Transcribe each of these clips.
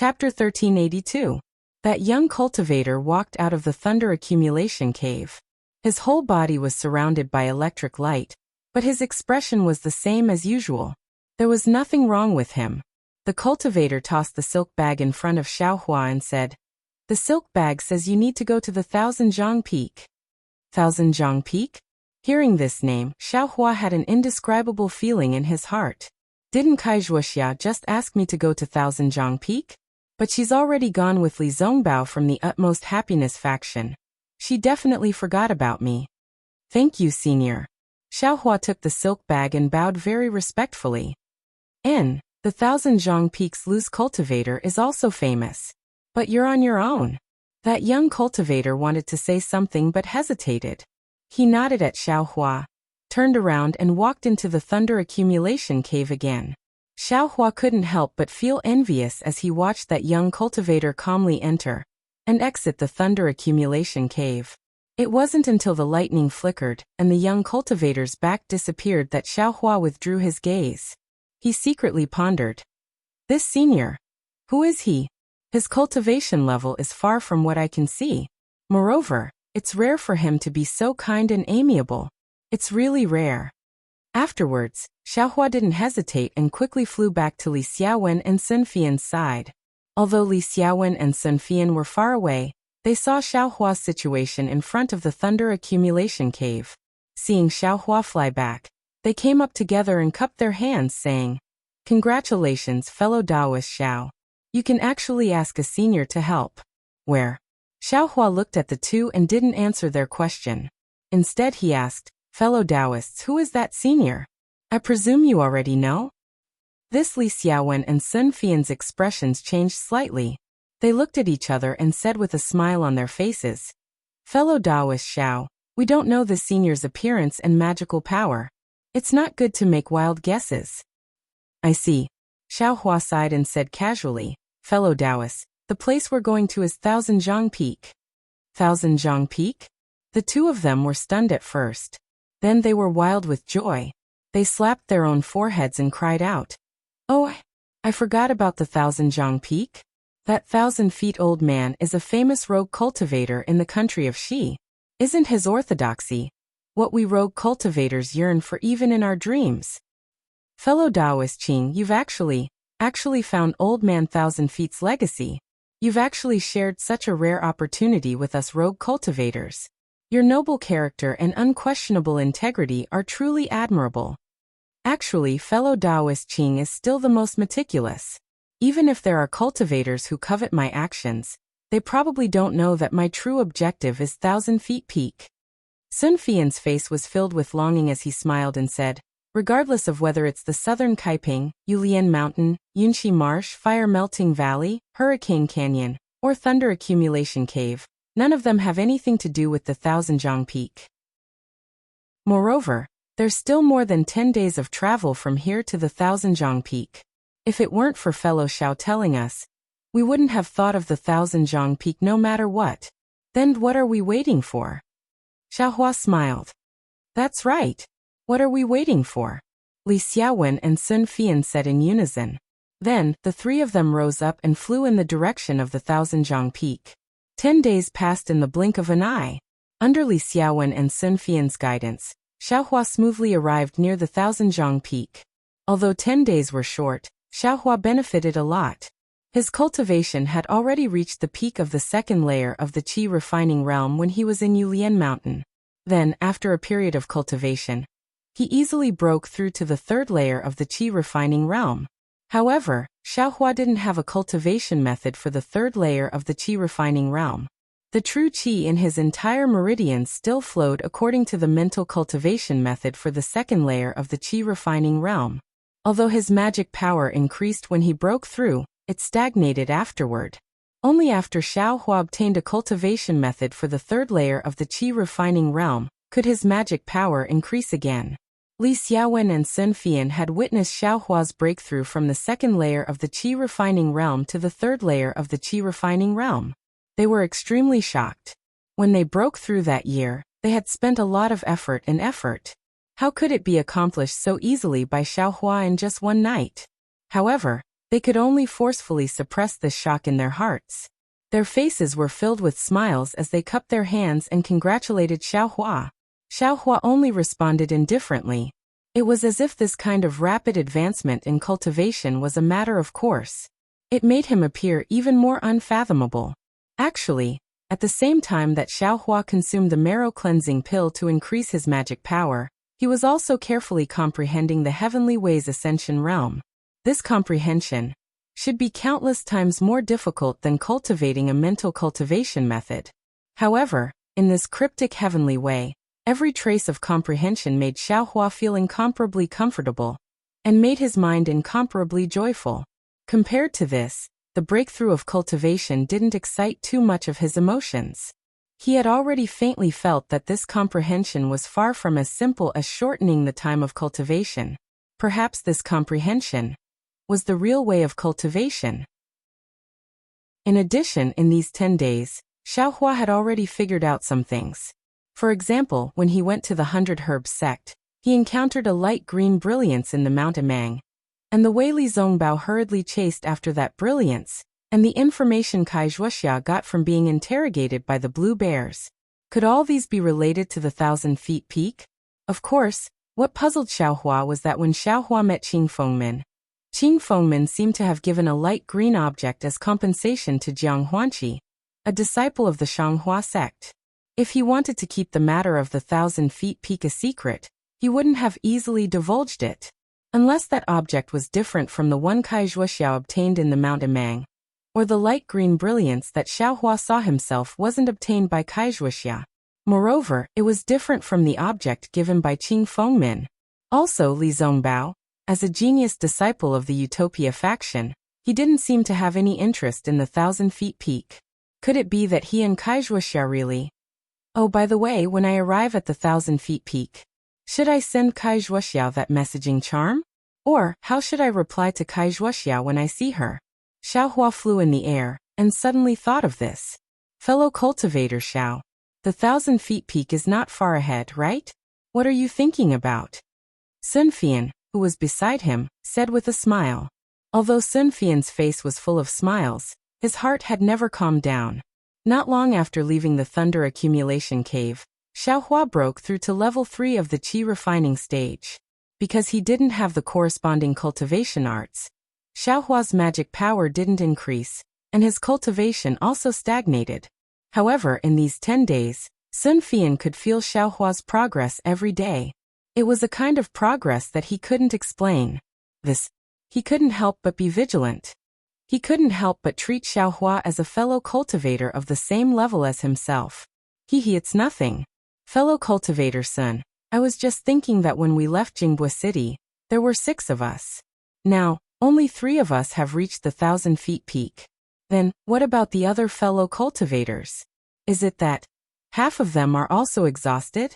Chapter 1382. That young cultivator walked out of the thunder accumulation cave. His whole body was surrounded by electric light, but his expression was the same as usual. There was nothing wrong with him. The cultivator tossed the silk bag in front of Xiaohua and said, "The silk bag says you need to go to the Thousand Zhang Peak." Thousand Zhang Peak? Hearing this name, Xiaohua had an indescribable feeling in his heart. Didn't Wuxia just ask me to go to Thousand Zhang Peak? But she's already gone with Li Zongbao from the Utmost Happiness faction. She definitely forgot about me. Thank you, senior. Xiaohua took the silk bag and bowed very respectfully. The Thousand Zhang Peak's loose cultivator is also famous. But you're on your own. That young cultivator wanted to say something but hesitated. He nodded at Xiaohua, turned around and walked into the thunder accumulation cave again. Xiaohua couldn't help but feel envious as he watched that young cultivator calmly enter and exit the thunder accumulation cave. It wasn't until the lightning flickered and the young cultivator's back disappeared that Xiaohua withdrew his gaze. He secretly pondered. This senior. Who is he? His cultivation level is far from what I can see. Moreover, it's rare for him to be so kind and amiable. It's really rare. Afterwards, Xiaohua didn't hesitate and quickly flew back to Li Xiaowen and Sun Fian's side. Although Li Xiaowen and Sun Fian were far away, they saw Xiaohua's situation in front of the thunder accumulation cave. Seeing Xiaohua fly back, they came up together and cupped their hands, saying, "Congratulations, fellow Taoist Xiao. You can actually ask a senior to help." Where? Xiaohua looked at the two and didn't answer their question. Instead he asked, "Fellow Taoists, who is that senior? I presume you already know?" This Li Xiaowen and Sun Fian's expressions changed slightly. They looked at each other and said with a smile on their faces, "Fellow Taoist Xiao, we don't know the senior's appearance and magical power. It's not good to make wild guesses." "I see." Xiaohua sighed and said casually, "Fellow Taoists, the place we're going to is Thousand Zhang Peak." Thousand Zhang Peak? The two of them were stunned at first. Then they were wild with joy. They slapped their own foreheads and cried out, "Oh, I forgot about the Thousand Zhang Peak. That 1,000-feet-old man is a famous rogue cultivator in the country of Xi. Isn't his orthodoxy what we rogue cultivators yearn for even in our dreams?" "Fellow Taoist Qing, you've actually found Old Man 1,000 Feet's legacy. You've actually shared such a rare opportunity with us rogue cultivators. Your noble character and unquestionable integrity are truly admirable. Actually, fellow Taoist Qing is still the most meticulous. Even if there are cultivators who covet my actions, they probably don't know that my true objective is 1,000 Feet Peak." Sun Fian's face was filled with longing as he smiled and said, "Regardless of whether it's the southern Kaiping, Yulian Mountain, Yunxi Marsh, Fire Melting Valley, Hurricane Canyon, or Thunder Accumulation Cave, none of them have anything to do with the Thousand Zhang Peak. Moreover, there's still more than 10 days of travel from here to the Thousand Zhang Peak. If it weren't for fellow Xiao telling us, we wouldn't have thought of the Thousand Zhang Peak no matter what. Then what are we waiting for?" Xiaohua smiled. "That's right. What are we waiting for?" Li Xiaowen and Sun Fian said in unison. Then, the three of them rose up and flew in the direction of the Thousand Zhang Peak. 10 days passed in the blink of an eye. Under Li Xiaowen and Sun Fian's guidance, Xiaohua smoothly arrived near the Thousand Zhang Peak. Although 10 days were short, Xiaohua benefited a lot. His cultivation had already reached the peak of the second layer of the Qi refining realm when he was in Yulian Mountain. Then, after a period of cultivation, he easily broke through to the third layer of the Qi refining realm. However, Xiaohua didn't have a cultivation method for the third layer of the Qi refining realm. The true Qi in his entire meridian still flowed according to the mental cultivation method for the second layer of the Qi refining realm. Although his magic power increased when he broke through, it stagnated afterward. Only after Xiaohua obtained a cultivation method for the third layer of the Qi refining realm could his magic power increase again. Li Xiaowen and Sun Fian had witnessed Xiaohua's breakthrough from the second layer of the Qi refining realm to the third layer of the Qi refining realm. They were extremely shocked. When they broke through that year, they had spent a lot of effort. How could it be accomplished so easily by Xiaohua in just one night? However, They could only forcefully suppress this shock in their hearts. Their faces were filled with smiles as they cupped their hands and congratulated Xiaohua. Xiaohua only responded indifferently. It was as if this kind of rapid advancement in cultivation was a matter of course. It made him appear even more unfathomable. Actually, at the same time that Xiaohua consumed the marrow-cleansing pill to increase his magic power, he was also carefully comprehending the Heavenly Way's Ascension realm. This comprehension should be countless times more difficult than cultivating a mental cultivation method. However, in this cryptic Heavenly Way, every trace of comprehension made Xiaohua feel incomparably comfortable, and made his mind incomparably joyful. Compared to this, the breakthrough of cultivation didn't excite too much of his emotions. He had already faintly felt that this comprehension was far from as simple as shortening the time of cultivation. Perhaps this comprehension was the real way of cultivation. In addition, in these 10 days, Xiaohua had already figured out some things. For example, when he went to the 100 Herbs sect, he encountered a light green brilliance in the Mount Emang, and the way Li Zongbao hurriedly chased after that brilliance, and the information Wuxia got from being interrogated by the blue bears. Could all these be related to the 1,000 feet peak? Of course, what puzzled Xiaohua was that when Xiaohua met Qing Fengmin seemed to have given a light green object as compensation to Jiang Huanqi, a disciple of the Shanghua sect. If he wanted to keep the matter of the 1,000 feet peak a secret, he wouldn't have easily divulged it. Unless that object was different from the one Wuxia obtained in the Mount Emang, or the light green brilliance that Xiaohua saw himself wasn't obtained by Wuxia. Moreover, it was different from the object given by Qing Fengmin. Also, Li Zongbao, as a genius disciple of the Utopia faction, he didn't seem to have any interest in the 1,000 feet peak. Could it be that he and Wuxia really... Oh, by the way, when I arrive at the 1,000 feet peak, should I send Wuxia that messaging charm? Or, how should I reply to Wuxia when I see her? Xiaohua flew in the air, and suddenly thought of this. Fellow cultivator Xiao, the 1,000 feet peak is not far ahead, right? What are you thinking about? Sun Fian, who was beside him, said with a smile. Although Sun Fian's face was full of smiles, his heart had never calmed down. Not long after leaving the Thunder Accumulation Cave, Xiaohua broke through to level 3 of the Qi refining stage. Because he didn't have the corresponding cultivation arts, Xiaohua's magic power didn't increase, and his cultivation also stagnated. However, in these 10 days, Sun Fian could feel Xiaohua's progress every day. It was a kind of progress that he couldn't explain. He couldn't help but be vigilant. He couldn't help but treat Xiaohua as a fellow cultivator of the same level as himself. It's nothing. Fellow cultivator Sun, I was just thinking that when we left Jingbei City, there were 6 of us. Now, only 3 of us have reached the 1,000 feet peak. Then, what about the other fellow cultivators? Is it that half of them are also exhausted?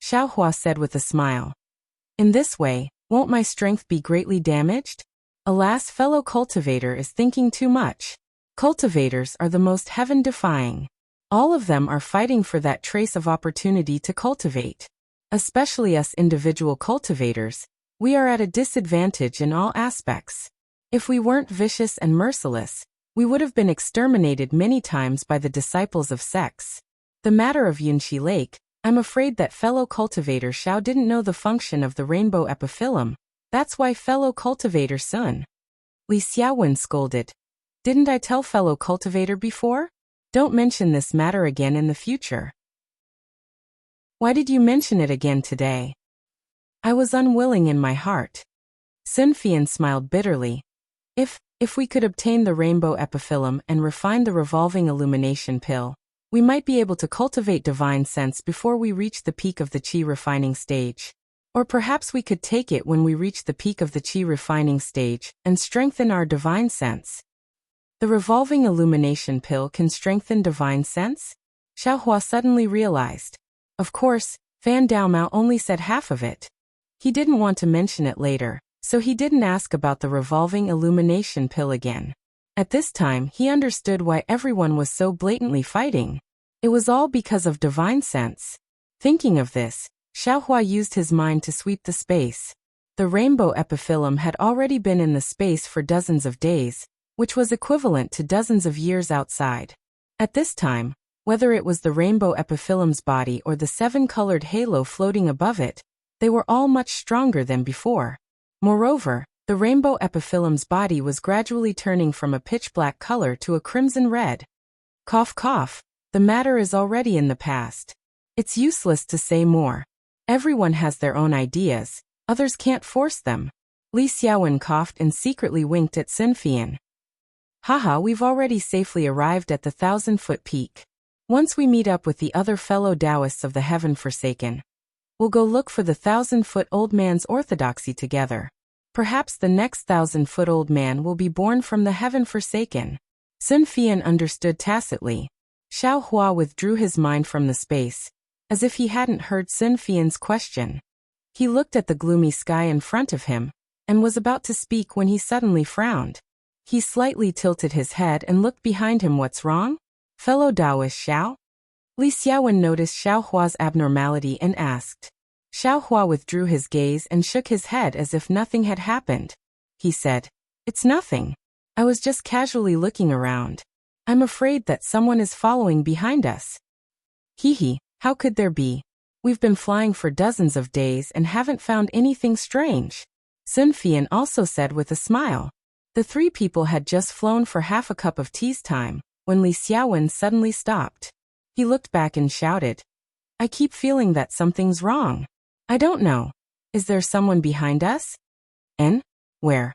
Xiaohua said with a smile. In this way, won't my strength be greatly damaged? Alas, fellow cultivator is thinking too much. Cultivators are the most heaven-defying. All of them are fighting for that trace of opportunity to cultivate. Especially us individual cultivators, we are at a disadvantage in all aspects. If we weren't vicious and merciless, we would have been exterminated many times by the disciples of sects. The matter of Yunqi Lake, I'm afraid that fellow cultivator Xiao didn't know the function of the rainbow epiphyllum. That's why fellow cultivator Sun. Li Xiaowen scolded. Didn't I tell fellow cultivator before? Don't mention this matter again in the future. Why did you mention it again today? I was unwilling in my heart. Sun Fian smiled bitterly. If we could obtain the rainbow epiphyllum and refine the revolving illumination pill, we might be able to cultivate divine sense before we reach the peak of the Qi refining stage. Or perhaps we could take it when we reach the peak of the Qi refining stage and strengthen our divine sense. The revolving illumination pill can strengthen divine sense? Xiaohua suddenly realized. Of course, Fan Daomao only said half of it. He didn't want to mention it later, so he didn't ask about the revolving illumination pill again. At this time, he understood why everyone was so blatantly fighting. It was all because of divine sense. Thinking of this, Xiaohua used his mind to sweep the space. The rainbow epiphyllum had already been in the space for dozens of days, which was equivalent to dozens of years outside. At this time, whether it was the rainbow epiphyllum's body or the seven-colored halo floating above it, they were all much stronger than before. Moreover, the rainbow epiphyllum's body was gradually turning from a pitch-black color to a crimson red. Cough cough, the matter is already in the past. It's useless to say more. Everyone has their own ideas, others can't force them. Li Xiaowen coughed and secretly winked at Sun Fian. Haha, we've already safely arrived at the 1,000-foot peak. Once we meet up with the other fellow Taoists of the Heaven Forsaken, we'll go look for the 1,000-foot old man's orthodoxy together. Perhaps the next 1,000-foot old man will be born from the Heaven Forsaken. Sun Fian understood tacitly. Xiao Hua withdrew his mind from the space, as if he hadn't heard Sun Fian's question. He looked at the gloomy sky in front of him, and was about to speak when he suddenly frowned. He slightly tilted his head and looked behind him. What's wrong? Fellow Taoist Xiao? Li Xiaowen noticed Xiao Hua's abnormality and asked. Xiao Hua withdrew his gaze and shook his head as if nothing had happened. He said, "It's nothing. I was just casually looking around. I'm afraid that someone is following behind us." Hee, how could there be? We've been flying for dozens of days and haven't found anything strange. Sun Fian also said with a smile. The three people had just flown for half a cup of tea's time, when Li Xiaowen suddenly stopped. He looked back and shouted, "I keep feeling that something's wrong. I don't know. Is there someone behind us?" "And? Where?"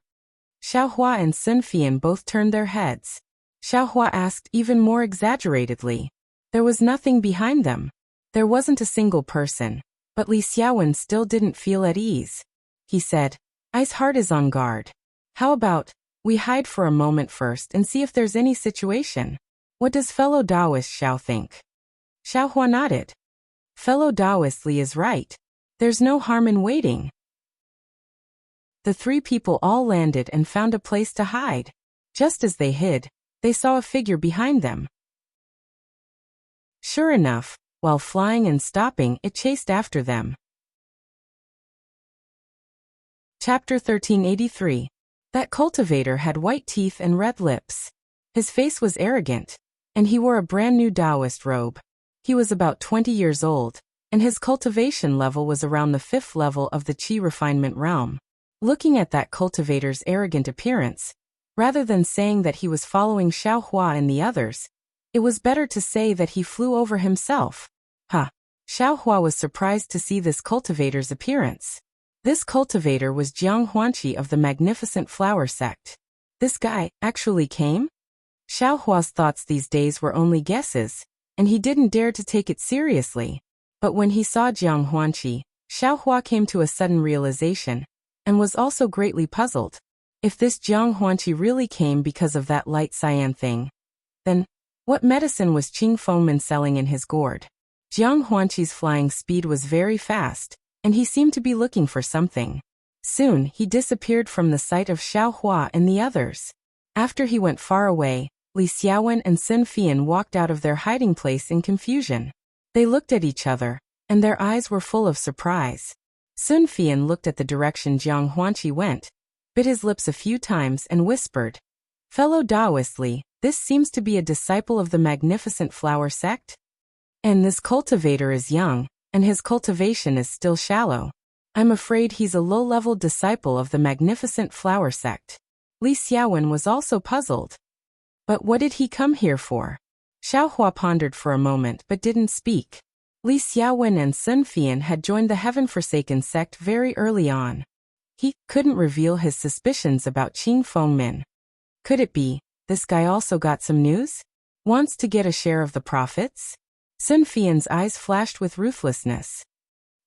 Xiao Hua and Sun Fian both turned their heads. Xiao Hua asked even more exaggeratedly. There was nothing behind them. There wasn't a single person, but Li Xiaowen still didn't feel at ease. He said, "I's heart is on guard. How about we hide for a moment first and see if there's any situation? What does fellow Taoist Xiao think?" Xiao Hua nodded. Fellow Taoist Li is right. There's no harm in waiting. The three people all landed and found a place to hide. Just as they hid, they saw a figure behind them. Sure enough, while flying and stopping, it chased after them. Chapter 1383. That cultivator had white teeth and red lips. His face was arrogant, and he wore a brand new Taoist robe. He was about 20 years old, and his cultivation level was around the 5th level of the Qi refinement realm. Looking at that cultivator's arrogant appearance, rather than saying that he was following Xiao Hua and the others, it was better to say that he flew over himself. Xiao Hua was surprised to see this cultivator's appearance. This cultivator was Jiang Huanqi of the Magnificent Flower Sect. This guy actually came? Xiao Hua's thoughts these days were only guesses, and he didn't dare to take it seriously. But when he saw Jiang Huanqi, Xiao Hua came to a sudden realization, and was also greatly puzzled. If this Jiang Huanqi really came because of that light cyan thing, then what medicine was Qing Fengmin selling in his gourd? Jiang Huanqi's flying speed was very fast, and he seemed to be looking for something. Soon, he disappeared from the sight of Xiao Hua and the others. After he went far away, Li Xiaowen and Sun Fian walked out of their hiding place in confusion. They looked at each other, and their eyes were full of surprise. Sun Fian looked at the direction Jiang Huanqi went, bit his lips a few times and whispered, "Fellow Taoist Li, this seems to be a disciple of the Magnificent Flower Sect? And this cultivator is young, and his cultivation is still shallow. I'm afraid he's a low-level disciple of the Magnificent Flower Sect." Li Xiaowen was also puzzled. But what did he come here for? Xiao Hua pondered for a moment but didn't speak. Li Xiaowen and Sun Fian had joined the Heaven-Forsaken sect very early on. He couldn't reveal his suspicions about Qing Fengmin. Could it be, this guy also got some news? Wants to get a share of the profits? Sun Fian's eyes flashed with ruthlessness.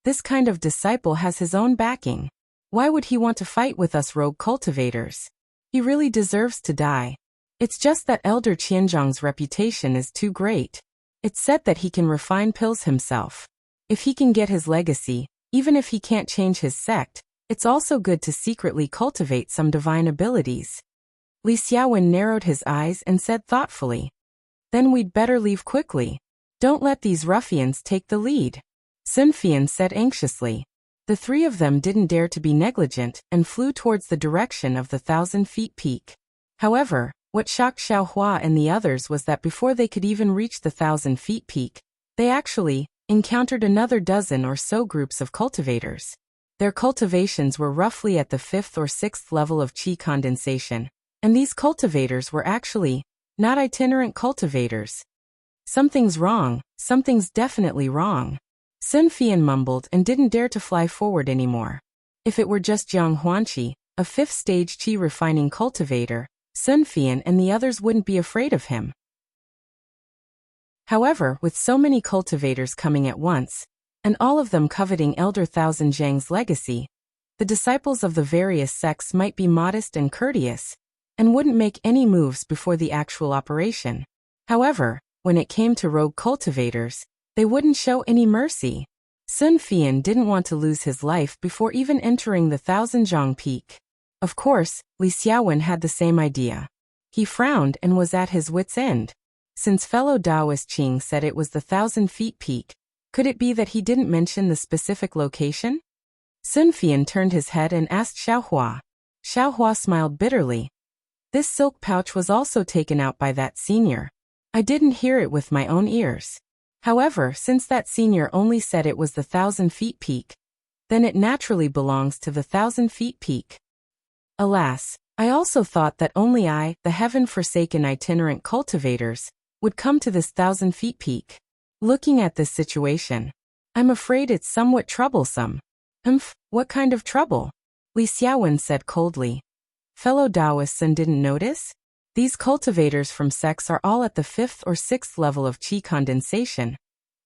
This kind of disciple has his own backing. Why would he want to fight with us rogue cultivators? He really deserves to die. It's just that Elder Qianzhang's reputation is too great. It's said that he can refine pills himself. If he can get his legacy, even if he can't change his sect, it's also good to secretly cultivate some divine abilities. Li Xiaowen narrowed his eyes and said thoughtfully, "Then we'd better leave quickly. Don't let these ruffians take the lead." Sun Fian said anxiously. The The three of them didn't dare to be negligent and flew towards the direction of the 1,000-feet peak. However, what shocked Xiaohua and the others was that before they could even reach the 1,000-feet peak, they actually encountered another dozen or so groups of cultivators. Their cultivations were roughly at the 5th or 6th level of qi condensation, and these cultivators were actually not itinerant cultivators. Something's wrong, something's definitely wrong. Sun Fian mumbled and didn't dare to fly forward anymore. If it were just Jiang Huanqi, a 5th-stage qi refining cultivator, Sun Fian and the others wouldn't be afraid of him. However, with so many cultivators coming at once, and all of them coveting Elder Thousand Zhang's legacy, the disciples of the various sects might be modest and courteous, and wouldn't make any moves before the actual operation. However, when it came to rogue cultivators, they wouldn't show any mercy. Sun Fian didn't want to lose his life before even entering the 1,000-zhang peak. Of course, Li Xiaowen had the same idea. He frowned and was at his wits' end. Since fellow Taoist Qing said it was the 1,000-feet peak, could it be that he didn't mention the specific location? Sun Fian turned his head and asked Xiaohua. Xiaohua smiled bitterly. This silk pouch was also taken out by that senior. I didn't hear it with my own ears. However, since that senior only said it was the 1,000-feet peak, then it naturally belongs to the 1,000-feet peak. Alas, I also thought that only I, the heaven-forsaken itinerant cultivators, would come to this 1,000-feet peak. Looking at this situation, I'm afraid it's somewhat troublesome. What kind of trouble? Li Xiaowen said coldly. Fellow Taoists and didn't notice? These cultivators from sects are all at the 5th or 6th level of qi condensation,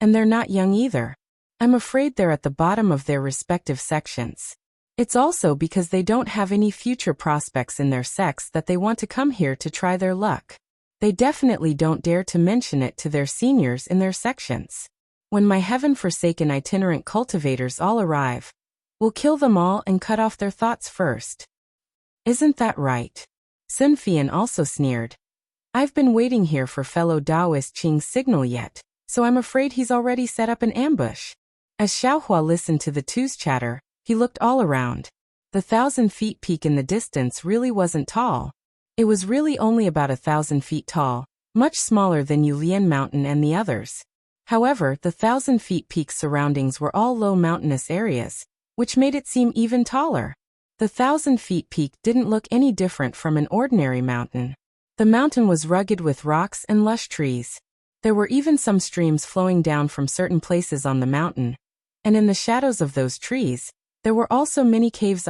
and they're not young either. I'm afraid they're at the bottom of their respective sections. It's also because they don't have any future prospects in their sects that they want to come here to try their luck. They definitely don't dare to mention it to their seniors in their sections. When my heaven-forsaken itinerant cultivators all arrive, we'll kill them all and cut off their thoughts first. Isn't that right? Sun Fian also sneered. I've been waiting here for fellow Taoist Qing's signal yet, so I'm afraid he's already set up an ambush. As Xiaohua listened to the two's chatter, he looked all around. The 1,000-feet peak in the distance really wasn't tall. It was really only about 1,000 feet tall, much smaller than Yulian Mountain and the others. However, the 1,000-feet peak's surroundings were all low mountainous areas, which made it seem even taller. The 1,000-feet peak didn't look any different from an ordinary mountain. The mountain was rugged with rocks and lush trees. There were even some streams flowing down from certain places on the mountain, and in the shadows of those trees, there were also many caves.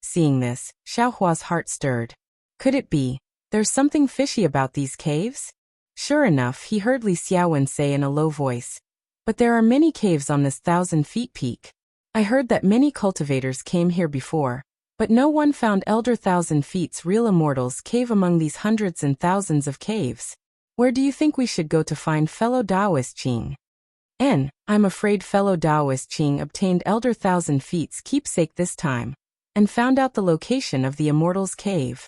Seeing this, Xiaohua's heart stirred. Could it be, there's something fishy about these caves? Sure enough, he heard Li Xiaowen say in a low voice. But there are many caves on this 1,000-feet peak. I heard that many cultivators came here before, but no one found Elder 1,000 Feet's real immortal's cave among these hundreds and thousands of caves. Where do you think we should go to find fellow Taoist Qing? I'm afraid fellow Taoist Qing obtained Elder 1,000 Feet's keepsake this time, and found out the location of the immortal's cave.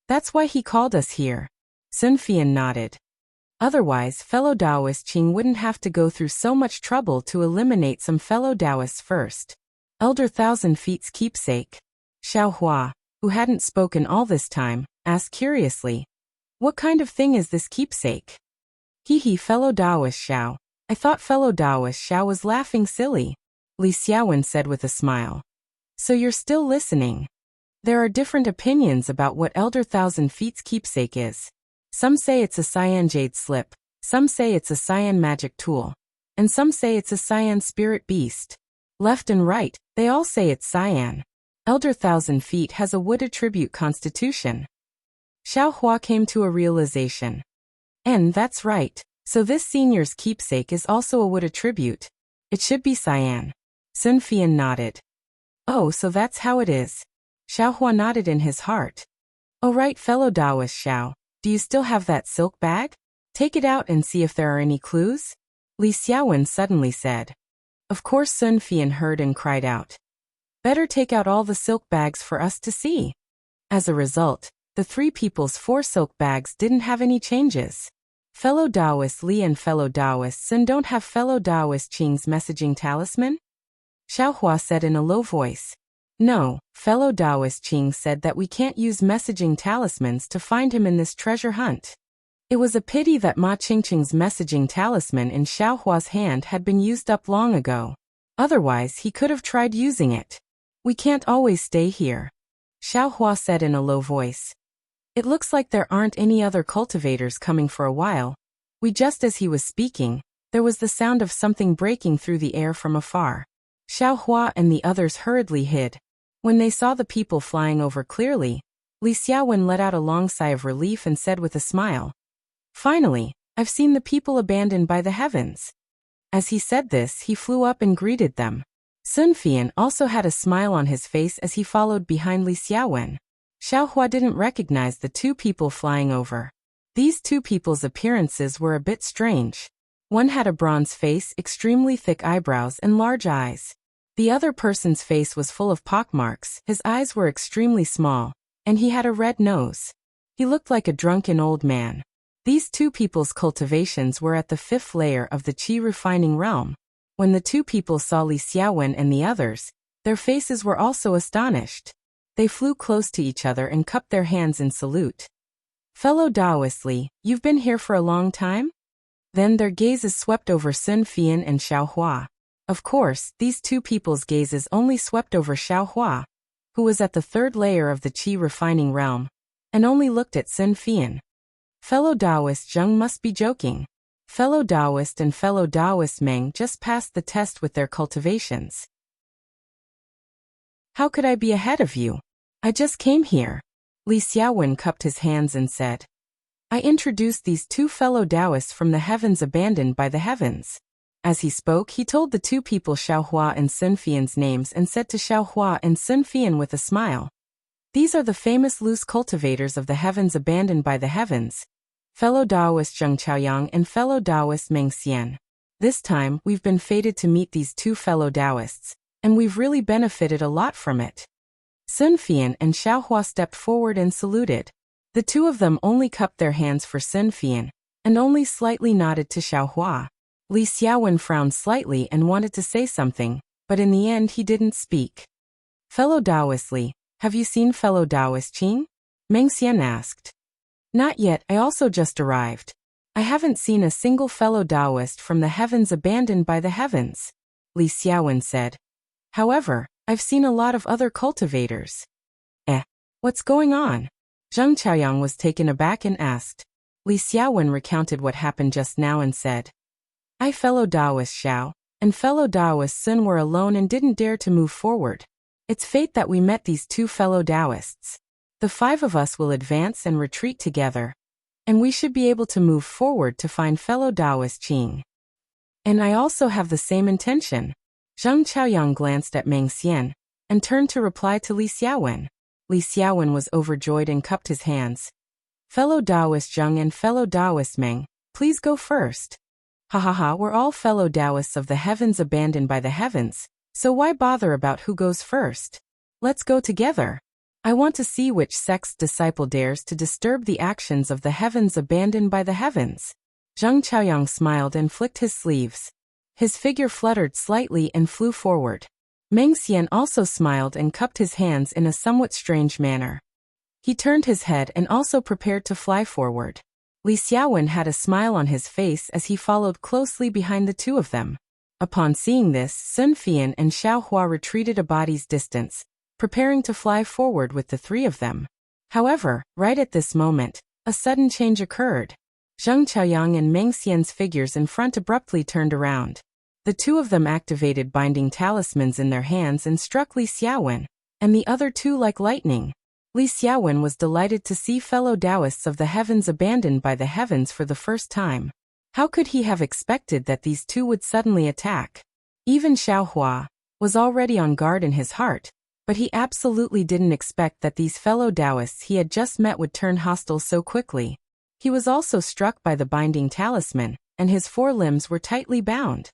That's why he called us here. Sun Fian nodded. Otherwise, fellow Taoist Qing wouldn't have to go through so much trouble to eliminate some fellow Taoists first. Elder 1,000 Feet's keepsake. Xiaohua, who hadn't spoken all this time, asked curiously. What kind of thing is this keepsake? Fellow Taoist Xiao. I thought fellow Taoist Xiao was laughing silly. Li Xiaowen said with a smile. So you're still listening. There are different opinions about what Elder 1,000 Feet's keepsake is. Some say it's a cyan jade slip, some say it's a cyan magic tool, and some say it's a cyan spirit beast. Left and right, they all say it's cyan. Elder 1,000 Feet has a wood attribute constitution. Xiaohua came to a realization. And that's right, so this senior's keepsake is also a wood attribute. It should be cyan. Sun Fian nodded. Oh, so that's how it is. Xiaohua nodded in his heart. Oh right, fellow Taoist Xiao, do you still have that silk bag? Take it out and see if there are any clues? Li Xiaowen suddenly said. Of course Sun Fian heard and cried out. Better take out all the silk bags for us to see. As a result, the three people's 4 silk bags didn't have any changes. Fellow Taoist Li and fellow Taoist Sun don't have fellow Taoist Qing's messaging talisman? Xiaohua said in a low voice. No, fellow Taoist Qing said that we can't use messaging talismans to find him in this treasure hunt. It was a pity that Ma Qingqing's messaging talisman in Xiaohua's hand had been used up long ago. Otherwise, he could have tried using it. We can't always stay here, Xiaohua said in a low voice. It looks like there aren't any other cultivators coming for a while. Just as he was speaking, there was the sound of something breaking through the air from afar. Xiaohua and the others hurriedly hid. When they saw the people flying over clearly, Li Xiaowen let out a long sigh of relief and said with a smile, "Finally, I've seen the people abandoned by the heavens." As he said this, he flew up and greeted them. Sun Fian also had a smile on his face as he followed behind Li Xiaowen. Xiaohua didn't recognize the two people flying over. These two people's appearances were a bit strange. One had a bronze face, extremely thick eyebrows, and large eyes. The other person's face was full of pockmarks, his eyes were extremely small, and he had a red nose. He looked like a drunken old man. These two people's cultivations were at the 5th layer of the Qi refining realm. When the two people saw Li Xiaowen and the others, their faces were also astonished. They flew close to each other and cupped their hands in salute. "Fellow Taoist Li, you've been here for a long time?" Then their gazes swept over Sun Fian and Xiaohua. Of course, these two people's gazes only swept over Xiaohua, who was at the 3rd layer of the Qi refining realm, and only looked at Sun Fian. Fellow Taoist Zheng must be joking. Fellow Taoist and fellow Taoist Meng just passed the test with their cultivations. How could I be ahead of you? I just came here. Li Xiaowen cupped his hands and said. I introduced these two fellow Taoists from the heavens abandoned by the heavens. As he spoke, he told the two people Xiaohua and Sun Fian's names and said to Xiaohua and Sun Fian with a smile, "These are the famous loose cultivators of the heavens abandoned by the heavens, fellow Taoist Zheng Chaoyang and fellow Taoist Meng Xian. This time, we've been fated to meet these two fellow Taoists, and we've really benefited a lot from it." Sun Fian and Xiaohua stepped forward and saluted. The two of them only cupped their hands for Sun Fian, and only slightly nodded to Xiaohua. Li Xiaowen frowned slightly and wanted to say something, but in the end he didn't speak. "Fellow Taoist Li, have you seen fellow Taoist Qing?" Meng Xian asked. "Not yet, I also just arrived. I haven't seen a single fellow Taoist from the heavens abandoned by the heavens," Li Xiaowen said. "However, I've seen a lot of other cultivators." What's going on?" Zheng Chaoyang was taken aback and asked. Li Xiaowen recounted what happened just now and said, "I fellow Taoist Xiao, and fellow Taoist Sun were alone and didn't dare to move forward. It's fate that we met these two fellow Taoists. The 5 of us will advance and retreat together, and we should be able to move forward to find fellow Taoist Qing. And I also have the same intention." Zheng Chaoyang glanced at Meng Xian, and turned to reply to Li Xiaowen. Li Xiaowen was overjoyed and cupped his hands. "Fellow Taoist Zheng and fellow Taoist Meng, please go first. Ha ha ha, we're all fellow Taoists of the heavens abandoned by the heavens, so why bother about who goes first? Let's go together. I want to see which sect's disciple dares to disturb the actions of the heavens abandoned by the heavens." Zheng Chaoyang smiled and flicked his sleeves. His figure fluttered slightly and flew forward. Meng Xian also smiled and cupped his hands in a somewhat strange manner. He turned his head and also prepared to fly forward. Li Xiaowen had a smile on his face as he followed closely behind the two of them. Upon seeing this, Sun Fian and Xiaohua retreated a body's distance, preparing to fly forward with the 3 of them. However, right at this moment, a sudden change occurred. Zheng Chaoyang and Meng Xian's figures in front abruptly turned around. The 2 of them activated binding talismans in their hands and struck Li Xiaowen, and the other 2 like lightning. Li Xiaowen was delighted to see fellow Taoists of the heavens abandoned by the heavens for the first time. How could he have expected that these 2 would suddenly attack? Even Xiaohua was already on guard in his heart, but he absolutely didn't expect that these fellow Taoists he had just met would turn hostile so quickly. He was also struck by the binding talisman, and his 4 limbs were tightly bound.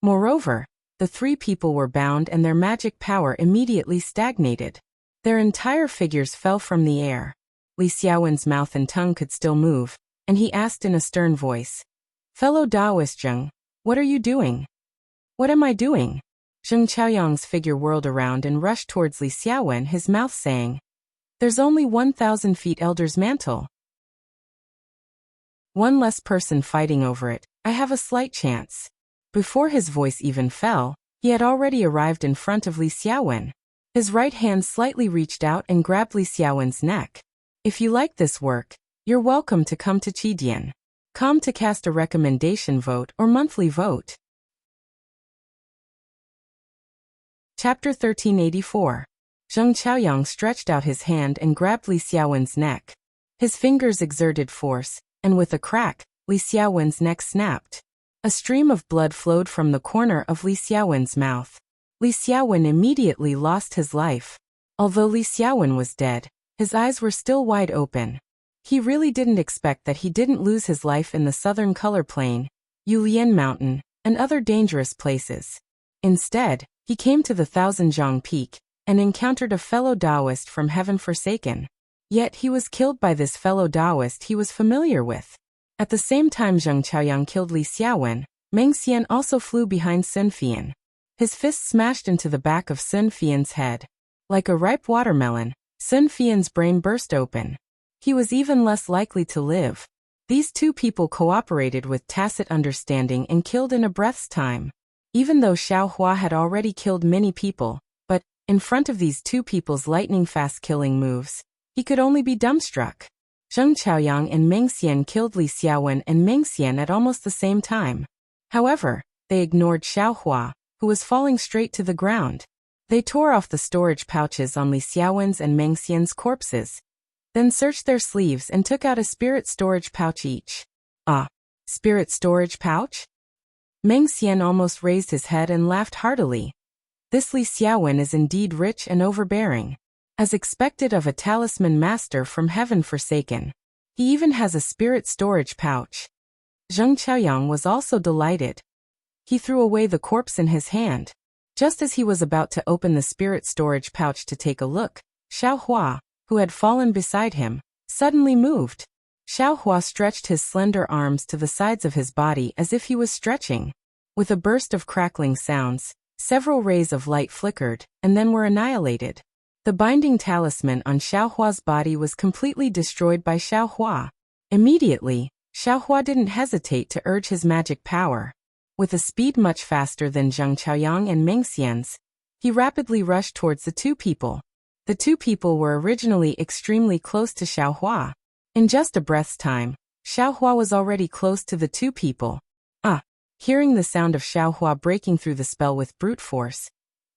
Moreover, the 3 people were bound and their magic power immediately stagnated. Their entire figures fell from the air. Li Xiaowen's mouth and tongue could still move, and he asked in a stern voice, "Fellow Taoist Zheng, what are you doing?" What am I doing? Zheng Chaoyang's figure whirled around and rushed towards Li Xiaowen, his mouth saying, "There's only 1,000 feet Elder's Mantle. One less person fighting over it. I have a slight chance." Before his voice even fell, he had already arrived in front of Li Xiaowen. His right hand slightly reached out and grabbed Li Xiaowen's neck. "If you like this work, you're welcome to come to Qidian. Come to cast a recommendation vote or monthly vote." Chapter 1384. Zheng Chaoyang stretched out his hand and grabbed Li Xiaowen's neck. His fingers exerted force, and with a crack, Li Xiaowen's neck snapped. A stream of blood flowed from the corner of Li Xiaowen's mouth. Li Xiaowen immediately lost his life. Although Li Xiaowen was dead, his eyes were still wide open. He really didn't expect that he didn't lose his life in the southern color plain, Yulian Mountain, and other dangerous places. Instead, he came to the Thousand-Zhang Peak and encountered a fellow Taoist from Heaven Forsaken. Yet he was killed by this fellow Taoist he was familiar with. At the same time Zheng Chaoyang killed Li Xiaowen, Meng Xian also flew behind Sun Fian. His fist smashed into the back of Sun Fian's head. Like a ripe watermelon, Sun Fian's brain burst open. He was even less likely to live. These two people cooperated with tacit understanding and killed in a breath's time. Even though Xiao Hua had already killed many people, but, in front of these two people's lightning-fast killing moves, he could only be dumbstruck. Zheng Chaoyang and Meng Xian killed Li Xiaowen and Meng Xian at almost the same time. However, they ignored Xiao Hua, who was falling straight to the ground. They tore off the storage pouches on Li Xiaowen's and Meng Xian's corpses, then searched their sleeves and took out a spirit storage pouch each. "Ah, spirit storage pouch?" Meng Xian almost raised his head and laughed heartily. This Li Xiaowen is indeed rich and overbearing. As expected of a talisman master from Heaven Forsaken, he even has a spirit storage pouch. Zheng Chaoyang was also delighted. He threw away the corpse in his hand. Just as he was about to open the spirit storage pouch to take a look, Xiao Hua, who had fallen beside him, suddenly moved. Xiao Hua stretched his slender arms to the sides of his body as if he was stretching. With a burst of crackling sounds, several rays of light flickered, and then were annihilated. The binding talisman on Xiao Hua's body was completely destroyed by Xiao Hua. Immediately, Xiao Hua didn't hesitate to urge his magic power. With a speed much faster than Zheng Chaoyang and Meng Xian's, he rapidly rushed towards the two people. The two people were originally extremely close to Xiao Hua. In just a breath's time, Xiao Hua was already close to the two people. Hearing the sound of Xiao Hua breaking through the spell with brute force,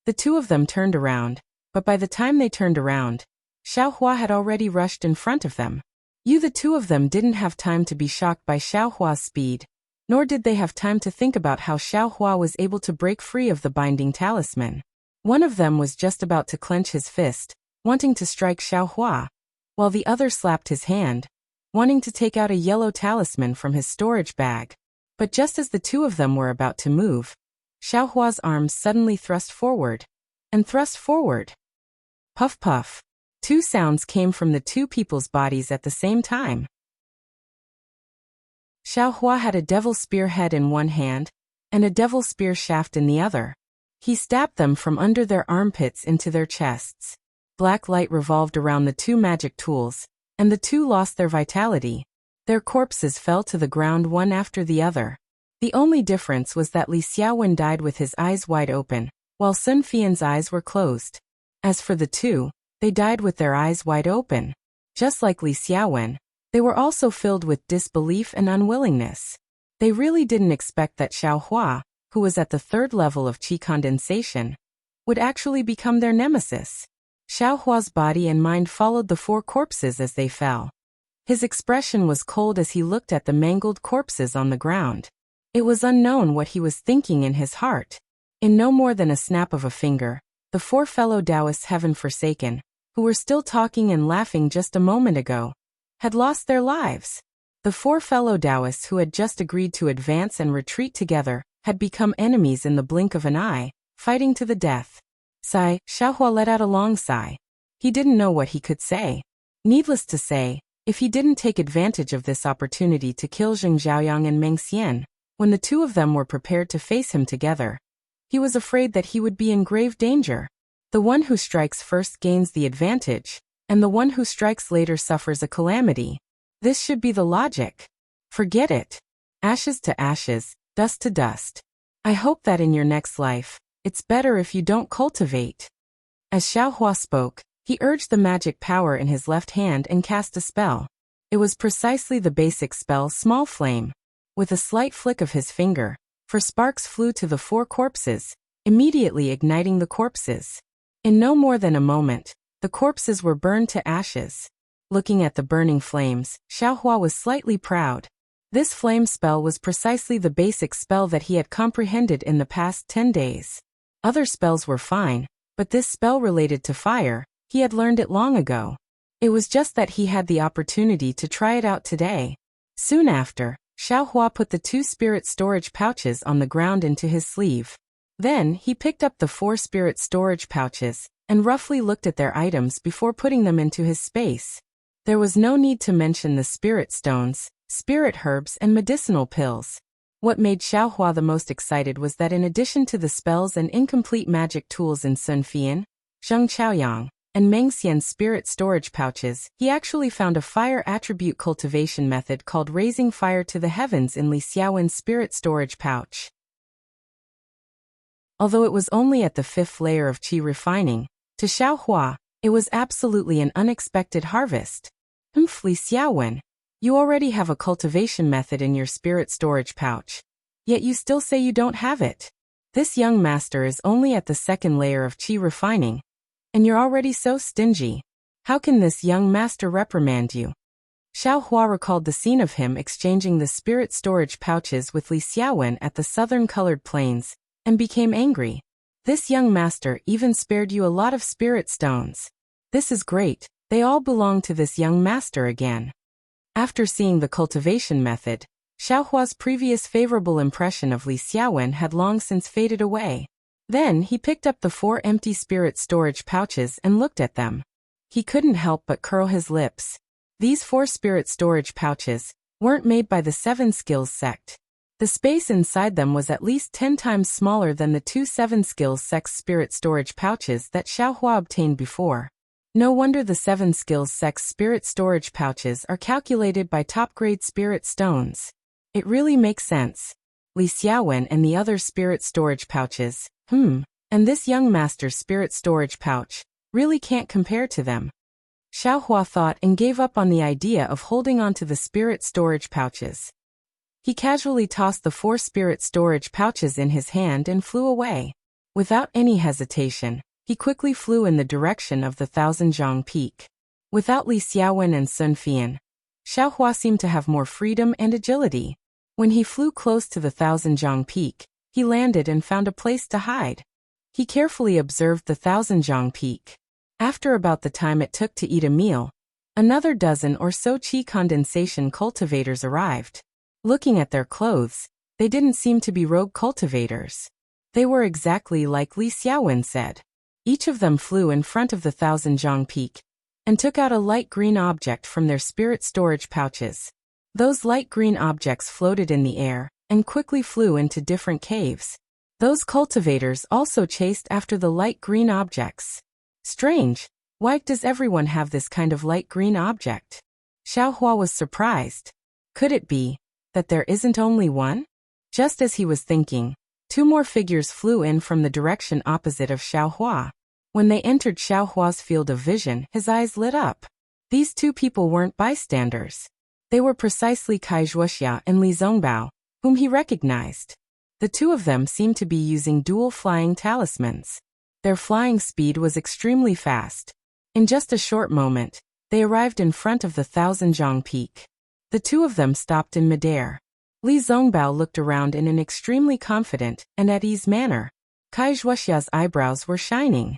the two of them turned around, but by the time they turned around, Xiao Hua had already rushed in front of them. The two of them didn't have time to be shocked by Xiao Hua's speed, nor did they have time to think about how Xiao Hua was able to break free of the binding talisman. One of them was just about to clench his fist, wanting to strike Xiao Hua, while the other slapped his hand, wanting to take out a yellow talisman from his storage bag. But just as the two of them were about to move, Xiao Hua's arms suddenly thrust forward. And thrust forward. Puff puff. Two sounds came from the two people's bodies at the same time. Xiao Hua had a devil spear head in one hand, and a devil spear shaft in the other. He stabbed them from under their armpits into their chests. Black light revolved around the two magic tools, and the two lost their vitality. Their corpses fell to the ground one after the other. The only difference was that Li Xiaowen died with his eyes wide open, while Sun Fian's eyes were closed. As for the two, they died with their eyes wide open. Just like Li Xiaowen, they were also filled with disbelief and unwillingness. They really didn't expect that Xiao Hua, who was at the third level of qi condensation, would actually become their nemesis. Xiao Hua's body and mind followed the four corpses as they fell. His expression was cold as he looked at the mangled corpses on the ground. It was unknown what he was thinking in his heart. In no more than a snap of a finger, the four fellow Taoists Heaven Forsaken, who were still talking and laughing just a moment ago, had lost their lives. The four fellow Taoists who had just agreed to advance and retreat together had become enemies in the blink of an eye, fighting to the death. Sigh, Xiao Hua let out a long sigh. He didn't know what he could say. Needless to say, if he didn't take advantage of this opportunity to kill Zheng Zhaoyang and Meng Xian, when the two of them were prepared to face him together, He was afraid that he would be in grave danger. The one who strikes first gains the advantage, and the one who strikes later suffers a calamity. This should be the logic. Forget it. Ashes to ashes, dust to dust. I hope that in your next life, it's better if you don't cultivate. As Xiaohua spoke, he urged the magic power in his left hand and cast a spell. It was precisely the basic spell Small Flame. With a slight flick of his finger, for sparks flew to the 4 corpses, immediately igniting the corpses. In no more than a moment, the corpses were burned to ashes. Looking at the burning flames, Xiaohua was slightly proud. This flame spell was precisely the basic spell that he had comprehended in the past 10 days. Other spells were fine, but this spell related to fire, he had learned it long ago. It was just that he had the opportunity to try it out today. Soon after, Xiaohua put the 2 spirit storage pouches on the ground into his sleeve. Then, he picked up the 4 spirit storage pouches, and roughly looked at their items before putting them into his space. There was no need to mention the spirit stones, spirit herbs and medicinal pills. What made Xiaohua the most excited was that in addition to the spells and incomplete magic tools in Sun Fian, Zheng Chaoyang, and Meng Xian's spirit storage pouches, he actually found a fire attribute cultivation method called Raising Fire to the Heavens in Li Xiaowen's spirit storage pouch. Although it was only at the 5th layer of qi refining, to Xiaohua, it was absolutely an unexpected harvest. Li Xiaowen, you already have a cultivation method in your spirit storage pouch. Yet you still say you don't have it. This young master is only at the 2nd layer of qi refining. And you're already so stingy. How can this young master reprimand you? Xiaohua recalled the scene of him exchanging the spirit storage pouches with Li Xiaowen at the southern colored plains, and became angry. This young master even spared you a lot of spirit stones. This is great, they all belong to this young master again. After seeing the cultivation method, Xiaohua's previous favorable impression of Li Xiaowen had long since faded away. Then he picked up the 4 empty spirit storage pouches and looked at them. He couldn't help but curl his lips. These 4 spirit storage pouches weren't made by the 7 Skills sect. The space inside them was at least 10 times smaller than the 2 7 Skills sect's spirit storage pouches that Xiaohua obtained before. No wonder the 7 Skills sect's spirit storage pouches are calculated by top-grade spirit stones. It really makes sense. Li Xiaowen and the other spirit storage pouches, and this young master's spirit storage pouch, really can't compare to them. Xiaohua thought and gave up on the idea of holding on to the spirit storage pouches. He casually tossed the 4 spirit storage pouches in his hand and flew away. Without any hesitation, he quickly flew in the direction of the Thousand-Zhang Peak. Without Li Xiaowen and Sun Fian, Xiaohua seemed to have more freedom and agility. When he flew close to the Thousand-Zhang Peak, he landed and found a place to hide. He carefully observed the Thousand-Zhang Peak. After about the time it took to eat a meal, another dozen or so qi condensation cultivators arrived. Looking at their clothes, they didn't seem to be rogue cultivators. They were exactly like Li Xiaowen said. Each of them flew in front of the Thousand-Zhang Peak and took out a light green object from their spirit storage pouches. Those light green objects floated in the air and quickly flew into different caves. Those cultivators also chased after the light green objects. Strange, why does everyone have this kind of light green object? Xiaohua was surprised. Could it be that there isn't only one? Just as he was thinking, 2 more figures flew in from the direction opposite of Xiaohua. When they entered Xiaohua's field of vision, his eyes lit up. These 2 people weren't bystanders. They were precisely Wuxia and Li Zongbao, whom he recognized. The 2 of them seemed to be using dual flying talismans. Their flying speed was extremely fast. In just a short moment, they arrived in front of the Thousand-Zhang Peak. The 2 of them stopped in midair. Li Zongbao looked around in an extremely confident and at ease manner. Wuxia's eyebrows were shining.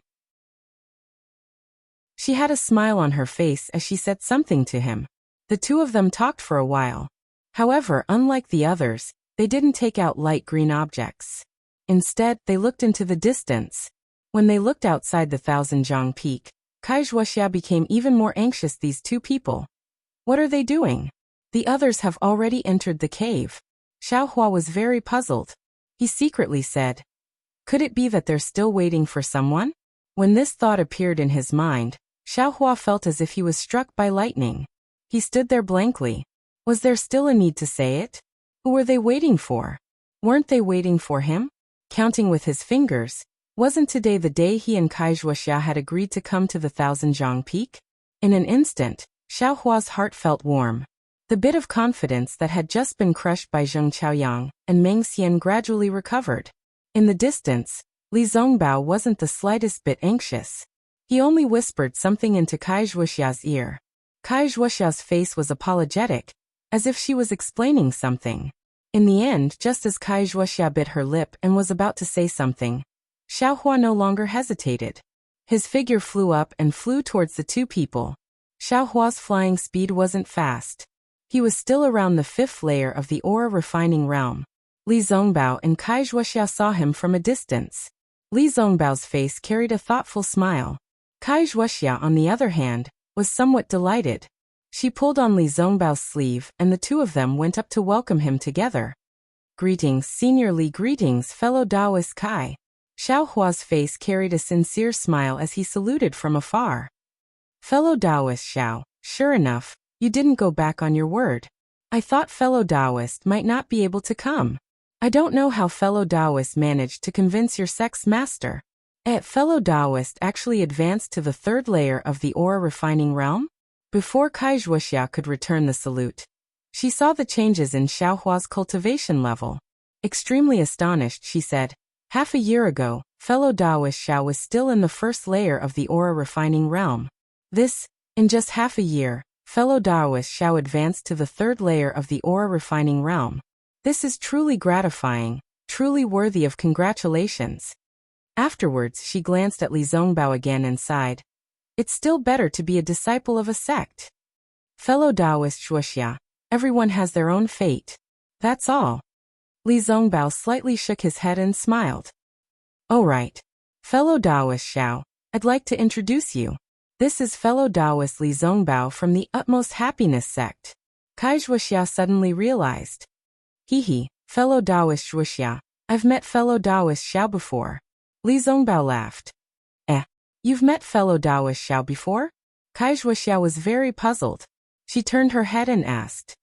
She had a smile on her face as she said something to him. The 2 of them talked for a while. However, unlike the others, they didn't take out light green objects. Instead, they looked into the distance. When they looked outside the Thousand-Zhang Peak, Wuxia became even more anxious. These 2 people. What are they doing? The others have already entered the cave. Xiaohua was very puzzled. He secretly said, Could it be that they're still waiting for someone? When this thought appeared in his mind, Xiaohua felt as if he was struck by lightning. He stood there blankly. Was there still a need to say it? Who were they waiting for? Weren't they waiting for him? Counting with his fingers, wasn't today the day he and Wuxia had agreed to come to the Thousand-Zhang Peak? In an instant, Xiaohua's heart felt warm. The bit of confidence that had just been crushed by Zheng Chaoyang and Meng Xian gradually recovered. In the distance, Li Zongbao wasn't the slightest bit anxious. He only whispered something into Wuxia's ear. Wuxia's face was apologetic, as if she was explaining something. In the end, just as Wuxia bit her lip and was about to say something, Xiaohua no longer hesitated. His figure flew up and flew towards the two people. Xiaohua's flying speed wasn't fast. He was still around the 5th layer of the aura refining realm. Li Zongbao and Wuxia saw him from a distance. Li Zongbao's face carried a thoughtful smile. Wuxia, on the other hand, was somewhat delighted. She pulled on Li Zongbao's sleeve and the two of them went up to welcome him together. Greetings, Senior Li. Greetings, fellow Taoist Kai. Xiaohua's face carried a sincere smile as he saluted from afar. Fellow Taoist Xiao, sure enough, you didn't go back on your word. I thought fellow Taoist might not be able to come. I don't know how fellow Taoist managed to convince your sect's master. Fellow Taoist actually advanced to the 3rd layer of the aura refining realm? Before Wuxia could return the salute, she saw the changes in Xiaohua's cultivation level. Extremely astonished, she said, half a year ago, fellow Taoist Xiao was still in the 1st layer of the aura refining realm. In just half a year, fellow Taoist Xiao advanced to the 3rd layer of the aura refining realm. This is truly gratifying, truly worthy of congratulations. Afterwards, she glanced at Li Zongbao again and sighed. It's still better to be a disciple of a sect. Fellow Taoist Wuxia, everyone has their own fate. That's all. Li Zongbao slightly shook his head and smiled. Oh right. Fellow Taoist Xiao, I'd like to introduce you. This is fellow Taoist Li Zongbao from the Utmost Happiness sect. Wuxia suddenly realized. Fellow Taoist Wuxia, I've met fellow Taoist Xiao before. Li Zongbao laughed. You've met fellow Taoist Xiao before? Wuxia was very puzzled. She turned her head and asked.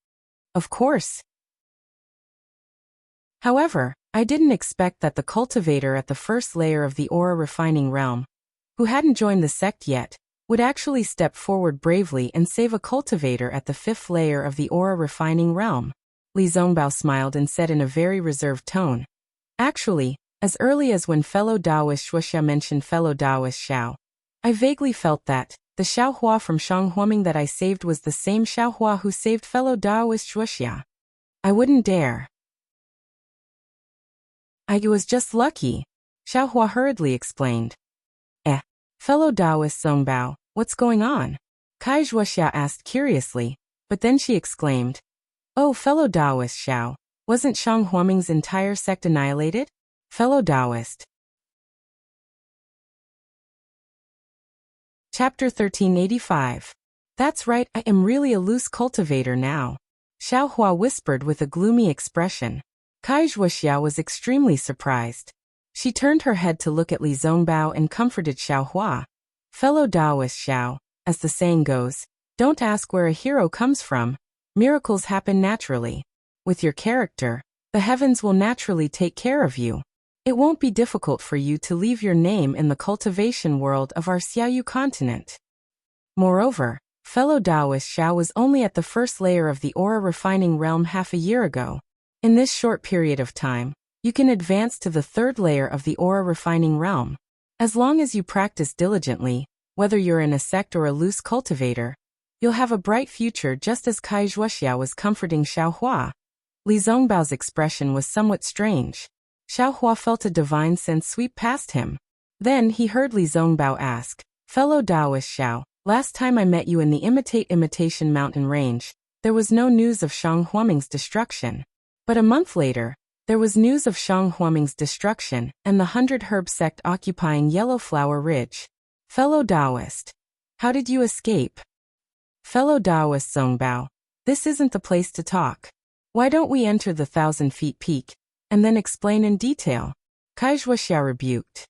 Of course. However, I didn't expect that the cultivator at the 1st layer of the aura refining realm, who hadn't joined the sect yet, would actually step forward bravely and save a cultivator at the 5th layer of the aura refining realm. Li Zongbao smiled and said in a very reserved tone. Actually, as early as when fellow Taoist Wuxia mentioned fellow Taoist Xiao, I vaguely felt that the Xiaohua from Shanghuaming that I saved was the same Xiaohua who saved fellow Taoist Wuxia. I wouldn't dare. I was just lucky, Xiaohua hurriedly explained. Fellow Taoist Zongbao, what's going on? Wuxia asked curiously, but then she exclaimed. Oh, fellow Taoist Xiao, wasn't Shanghuaming's entire sect annihilated? Fellow Taoist. Chapter 1385. That's right, I am really a loose cultivator now. Xiaohua whispered with a gloomy expression. Wuxia was extremely surprised. She turned her head to look at Li Zongbao and comforted Xiaohua. Fellow Taoist Xiao, as the saying goes, don't ask where a hero comes from. Miracles happen naturally. With your character, the heavens will naturally take care of you. It won't be difficult for you to leave your name in the cultivation world of our Xiaoyu continent. Moreover, fellow Taoist Xiao was only at the 1st layer of the aura refining realm half a year ago. In this short period of time, you can advance to the 3rd layer of the aura refining realm. As long as you practice diligently, whether you're in a sect or a loose cultivator, you'll have a bright future, just as Wuxia was comforting Xiaohua. Li Zongbao's expression was somewhat strange. Xiaohua felt a divine sense sweep past him. Then he heard Li Zongbao ask, Fellow Taoist Xiao, last time I met you in the Imitation Mountain Range, there was no news of Shanghuaming's destruction. But a month later, there was news of Shanghuaming's destruction and the 100 Herb sect occupying Yellowflower Ridge. Fellow Taoist, how did you escape? Fellow Taoist Zongbao, this isn't the place to talk. Why don't we enter the 1,000 feet peak, and then explain in detail? Kai Wuxia rebuked.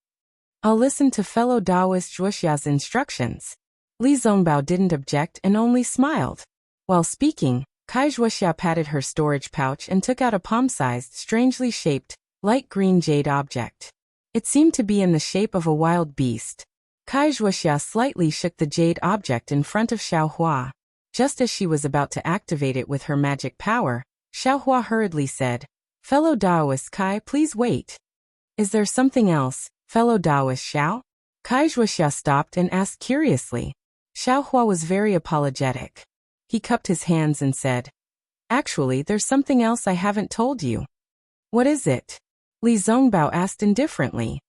I'll listen to fellow Taoist Wuxia's instructions. Li Zongbao didn't object and only smiled. While speaking, Kai Wuxia patted her storage pouch and took out a palm-sized, strangely shaped, light green jade object. It seemed to be in the shape of a wild beast. Kai Wuxia slightly shook the jade object in front of Xiaohua. Just as she was about to activate it with her magic power, Xiaohua hurriedly said, "Fellow Taoist Kai, please wait." "Is there something else, fellow Taoist Xiao?" Kai Wuxia stopped and asked curiously. Xiaohua was very apologetic. He cupped his hands and said, "Actually, there's something else I haven't told you." "What is it?" Li Zongbao asked indifferently.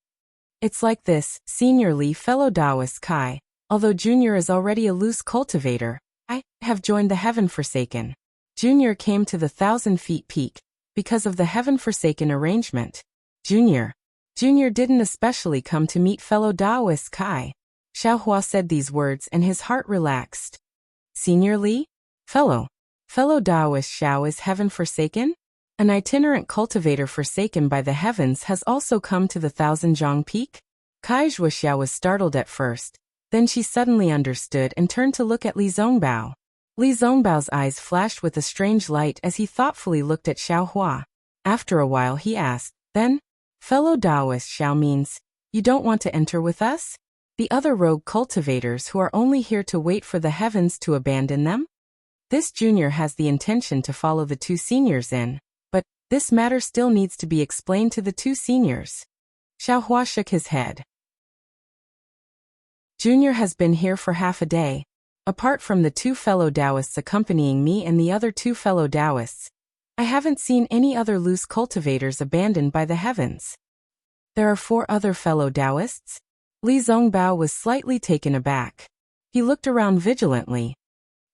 "It's like this, Senior Li, fellow Taoist Kai. Although Junior is already a loose cultivator, I have joined the Heaven-Forsaken. Junior came to the 1,000-feet peak because of the Heaven-Forsaken arrangement. Junior didn't especially come to meet fellow Taoist Kai." Xiaohua said these words and his heart relaxed. "Senior Li? Fellow Taoist Xiao is Heaven-Forsaken? An itinerant cultivator forsaken by the heavens has also come to the 1,000-jong peak?" Kai Wuxia was startled at first. Then she suddenly understood and turned to look at Li Zongbao. Li Zongbao's eyes flashed with a strange light as he thoughtfully looked at Xiaohua. After a while he asked, "Then, fellow Taoist Xiao means, you don't want to enter with us? The other rogue cultivators who are only here to wait for the heavens to abandon them? This junior has the intention to follow the two seniors in, but this matter still needs to be explained to the two seniors." Xiaohua shook his head. "Junior has been here for half a day. Apart from the two fellow Taoists accompanying me and the other two fellow Taoists, I haven't seen any other loose cultivators abandoned by the heavens." "There are 4 other fellow Taoists?" Li Zongbao was slightly taken aback. He looked around vigilantly.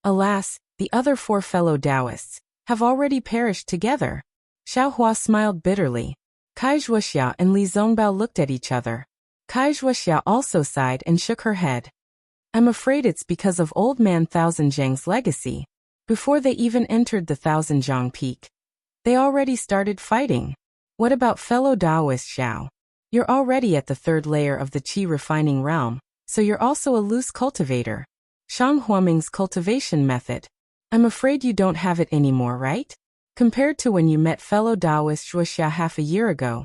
"Alas, the other 4 fellow Taoists have already perished together." Xiaohua smiled bitterly. Kai Wuxia and Li Zongbao looked at each other. Kai Wuxia also sighed and shook her head. "I'm afraid it's because of Old Man Thousand Zhang's legacy. Before they even entered the 1,000-jong peak, they already started fighting. What about fellow Taoist Xiao? You're already at the 3rd layer of the Qi refining realm, so you're also a loose cultivator. Shang Huaming's cultivation method. I'm afraid you don't have it anymore, right? Compared to when you met fellow Taoist Wuxia half a year ago,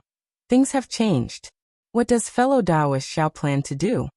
things have changed. What does fellow Taoist Xiao plan to do?"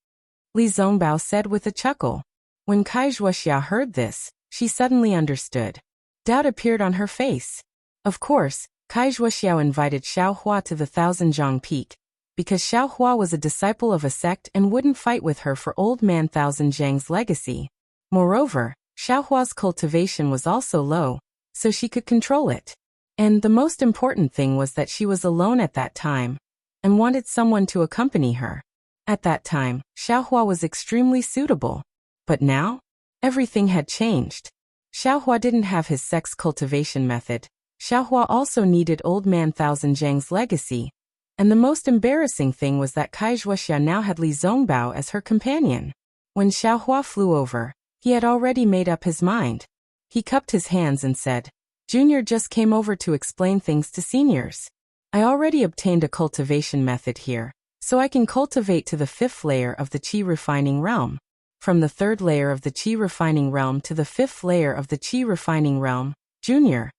Li Zongbao said with a chuckle. When Kai Wuxia heard this, she suddenly understood. Doubt appeared on her face. Of course, Kai Wuxia invited Xiaohua to the 1,000-jong peak, because Xiaohua was a disciple of a sect and wouldn't fight with her for Old Man Thousand Zhang's legacy. Moreover, Xiaohua's cultivation was also low, so she could control it. And the most important thing was that she was alone at that time, and wanted someone to accompany her. At that time, Xiaohua was extremely suitable. But now, everything had changed. Xiaohua didn't have his sex cultivation method. Xiaohua also needed Old Man Thousand Zhang's legacy. And the most embarrassing thing was that Kai Wuxia now had Li Zongbao as her companion. When Xiaohua flew over, he had already made up his mind. He cupped his hands and said, "Junior just came over to explain things to seniors. I already obtained a cultivation method here, so I can cultivate to the 5th layer of the Qi refining realm. From the 3rd layer of the Qi refining realm to the 5th layer of the Qi refining realm, Junior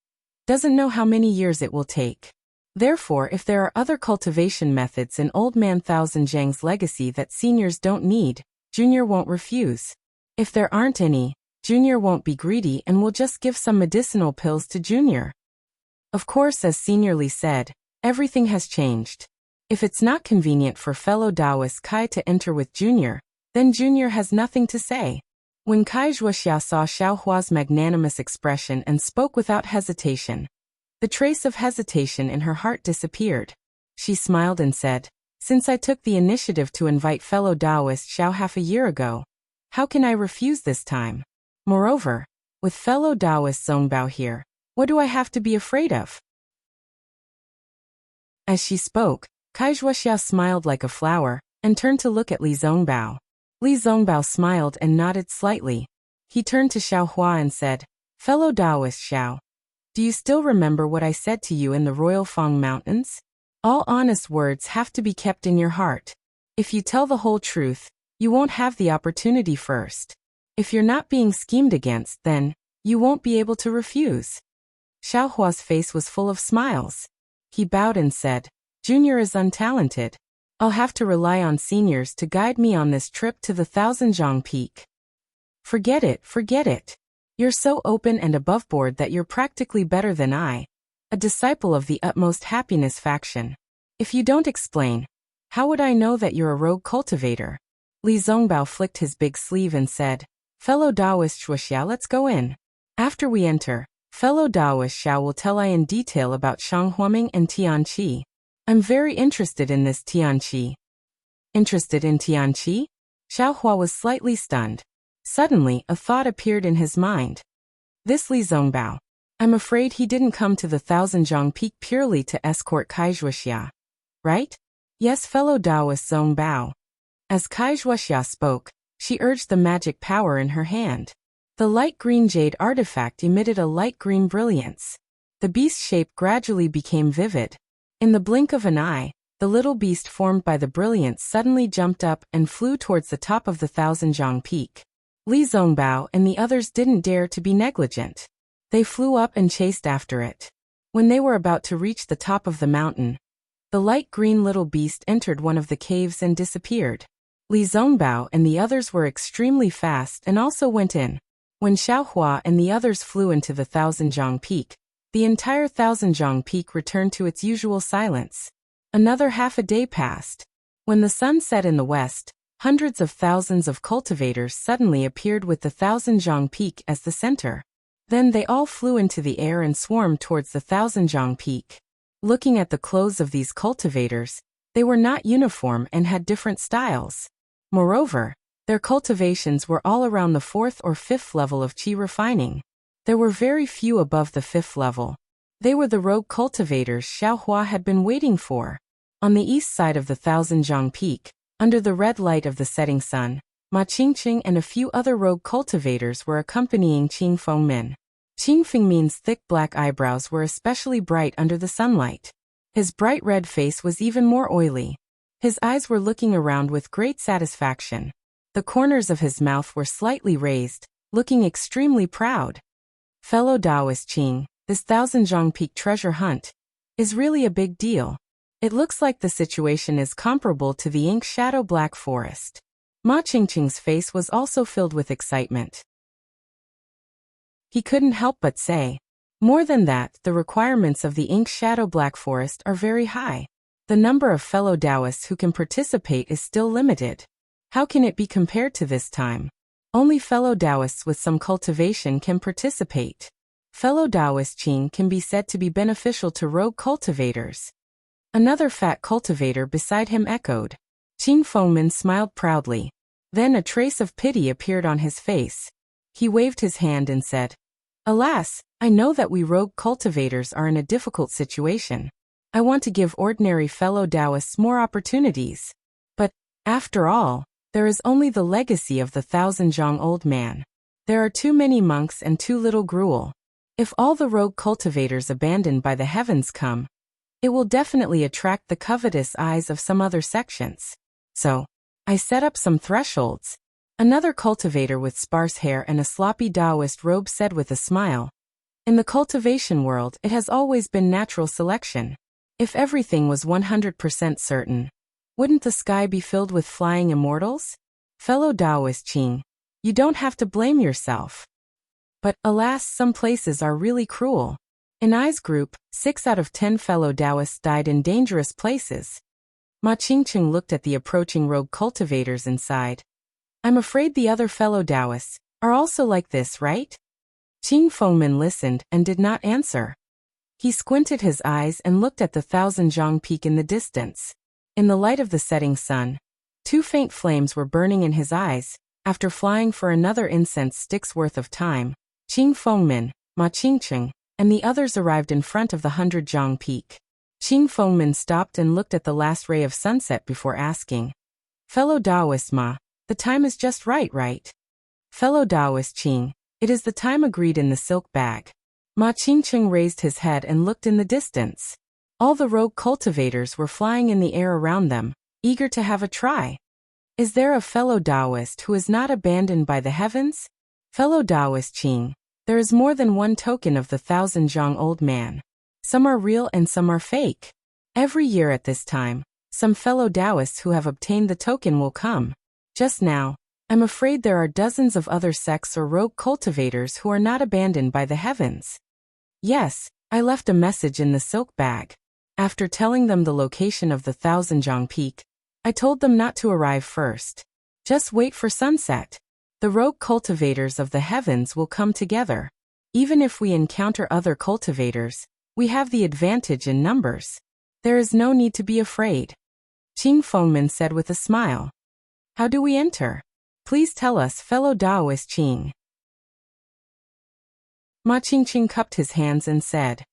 doesn't know how many years it will take. Therefore, if there are other cultivation methods in Old Man Thousand Zhang's legacy that seniors don't need, Junior won't refuse. If there aren't any, Junior won't be greedy and will just give some medicinal pills to Junior." Of course, as Senior Li said, everything has changed. If it's not convenient for fellow Taoist Kai to enter with Junior, then Junior has nothing to say. When Kai Wuxia saw Xiaohua's magnanimous expression and spoke without hesitation, the trace of hesitation in her heart disappeared. She smiled and said, "Since I took the initiative to invite fellow Taoist Xiao half a year ago, how can I refuse this time? Moreover, with fellow Taoist Zongbao here, what do I have to be afraid of?" As she spoke, Kai Wuxia smiled like a flower and turned to look at Li Zongbao. Li Zongbao smiled and nodded slightly. He turned to Xiaohua and said, "Fellow Taoist Xiao, do you still remember what I said to you in the Royal Fang Mountains? All honest words have to be kept in your heart. If you tell the whole truth, you won't have the opportunity first. If you're not being schemed against, then you won't be able to refuse. Xiaohua's face was full of smiles. He bowed and said, Junior is untalented. I'll have to rely on seniors to guide me on this trip to the Thousand-Zhang Peak. Forget it, forget it. You're so open and aboveboard that you're practically better than I, a disciple of the utmost happiness faction. If you don't explain, how would I know that you're a rogue cultivator? Li Zongbao flicked his big sleeve and said, Fellow Taoist Wuxia, let's go in. After we enter, fellow Taoist Xiao will tell I in detail about Shanghuaming and Tianqi. I'm very interested in this Tianqi. Interested in Tianqi? Xiaohua was slightly stunned. Suddenly, a thought appeared in his mind. This Li Zongbao. I'm afraid he didn't come to the Thousand-Zhang Peak purely to escort Wuxia. Right? Yes, fellow Taoist Zongbao. As Wuxia spoke, she urged the magic power in her hand. The light green jade artifact emitted a light green brilliance. The beast's shape gradually became vivid. In the blink of an eye, the little beast formed by the brilliance suddenly jumped up and flew towards the top of the Thousand-Zhang Peak. Li Zongbao and the others didn't dare to be negligent. They flew up and chased after it. When they were about to reach the top of the mountain, the light green little beast entered one of the caves and disappeared. Li Zongbao and the others were extremely fast and also went in. When Xiaohua and the others flew into the Thousand-Zhang Peak, the entire Thousand-Zhang Peak returned to its usual silence. Another half a day passed. When the sun set in the west, hundreds of thousands of cultivators suddenly appeared with the Thousand-Zhang Peak as the center. Then they all flew into the air and swarmed towards the Thousand-Zhang Peak. Looking at the clothes of these cultivators, they were not uniform and had different styles. Moreover, their cultivations were all around the 4th or 5th level of qi refining. There were very few above the 5th level. They were the rogue cultivators Xiaohua had been waiting for. On the east side of the Thousand-Zhang Peak, under the red light of the setting sun, Ma Qingqing and a few other rogue cultivators were accompanying Qing Fengmin. Qing Fengmin's thick black eyebrows were especially bright under the sunlight. His bright red face was even more oily. His eyes were looking around with great satisfaction. The corners of his mouth were slightly raised, looking extremely proud. Fellow Taoist Qing, this Thousand-Zhang Peak treasure hunt is really a big deal. It looks like the situation is comparable to the ink shadow black forest. Ma Qingqing's face was also filled with excitement. He couldn't help but say, more than that, the requirements of the ink shadow black forest are very high. The number of fellow Taoists who can participate is still limited. How can it be compared to this time? Only fellow Taoists with some cultivation can participate. Fellow Taoist Qing can be said to be beneficial to rogue cultivators. Another fat cultivator beside him echoed. Qing Fengmin smiled proudly. Then a trace of pity appeared on his face. He waved his hand and said, Alas, I know that we rogue cultivators are in a difficult situation. I want to give ordinary fellow Taoists more opportunities. But, after all, there is only the legacy of the Thousand-Zhang old man. There are too many monks and too little gruel. If all the rogue cultivators abandoned by the heavens come, it will definitely attract the covetous eyes of some other sections. So, I set up some thresholds. Another cultivator with sparse hair and a sloppy Taoist robe said with a smile. In the cultivation world, it has always been natural selection. If everything was 100% certain, wouldn't the sky be filled with flying immortals? Fellow Taoist Qing, you don't have to blame yourself. But, alas, some places are really cruel. In I's group, 6 out of 10 fellow Taoists died in dangerous places. Ma Qingqing looked at the approaching rogue cultivators and sighed. I'm afraid the other fellow Taoists are also like this, right? Qing Fengmin listened and did not answer. He squinted his eyes and looked at the Thousand-Zhang Peak in the distance. In the light of the setting sun, 2 faint flames were burning in his eyes. After flying for another incense stick's worth of time, Qing Fengmin, Ma Qingqing, and the others arrived in front of the 100-Zhang Peak. Qing Fengmin stopped and looked at the last ray of sunset before asking, Fellow Taoist Ma, the time is just right? Fellow Taoist Qing, it is the time agreed in the silk bag. Ma Qingqing raised his head and looked in the distance. All the rogue cultivators were flying in the air around them, eager to have a try. Is there a fellow Taoist who is not abandoned by the heavens? Fellow Taoist Qing, there is more than one token of the 1,000-zhang old man. Some are real and some are fake. Every year at this time, some fellow Taoists who have obtained the token will come. Just now, I'm afraid there are dozens of other sects or rogue cultivators who are not abandoned by the heavens. Yes, I left a message in the silk bag. After telling them the location of the 1,000-zhang peak, I told them not to arrive first. Just wait for sunset. The rogue cultivators of the heavens will come together. Even if we encounter other cultivators, we have the advantage in numbers. There is no need to be afraid. Qing Fengmin said with a smile. How do we enter? Please tell us, fellow Taoist Qing. Ma Qingqing cupped his hands and said,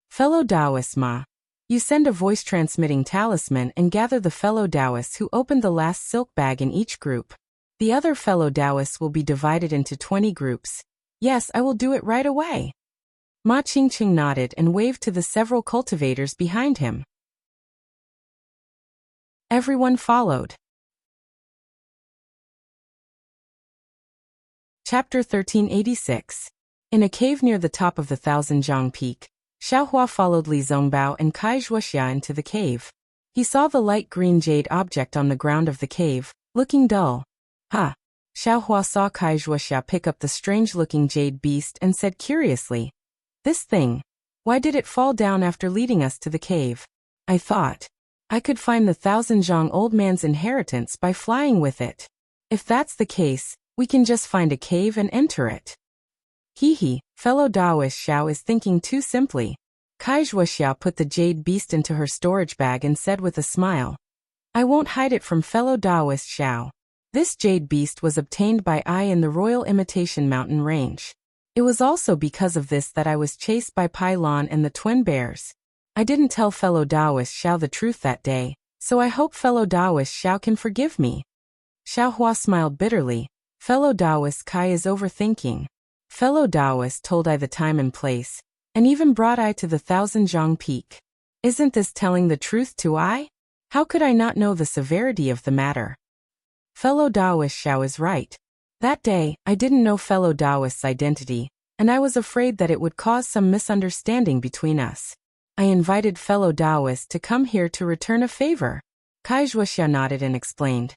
Fellow Taoist Ma, you send a voice-transmitting talisman and gather the fellow Taoists who opened the last silk bag in each group. The other fellow Taoists will be divided into 20 groups. Yes, I will do it right away. Ma Qingqing nodded and waved to the several cultivators behind him. Everyone followed. Chapter 1386. In a cave near the top of the 1,000-zhang peak, Xiaohua followed Li Zongbao and Kai Wuxia into the cave. He saw the light green jade object on the ground of the cave, looking dull. Ha! Xiaohua saw Kai Wuxia pick up the strange-looking jade beast and said curiously, This thing, why did it fall down after leading us to the cave? I thought I could find the 1,000-zhang old man's inheritance by flying with it. If that's the case, we can just find a cave and enter it. Hee, fellow Taoist Xiao is thinking too simply. Kai Wuxia put the jade beast into her storage bag and said with a smile, I won't hide it from fellow Taoist Xiao. This jade beast was obtained by I in the Royal Imitation Mountain Range. It was also because of this that I was chased by Pai Lan and the twin bears. I didn't tell fellow Taoist Xiao the truth that day, so I hope fellow Taoist Xiao can forgive me. Xiaohua smiled bitterly. Fellow Taoist Kai is overthinking. Fellow Taoist told I the time and place, and even brought I to the 1,000-zhang peak. Isn't this telling the truth to I? How could I not know the severity of the matter? Fellow Taoist Xiao is right. That day, I didn't know fellow Taoist's identity, and I was afraid that it would cause some misunderstanding between us. I invited fellow Taoist to come here to return a favor. Kai Wuxia nodded and explained.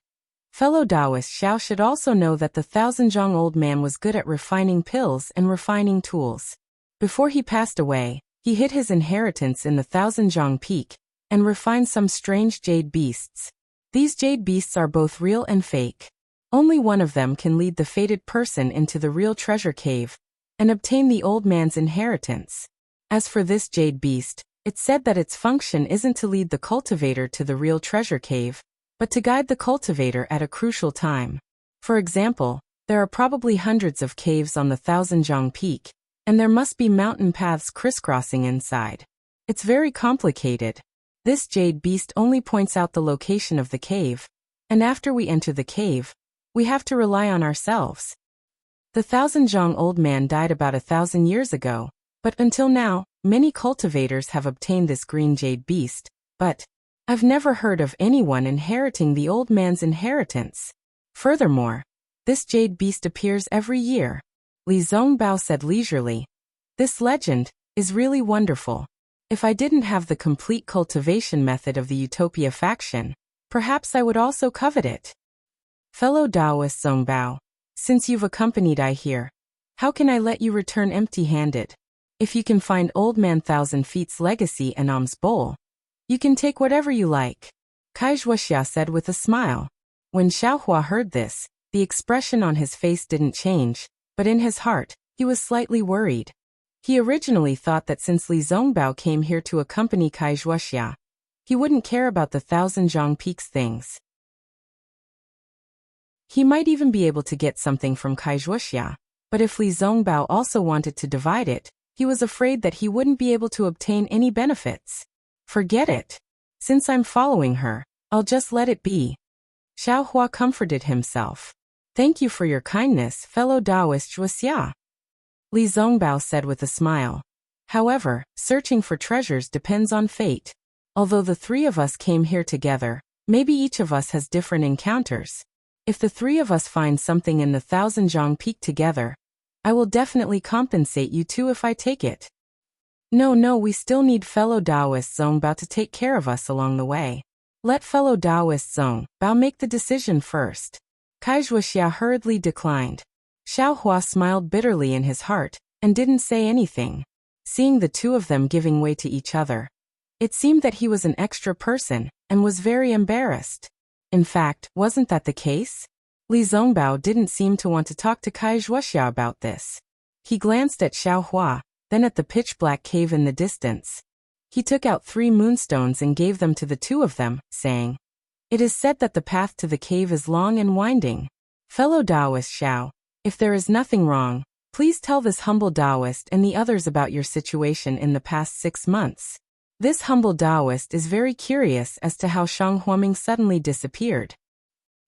Fellow Taoist Xiao should also know that the 1,000-zhang old man was good at refining pills and refining tools. Before he passed away, he hid his inheritance in the 1,000-zhang peak and refined some strange jade beasts. These jade beasts are both real and fake. Only one of them can lead the fated person into the real treasure cave and obtain the old man's inheritance. As for this jade beast, it's said that its function isn't to lead the cultivator to the real treasure cave, but to guide the cultivator at a crucial time. For example, there are probably hundreds of caves on the 1,000-zhang peak, and there must be mountain paths crisscrossing inside. It's very complicated. This jade beast only points out the location of the cave, and after we enter the cave, we have to rely on ourselves. The 1,000-zhang old man died about 1,000 years ago, but until now, many cultivators have obtained this green jade beast, but I've never heard of anyone inheriting the old man's inheritance. Furthermore, this jade beast appears every year. Li Zongbao said leisurely. This legend is really wonderful. If I didn't have the complete cultivation method of the Utopia faction, perhaps I would also covet it. Fellow Taoist Zongbao, since you've accompanied I here, how can I let you return empty-handed? If you can find Old Man 1,000 Feet's legacy and alms bowl, you can take whatever you like, Kai Wuxia said with a smile. When Xiaohua heard this, the expression on his face didn't change, but in his heart, he was slightly worried. He originally thought that since Li Zongbao came here to accompany Kai Wuxia, he wouldn't care about the 1,000-zhang peaks things. He might even be able to get something from Kai Wuxia, but if Li Zongbao also wanted to divide it, he was afraid that he wouldn't be able to obtain any benefits. Forget it. Since I'm following her, I'll just let it be. Xiaohua comforted himself. Thank you for your kindness, fellow Taoist Wuxia. Li Zongbao said with a smile. However, searching for treasures depends on fate. Although the three of us came here together, maybe each of us has different encounters. If the three of us find something in the Thousand Zhang Peak together, I will definitely compensate you too if I take it. No, we still need fellow Taoist Zhong Bao to take care of us along the way. Let fellow Taoist Zhong Bao make the decision first. Wuxia hurriedly declined. Xiao Hua smiled bitterly in his heart, and didn't say anything. Seeing the two of them giving way to each other, it seemed that he was an extra person, and was very embarrassed. In fact, wasn't that the case? Li Zongbao didn't seem to want to talk to Wuxia about this. He glanced at Xiao Hua, then at the pitch-black cave in the distance. He took out 3 moonstones and gave them to the two of them, saying, "It is said that the path to the cave is long and winding. Fellow Taoist Xiao, if there is nothing wrong, please tell this humble Taoist and the others about your situation in the past 6 months." This humble Taoist is very curious as to how Shang Huaming suddenly disappeared.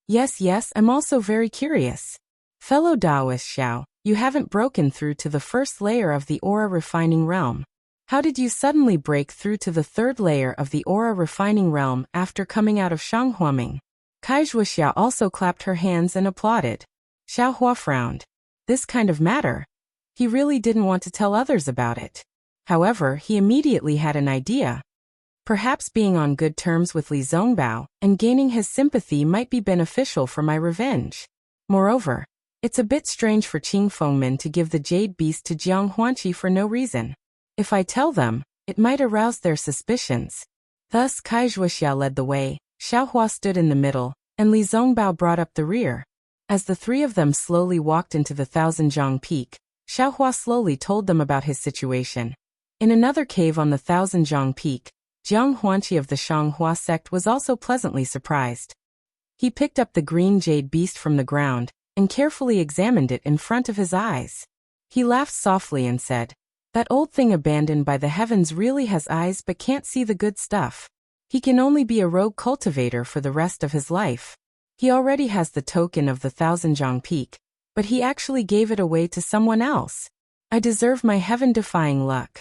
Yes, I'm also very curious. Fellow Taoist Xiao, you haven't broken through to the first layer of the aura refining realm. How did you suddenly break through to the 3rd layer of the aura refining realm after coming out of Shang Huaming? Wuxia also clapped her hands and applauded. Xiao Hua frowned. This kind of matter? He really didn't want to tell others about it. However, he immediately had an idea. Perhaps being on good terms with Li Zongbao and gaining his sympathy might be beneficial for my revenge. Moreover, it's a bit strange for Qing Fengmin to give the jade beast to Jiang Huanqi for no reason. If I tell them, it might arouse their suspicions. Thus Wuxia led the way, Xiao Hua stood in the middle, and Li Zongbao brought up the rear. As the three of them slowly walked into the Thousand Zhang Peak, Xiao Hua slowly told them about his situation. In another cave on the Thousand Zhang Peak, Jiang Huanqi of the Shanghua sect was also pleasantly surprised. He picked up the green jade beast from the ground, and carefully examined it in front of his eyes. He laughed softly and said, "That old thing abandoned by the heavens really has eyes but can't see the good stuff. He can only be a rogue cultivator for the rest of his life. He already has the token of the Thousand Zhang Peak, but he actually gave it away to someone else. I deserve my heaven-defying luck."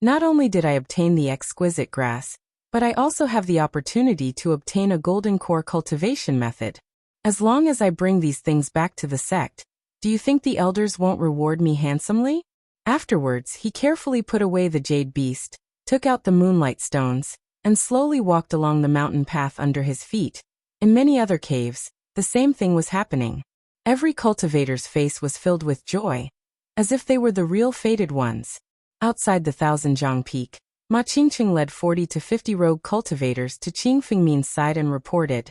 Not only did I obtain the exquisite grass, but I also have the opportunity to obtain a golden core cultivation method. As long as I bring these things back to the sect, do you think the elders won't reward me handsomely? Afterwards, he carefully put away the jade beast, took out the moonlight stones, and slowly walked along the mountain path under his feet. In many other caves, the same thing was happening. Every cultivator's face was filled with joy, as if they were the real fated ones. Outside the Thousand Zhang Peak, Ma Qingqing led 40 to 50 rogue cultivators to Qing Fengmin's side and reported,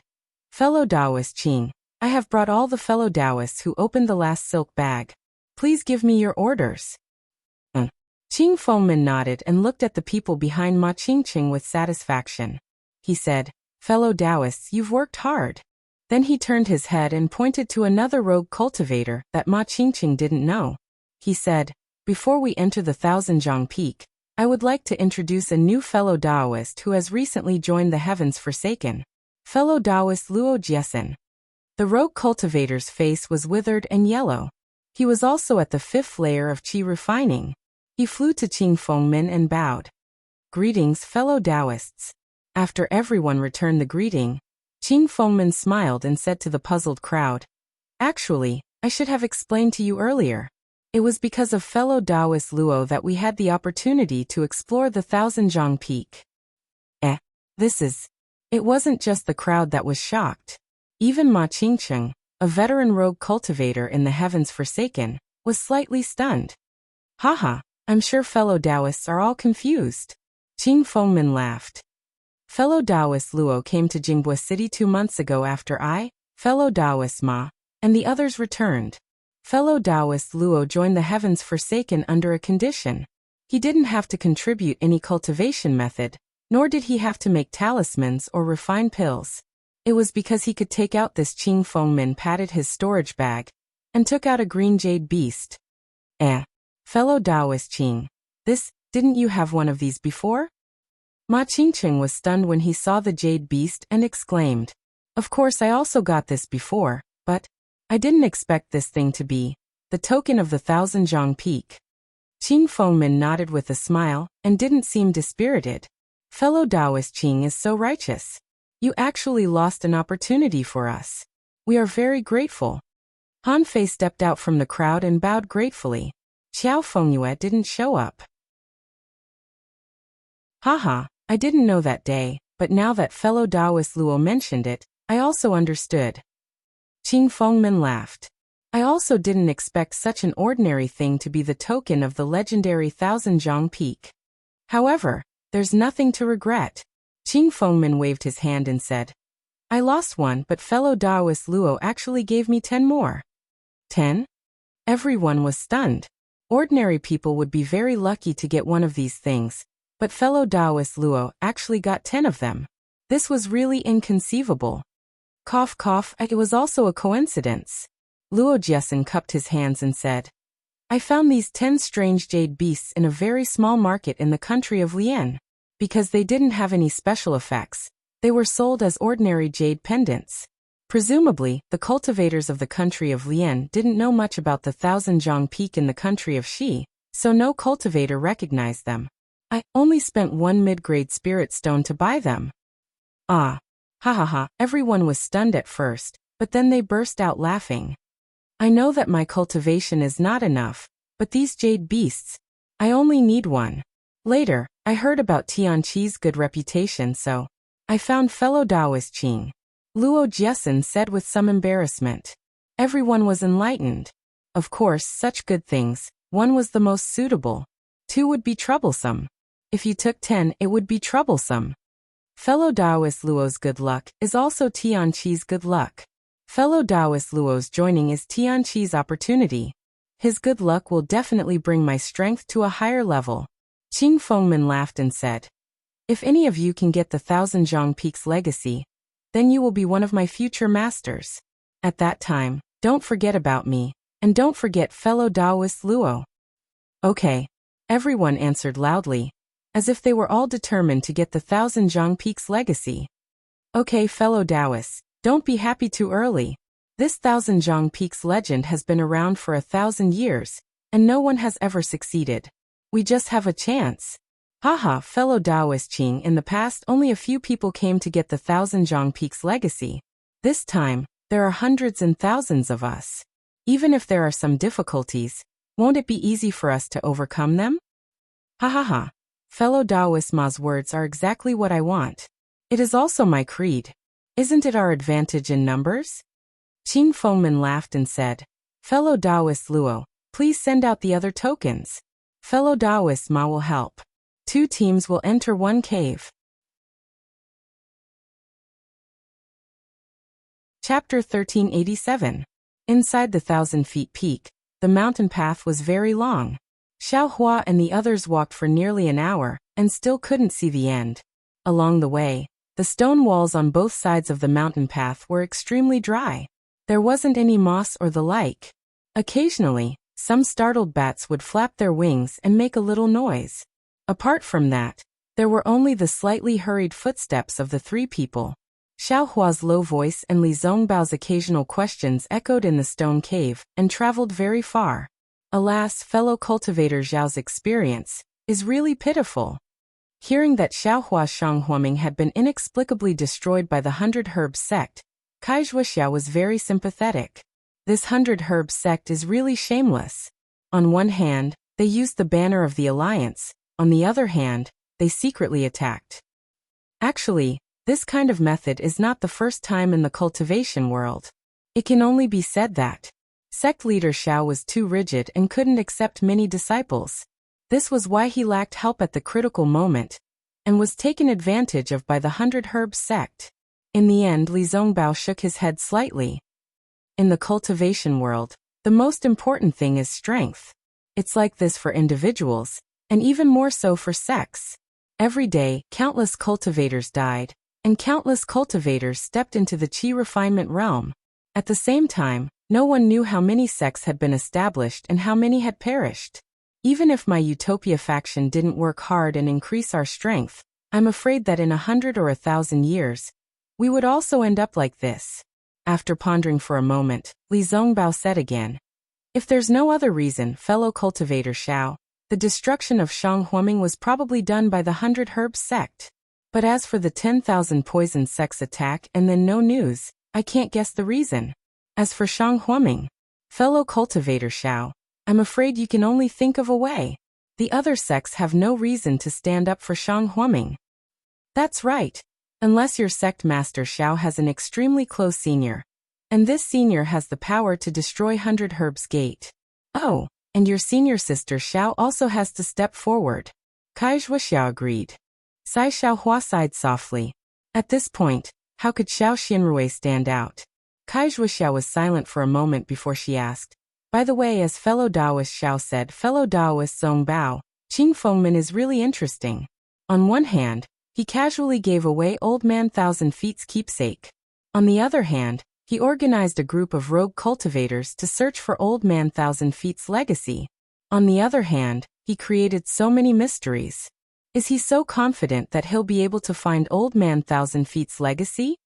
"Fellow Taoist Qing, I have brought all the fellow Taoists who opened the last silk bag. Please give me your orders." Qing Fengmin nodded and looked at the people behind Ma Qingqing with satisfaction. He said, "Fellow Taoists, you've worked hard." Then he turned his head and pointed to another rogue cultivator that Ma Qingqing didn't know. He said, "Before we enter the Thousand Zhang Peak, I would like to introduce a new fellow Taoist who has recently joined the Heavens Forsaken. Fellow Taoist Luo Jiesen." The rogue cultivator's face was withered and yellow. He was also at the 5th layer of qi refining. He flew to Qing Fengmin and bowed. "Greetings, fellow Taoists." After everyone returned the greeting, Qing Fengmin smiled and said to the puzzled crowd, "Actually, I should have explained to you earlier. It was because of fellow Taoist Luo that we had the opportunity to explore the Thousand Zhang Peak." It wasn't just the crowd that was shocked. Even Ma Qingqing, a veteran rogue cultivator in the Heavens Forsaken, was slightly stunned. "Haha, I'm sure fellow Taoists are all confused." Qing Fengmin laughed. "Fellow Taoist Luo came to Jingbua City 2 months ago after I, fellow Taoist Ma, and the others returned. Fellow Taoist Luo joined the Heavens Forsaken under a condition. He didn't have to contribute any cultivation method, nor did he have to make talismans or refine pills. It was because he could take out this." Qing Fengmin patted his storage bag and took out a green jade beast. Fellow Taoist Qing, didn't you have one of these before?" Ma Qingqing was stunned when he saw the jade beast and exclaimed, "Of course I also got this before, but I didn't expect this thing to be the token of the Thousand Zhang Peak." Qing Fengmin nodded with a smile and didn't seem dispirited. Fellow Taoist Qing is so righteous. You actually lost an opportunity for us. We are very grateful. Han Fei stepped out from the crowd and bowed gratefully. Xiao Fengyue didn't show up. Haha, I didn't know that day, but now that fellow Taoist Luo mentioned it, I also understood. Qing Fengmin laughed. I also didn't expect such an ordinary thing to be the token of the legendary Thousand Zhang Peak. However, there's nothing to regret. Qing Fengmin waved his hand and said, I lost one, but fellow Taoist Luo actually gave me 10 more. 10? Everyone was stunned. Ordinary people would be very lucky to get one of these things, but fellow Taoist Luo actually got 10 of them. This was really inconceivable. Cough cough, it was also a coincidence. Luo Jiesen cupped his hands and said, I found these 10 strange jade beasts in a very small market in the country of Lian. Because they didn't have any special effects, they were sold as ordinary jade pendants. Presumably, the cultivators of the country of Lian didn't know much about the Thousand Zhang Peak in the country of Xi, so no cultivator recognized them. I only spent 1 mid-grade spirit stone to buy them. Ah. Ha ha ha, everyone was stunned at first, but then they burst out laughing. I know that my cultivation is not enough, but these jade beasts, I only need one. Later, I heard about Tianqi's good reputation, so I found fellow Taoist Qing. Luo Jiesen said with some embarrassment. Everyone was enlightened. Of course, such good things, 1 was the most suitable. 2 would be troublesome. If you took 10, it would be troublesome. Fellow Taoist Luo's good luck is also Tianqi's good luck. Fellow Taoist Luo's joining is Tianqi's opportunity. His good luck will definitely bring my strength to a higher level. Qing Fengmin laughed and said, If any of you can get the Thousand Zhang Peak's legacy, then you will be one of my future masters. At that time, don't forget about me, and don't forget fellow Taoist Luo. Okay. Everyone answered loudly, as if they were all determined to get the Thousand Zhang Peak's legacy. Okay, fellow Taoists, don't be happy too early. This Thousand Zhang Peak's legend has been around for 1,000 years, and no one has ever succeeded. We just have a chance. Haha, fellow Taoist Qing, in the past only a few people came to get the Thousand Zhang Peak's legacy. This time, there are hundreds and thousands of us. Even if there are some difficulties, won't it be easy for us to overcome them? Ha ha ha. Fellow Taoist Ma's words are exactly what I want. It is also my creed. Isn't it our advantage in numbers? Qing Fengmin laughed and said, Fellow Taoist Luo, please send out the other tokens. Fellow Taoist Ma will help. 2 teams will enter 1 cave. Chapter 1387. Inside the 1,000 feet peak, the mountain path was very long. Xiao Hua and the others walked for nearly an hour, and still couldn't see the end. Along the way, the stone walls on both sides of the mountain path were extremely dry. There wasn't any moss or the like. Occasionally, some startled bats would flap their wings and make a little noise. Apart from that, there were only the slightly hurried footsteps of the 3 people. Xiao Hua's low voice and Li Zongbao's occasional questions echoed in the stone cave and traveled very far. Alas, fellow cultivator Zhao's experience is really pitiful. Hearing that Xiaohua Shanghuaming had been inexplicably destroyed by the 100 Herbs sect, Kai Wuxia was very sympathetic. This 100 Herbs sect is really shameless. On one hand, they used the banner of the alliance, on the other hand, they secretly attacked. Actually, this kind of method is not the first time in the cultivation world. It can only be said that sect leader Xiao was too rigid and couldn't accept many disciples. This was why he lacked help at the critical moment, and was taken advantage of by the 100 Herbs sect. In the end, Li Zongbao shook his head slightly. In the cultivation world, the most important thing is strength. It's like this for individuals, and even more so for sects. Every day, countless cultivators died, and countless cultivators stepped into the Qi refinement realm. At the same time, no one knew how many sects had been established and how many had perished. Even if my Utopia faction didn't work hard and increase our strength, I'm afraid that in 100 or 1,000 years, we would also end up like this. After pondering for a moment, Li Zongbao said again, If there's no other reason, fellow cultivator Xiao, The destruction of Shang Huaming was probably done by the 100 Herbs sect. But as for the 10,000 poison sects attack and then no news, I can't guess the reason. As for Shang Huaming, fellow cultivator Xiao, I'm afraid you can only think of a way. The other sects have no reason to stand up for Shang Huaming. That's right. Unless your sect master Xiao has an extremely close senior. And this senior has the power to destroy 100 Herbs Gate. Oh, and your senior sister Xiao also has to step forward. Wuxia agreed. Sai Xiaohua sighed softly. At this point, how could Xiao Xinrui stand out? Wuxia was silent for a moment before she asked. By the way, as fellow Daoist Xiao said, fellow Daoist Zongbao, Qing Fengman is really interesting. On one hand, he casually gave away Old Man Thousand Feet's keepsake. On the other hand, he organized a group of rogue cultivators to search for Old Man Thousand Feet's legacy. On the other hand, he created so many mysteries. Is he so confident that he'll be able to find Old Man Thousand Feet's legacy?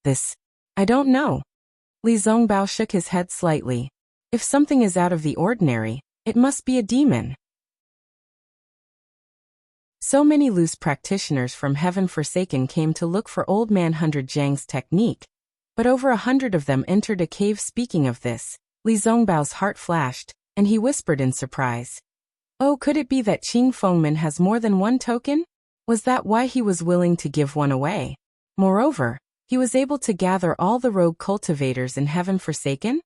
I don't know. Li Zongbao shook his head slightly. If something is out of the ordinary, it must be a demon. So many loose practitioners from Heaven Forsaken came to look for Old Man 100 Zhang's technique, but over 100 of them entered a cave. Speaking of this, Li Zongbao's heart flashed, and he whispered in surprise. Oh, could it be that Qing Fengman has more than one token? Was that why he was willing to give one away? Moreover, he was able to gather all the rogue cultivators in Heaven Forsaken?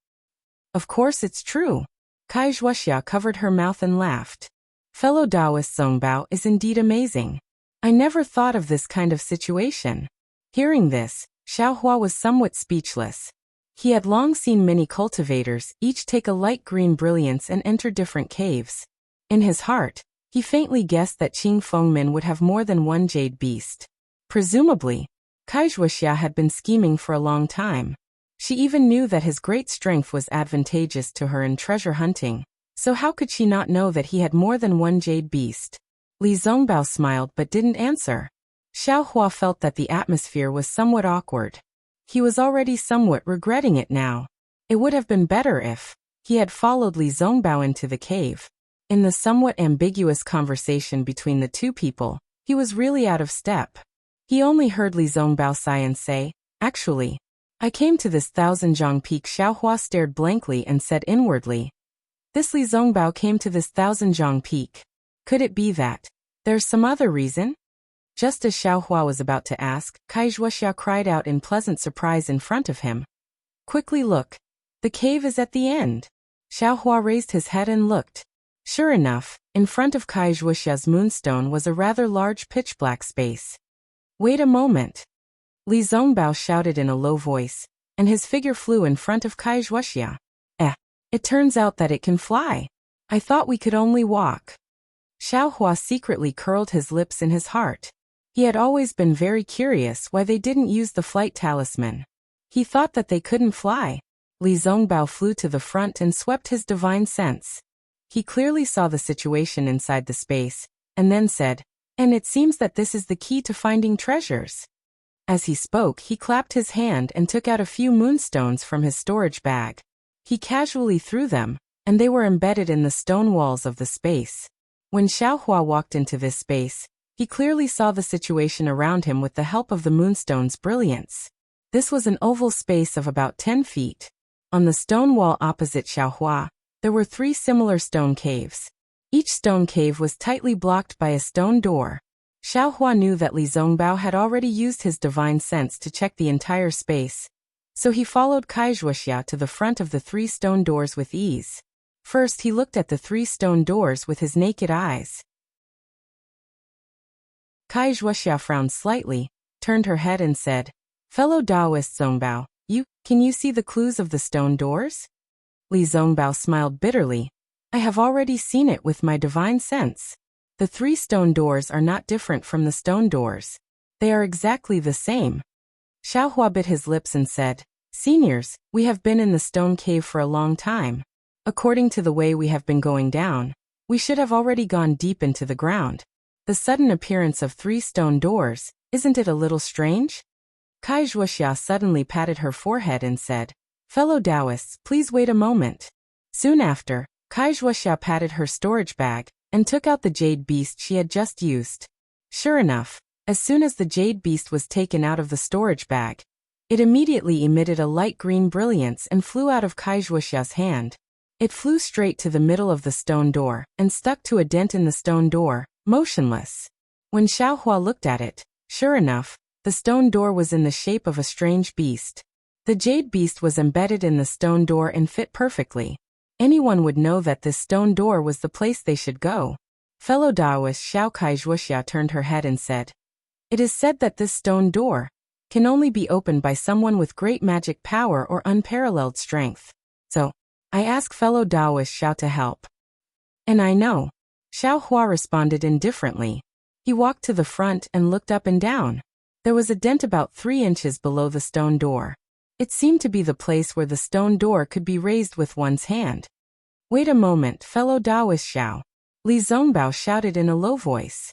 Of course it's true. Wuxia covered her mouth and laughed. Fellow Daoist Zongbao is indeed amazing. I never thought of this kind of situation. Hearing this, Xiaohua was somewhat speechless. He had long seen many cultivators, each take a light green brilliance and enter different caves. In his heart, he faintly guessed that Qing Fengman would have more than one jade beast. Presumably, Wuxia had been scheming for a long time. She even knew that his great strength was advantageous to her in treasure hunting. So how could she not know that he had more than one jade beast? Li Zongbao smiled but didn't answer. Xiaohua felt that the atmosphere was somewhat awkward. He was already somewhat regretting it now. It would have been better if he had followed Li Zongbao into the cave. In the somewhat ambiguous conversation between the two people, he was really out of step. He only heard Li Zongbao sigh and say, Actually, I came to this 1,000-zhang peak. Xiaohua stared blankly and said inwardly, This Li Zongbao came to this 1,000-zhang peak. Could it be that there's some other reason? Just as Xiaohua was about to ask, Wuxia cried out in pleasant surprise in front of him. Quickly look. The cave is at the end. Xiaohua raised his head and looked. Sure enough, in front of Wuxia's moonstone was a rather large pitch-black space. Wait a moment. Li Zongbao shouted in a low voice, and his figure flew in front of Wuxia. It turns out that it can fly. I thought we could only walk. Xiaohua secretly curled his lips in his heart. He had always been very curious why they didn't use the flight talisman. He thought that they couldn't fly. Li Zongbao flew to the front and swept his divine sense. He clearly saw the situation inside the space, and then said, And it seems that this is the key to finding treasures. As he spoke, he clapped his hand and took out a few moonstones from his storage bag. He casually threw them, and they were embedded in the stone walls of the space. When Xiaohua walked into this space, he clearly saw the situation around him with the help of the moonstone's brilliance. This was an oval space of about 10 feet. On the stone wall opposite Xiaohua, there were 3 similar stone caves. Each stone cave was tightly blocked by a stone door. Xiaohua knew that Li Zongbao had already used his divine sense to check the entire space, so he followed Wuxia to the front of the 3 stone doors with ease. First he looked at the 3 stone doors with his naked eyes. Wuxia frowned slightly, turned her head and said, Fellow Daoist Zongbao, can you see the clues of the stone doors? Li Zongbao smiled bitterly. I have already seen it with my divine sense. The 3 stone doors are not different from the stone doors. They are exactly the same. Xiaohua bit his lips and said, Seniors, we have been in the stone cave for a long time. According to the way we have been going down, we should have already gone deep into the ground. The sudden appearance of 3 stone doors, isn't it a little strange? Wuxia suddenly patted her forehead and said, Fellow Daoists, please wait a moment. Soon after, Wuxia patted her storage bag, and took out the jade beast she had just used. Sure enough, as soon as the jade beast was taken out of the storage bag, it immediately emitted a light green brilliance and flew out of Wuxia's hand. It flew straight to the middle of the stone door and stuck to a dent in the stone door, motionless. When Xiaohua looked at it, sure enough, the stone door was in the shape of a strange beast. The jade beast was embedded in the stone door and fit perfectly. Anyone would know that this stone door was the place they should go. Fellow Taoist Xiao Wuxia turned her head and said, "It is said that this stone door can only be opened by someone with great magic power or unparalleled strength. So, I ask fellow Taoist Xiao to help." "And I know." Xiaohua responded indifferently. He walked to the front and looked up and down. There was a dent about 3 inches below the stone door. It seemed to be the place where the stone door could be raised with one's hand. "Wait a moment, fellow Taoist Xiao," Li Zongbao shouted in a low voice.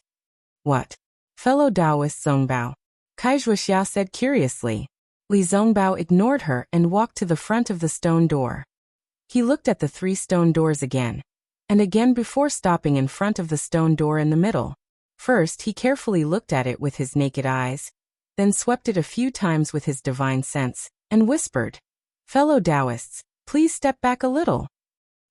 "What?" "Fellow Taoist Zongbao," Wuxia said curiously. Li Zongbao ignored her and walked to the front of the stone door. He looked at the 3 stone doors again and again before stopping in front of the stone door in the middle. First, he carefully looked at it with his naked eyes, then swept it a few times with his divine sense, and whispered, "Fellow Taoists, please step back a little."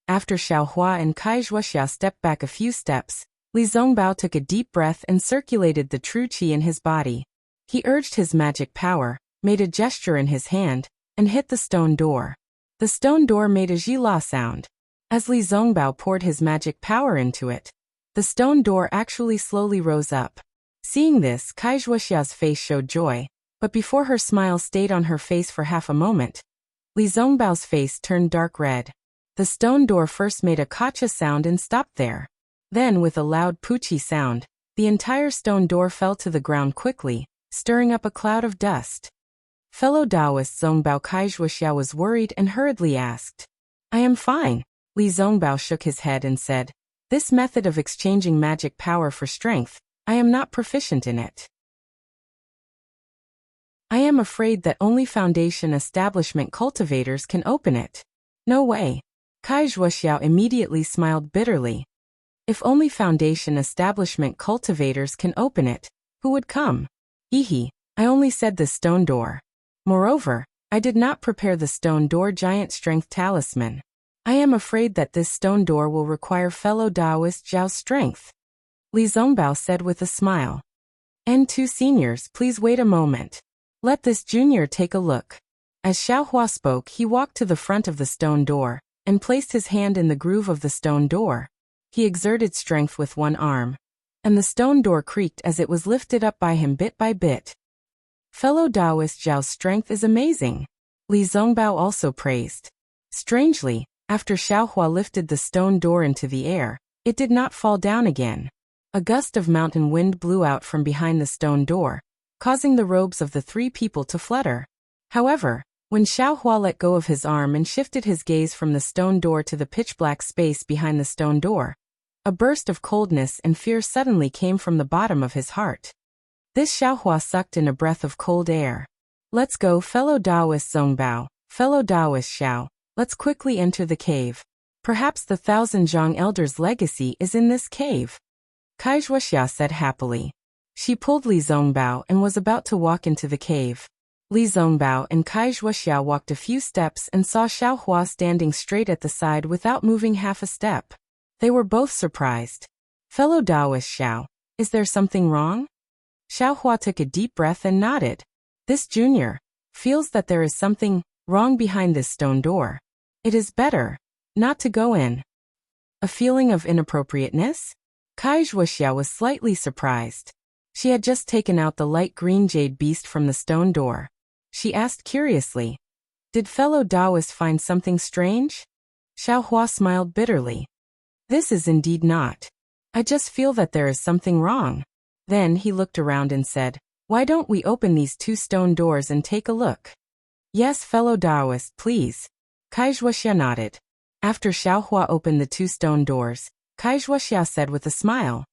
After Xiaohua and Wuxia stepped back a few steps, Li Zongbao took a deep breath and circulated the true qi in his body. He urged his magic power, made a gesture in his hand, and hit the stone door. The stone door made a zhila sound. As Li Zongbao poured his magic power into it, the stone door actually slowly rose up. Seeing this, Wuxia's face showed joy, but before her smile stayed on her face for half a moment, Li Zongbao's face turned dark red. The stone door first made a kacha sound and stopped there. Then, with a loud puchi sound, the entire stone door fell to the ground quickly, stirring up a cloud of dust. Fellow Taoist Zongbao Wuxia was worried and hurriedly asked, "I am fine." Li Zongbao shook his head and said, "This method of exchanging magic power for strength, I am not proficient in it. I am afraid that only foundation establishment cultivators can open it." "No way." Wuxia immediately smiled bitterly. "If only foundation establishment cultivators can open it, who would come? Hehe, I only said the stone door. Moreover, I did not prepare the stone door giant strength talisman. I am afraid that this stone door will require fellow Taoist Zhao's strength," Li Zongbao said with a smile. "N2 seniors, please wait a moment. Let this junior take a look." As Xiaohua spoke, he walked to the front of the stone door and placed his hand in the groove of the stone door. He exerted strength with one arm, and the stone door creaked as it was lifted up by him bit by bit. "Fellow Taoist Zhao's strength is amazing," Li Zongbao also praised. Strangely, after Xiaohua lifted the stone door into the air, it did not fall down again. A gust of mountain wind blew out from behind the stone door, causing the robes of the 3 people to flutter. However, when Xiaohua let go of his arm and shifted his gaze from the stone door to the pitch-black space behind the stone door, a burst of coldness and fear suddenly came from the bottom of his heart. This Xiaohua sucked in a breath of cold air. "Let's go, fellow Taoist Zongbao, fellow Taoist Xiao, let's quickly enter the cave. Perhaps the Thousand Zhang Elders' legacy is in this cave," Wuxia said happily. She pulled Li Zongbao and was about to walk into the cave. Li Zongbao and Wuxia walked a few steps and saw Xiaohua standing straight at the side without moving half a step. They were both surprised. "Fellow Taoist Xiao, is there something wrong?" Xiaohua took a deep breath and nodded. "This junior feels that there is something wrong behind this stone door. It is better not to go in." "A feeling of inappropriateness?" Wuxia was slightly surprised. She had just taken out the light green jade beast from the stone door. She asked curiously, "Did fellow Taoist find something strange?" Xiaohua smiled bitterly. "This is indeed not. I just feel that there is something wrong." Then he looked around and said, "Why don't we open these 2 stone doors and take a look?" "Yes, fellow Taoist, please." Wuxia nodded. After Xiaohua opened the 2 stone doors, Wuxia said with a smile,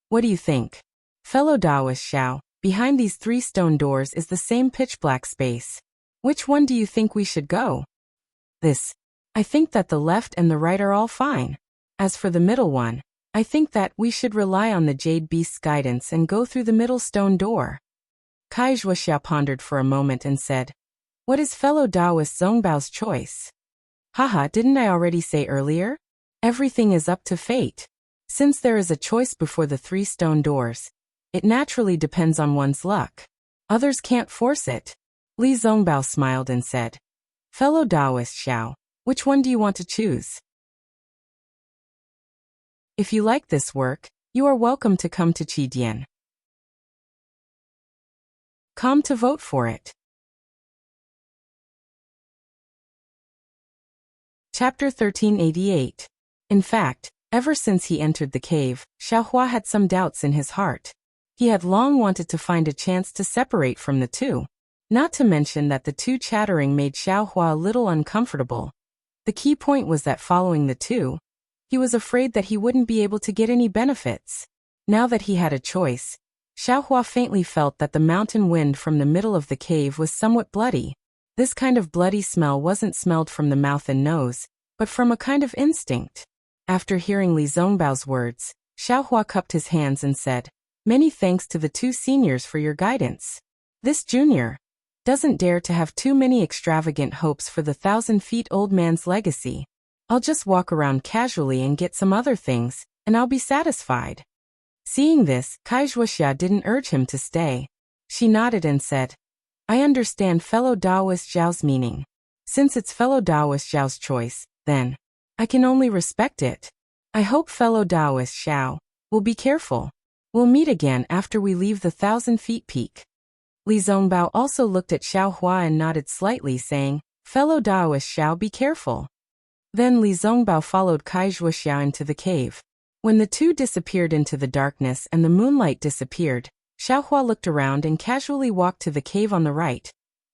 "What do you think? Fellow Taoist Xiao, behind these 3 stone doors is the same pitch-black space. Which one do you think we should go?" "This. I think that the left and the right are all fine. As for the middle one, I think that we should rely on the Jade Beast's guidance and go through the middle stone door. Wuxia pondered for a moment and said, What is fellow Taoist Zhongbao's choice? Haha, didn't I already say earlier? Everything is up to fate. Since there is a choice before the 3 stone doors, it naturally depends on one's luck. Others can't force it. Li Zhongbao smiled and said, Fellow Taoist Xiao, which one do you want to choose? If you like this work, you are welcome to come to Qidian. Come to vote for it. Chapter 1388. In fact, ever since he entered the cave, Xiaohua had some doubts in his heart. He had long wanted to find a chance to separate from the two. Not to mention that the two chattering made Xiaohua a little uncomfortable. The key point was that following the two, he was afraid that he wouldn't be able to get any benefits. Now that he had a choice, Xiaohua faintly felt that the mountain wind from the middle of the cave was somewhat bloody. This kind of bloody smell wasn't smelled from the mouth and nose, but from a kind of instinct. After hearing Li Zhongbao's words, Xiaohua cupped his hands and said, Many thanks to the 2 seniors for your guidance. This junior doesn't dare to have too many extravagant hopes for the 1,000-feet-old man's legacy. I'll just walk around casually and get some other things, and I'll be satisfied. Seeing this, Wuxia didn't urge him to stay. She nodded and said, I understand fellow Taoist Zhao's meaning. Since it's fellow Taoist Zhao's choice, then I can only respect it. I hope fellow Taoist Xiao will be careful. We'll meet again after we leave the 1,000-feet peak. Li Zhongbao also looked at Xiaohua and nodded slightly, saying, Fellow Taoist Xiao, be careful. Then Li Zhongbao followed Wuxia into the cave. When the two disappeared into the darkness and the moonlight disappeared, Xiaohua looked around and casually walked to the cave on the right.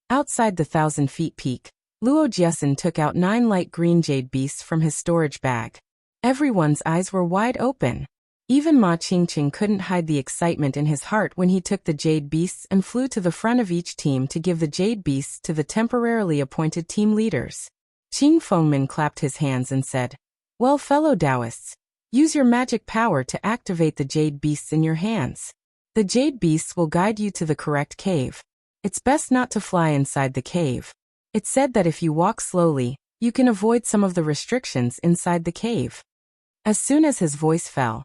Outside the 1,000-feet peak, Luo Jiesin took out 9 light green jade beasts from his storage bag. Everyone's eyes were wide open. Even Ma Qingqing couldn't hide the excitement in his heart when he took the jade beasts and flew to the front of each team to give the jade beasts to the temporarily appointed team leaders. Qing Fengmin clapped his hands and said, Well, fellow Taoists, use your magic power to activate the jade beasts in your hands. The jade beasts will guide you to the correct cave. It's best not to fly inside the cave. It's said that if you walk slowly, you can avoid some of the restrictions inside the cave. As soon as his voice fell,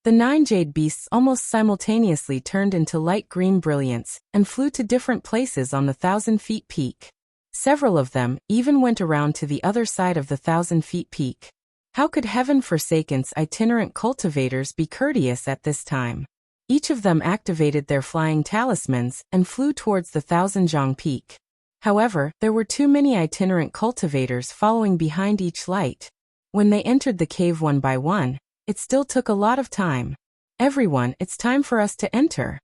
the 9 jade beasts almost simultaneously turned into light green brilliance and flew to different places on the 1,000-feet peak. Several of them even went around to the other side of the 1,000-feet peak. How could heaven-forsaken's itinerant cultivators be courteous at this time? Each of them activated their flying talismans and flew towards the 1,000-zhang peak. However, there were too many itinerant cultivators following behind each light. When they entered the cave one by one, it still took a lot of time. Everyone, it's time for us to enter.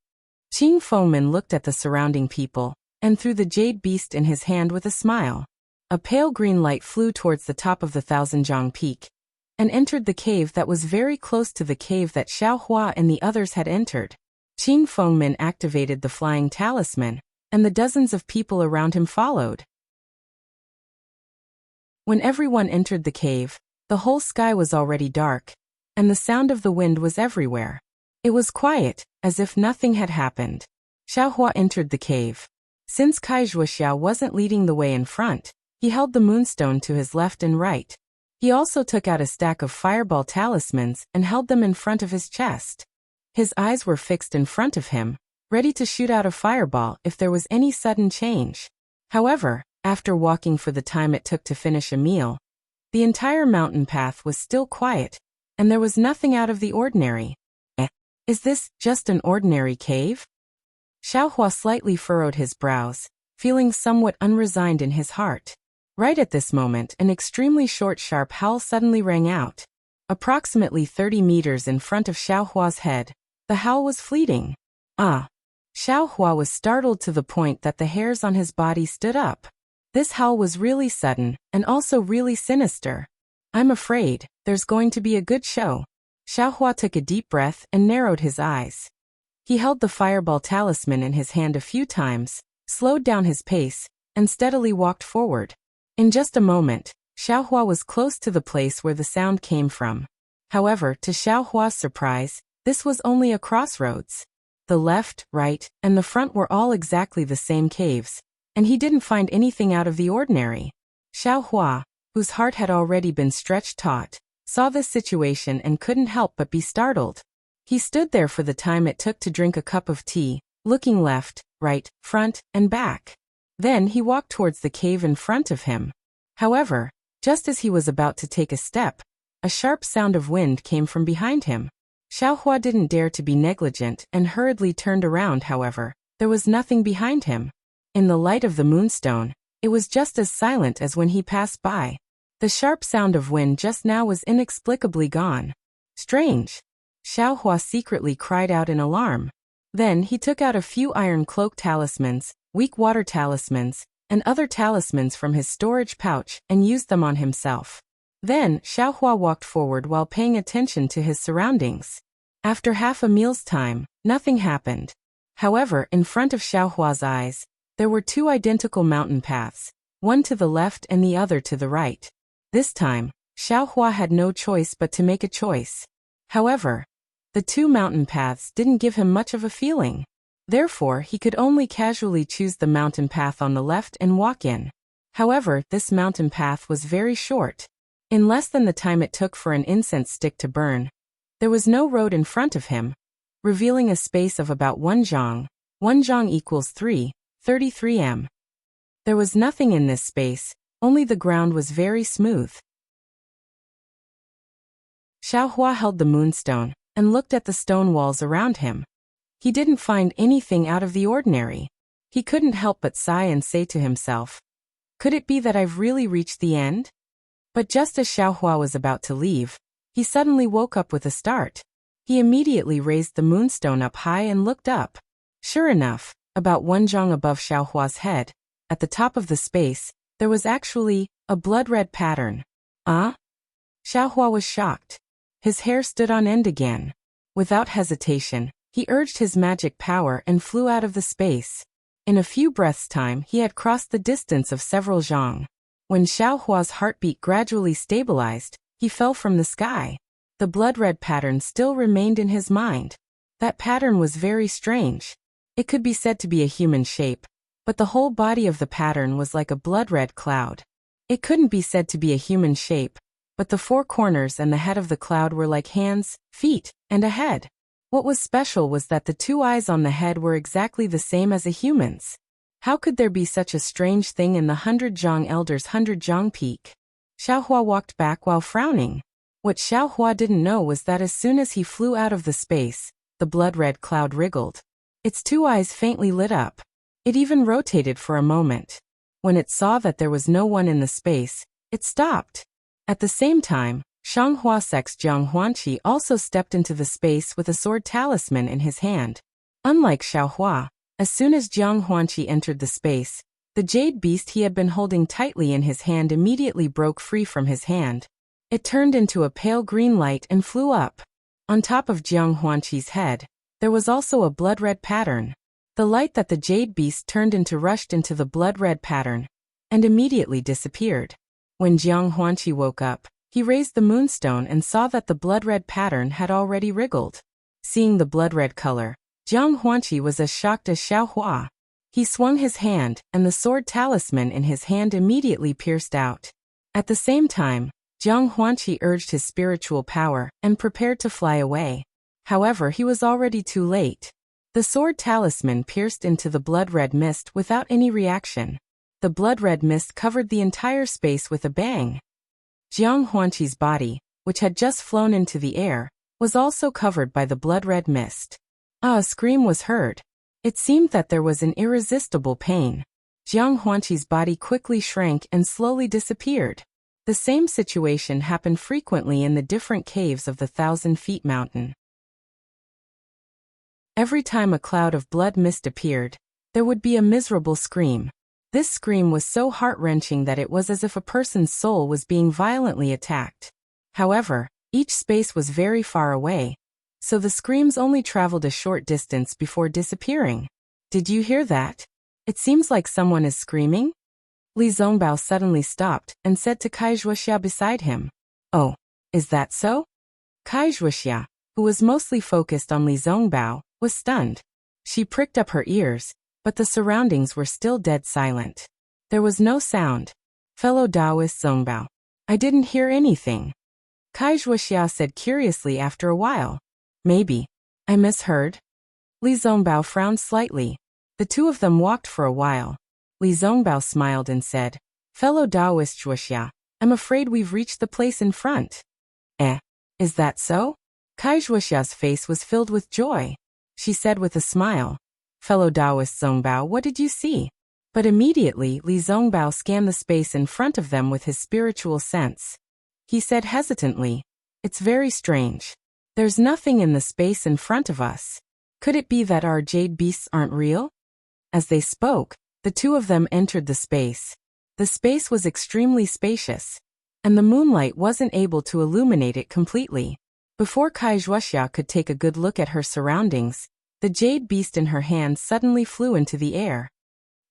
Qing Fengmin looked at the surrounding people and threw the jade beast in his hand with a smile. A pale green light flew towards the top of the 1,000-zhang peak and entered the cave that was very close to the cave that Xiaohua and the others had entered. Qing Fengmin activated the flying talisman, and the dozens of people around him followed. When everyone entered the cave, the whole sky was already dark, and the sound of the wind was everywhere. It was quiet, as if nothing had happened. Xiaohua entered the cave. Since Wuxia wasn't leading the way in front, he held the moonstone to his left and right. He also took out a stack of fireball talismans and held them in front of his chest. His eyes were fixed in front of him, ready to shoot out a fireball if there was any sudden change. However, after walking for the time it took to finish a meal, the entire mountain path was still quiet, and there was nothing out of the ordinary. Is this just an ordinary cave? Xiaohua slightly furrowed his brows, feeling somewhat unresigned in his heart. Right at this moment, an extremely short sharp howl suddenly rang out. Approximately 30 meters in front of Xiaohua's head, the howl was fleeting. Ah! Xiaohua was startled to the point that the hairs on his body stood up. This howl was really sudden, and also really sinister. I'm afraid there's going to be a good show. Xiaohua took a deep breath and narrowed his eyes. He held the fireball talisman in his hand a few times, slowed down his pace, and steadily walked forward. In just a moment, Xiaohua was close to the place where the sound came from. However, to Xiao Hua's surprise, this was only a crossroads. The left, right, and the front were all exactly the same caves, and he didn't find anything out of the ordinary. Xiao Hua, whose heart had already been stretched taut, saw this situation and couldn't help but be startled. He stood there for the time it took to drink a cup of tea, looking left, right, front, and back. Then he walked towards the cave in front of him. However, just as he was about to take a step, a sharp sound of wind came from behind him. Xiao Hua didn't dare to be negligent and hurriedly turned around. However, there was nothing behind him. In the light of the moonstone, it was just as silent as when he passed by. The sharp sound of wind just now was inexplicably gone. Strange! Xiao Hua secretly cried out in alarm. Then he took out a few iron cloak talismans, weak water talismans, and other talismans from his storage pouch and used them on himself. Then, Xiao Hua walked forward while paying attention to his surroundings. After half a meal's time, nothing happened. However, in front of Xiao Hua's eyes, there were two identical mountain paths, one to the left and the other to the right. This time, Xiao Hua had no choice but to make a choice. However, the two mountain paths didn't give him much of a feeling. Therefore, he could only casually choose the mountain path on the left and walk in. However, this mountain path was very short. In less than the time it took for an incense stick to burn, there was no road in front of him, revealing a space of about 1 zhang. 1 zhang equals 3.33 m. There was nothing in this space, only the ground was very smooth. Xiao Hua held the moonstone and looked at the stone walls around him. He didn't find anything out of the ordinary. He couldn't help but sigh and say to himself, "Could it be that I've really reached the end?" But just as Xiao Hua was about to leave, he suddenly woke up with a start. He immediately raised the moonstone up high and looked up. Sure enough, about 1 zhang above Xiao Hua's head, at the top of the space, there was actually a blood-red pattern. Ah? Xiao Hua was shocked. His hair stood on end again. Without hesitation, he urged his magic power and flew out of the space. In a few breaths' time, he had crossed the distance of several zhang. When Xiao Hua's heartbeat gradually stabilized, he fell from the sky. The blood-red pattern still remained in his mind. That pattern was very strange. It could be said to be a human shape, but the whole body of the pattern was like a blood-red cloud. It couldn't be said to be a human shape, but the four corners and the head of the cloud were like hands, feet, and a head. What was special was that the two eyes on the head were exactly the same as a human's. How could there be such a strange thing in the 100 zhang elder's 100 zhang peak? Xiao Hua walked back while frowning. What Xiao Hua didn't know was that as soon as he flew out of the space, the blood-red cloud wriggled. Its two eyes faintly lit up. It even rotated for a moment. When it saw that there was no one in the space, it stopped. At the same time, Shanghua Sek's Jiang Huanqi also stepped into the space with a sword talisman in his hand. Unlike Xiao Hua, as soon as Jiang Huanqi entered the space, the jade beast he had been holding tightly in his hand immediately broke free from his hand. It turned into a pale green light and flew up. On top of Jiang Huanqi's head, there was also a blood-red pattern. The light that the jade beast turned into rushed into the blood-red pattern and immediately disappeared. When Jiang Huanqi woke up, he raised the moonstone and saw that the blood-red pattern had already wriggled. Seeing the blood-red color, Jiang Huanqi was as shocked as Xiao Hua. He swung his hand, and the sword talisman in his hand immediately pierced out. At the same time, Jiang Huanqi urged his spiritual power and prepared to fly away. However, he was already too late. The sword talisman pierced into the blood-red mist without any reaction. The blood-red mist covered the entire space with a bang. Jiang Huanqi's body, which had just flown into the air, was also covered by the blood-red mist. A scream was heard. It seemed that there was an irresistible pain. Jiang Huanqi's body quickly shrank and slowly disappeared. The same situation happened frequently in the different caves of the 1,000-feet mountain. Every time a cloud of blood mist appeared, there would be a miserable scream. This scream was so heart-wrenching that it was as if a person's soul was being violently attacked. However, each space was very far away, so the screams only traveled a short distance before disappearing. Did you hear that? It seems like someone is screaming? Li Zongbao suddenly stopped and said to Kai Wuxia beside him. Oh, is that so? Wuxia, who was mostly focused on Li Zongbao, was stunned. She pricked up her ears, but the surroundings were still dead silent. There was no sound. Fellow Taoist Zongbao. I didn't hear anything. Wuxia said curiously after a while. Maybe I misheard? Li Zongbao frowned slightly. The two of them walked for a while. Li Zongbao smiled and said, Fellow Taoist Wuxia, I'm afraid we've reached the place in front. Is that so? Wuxia's face was filled with joy. She said with a smile, Fellow Taoist Zongbao, what did you see? But immediately Li Zongbao scanned the space in front of them with his spiritual sense. He said hesitantly, It's very strange. There's nothing in the space in front of us. Could it be that our jade beasts aren't real? As they spoke, the two of them entered the space. The space was extremely spacious, and the moonlight wasn't able to illuminate it completely. Before Wuxia could take a good look at her surroundings, the jade beast in her hand suddenly flew into the air.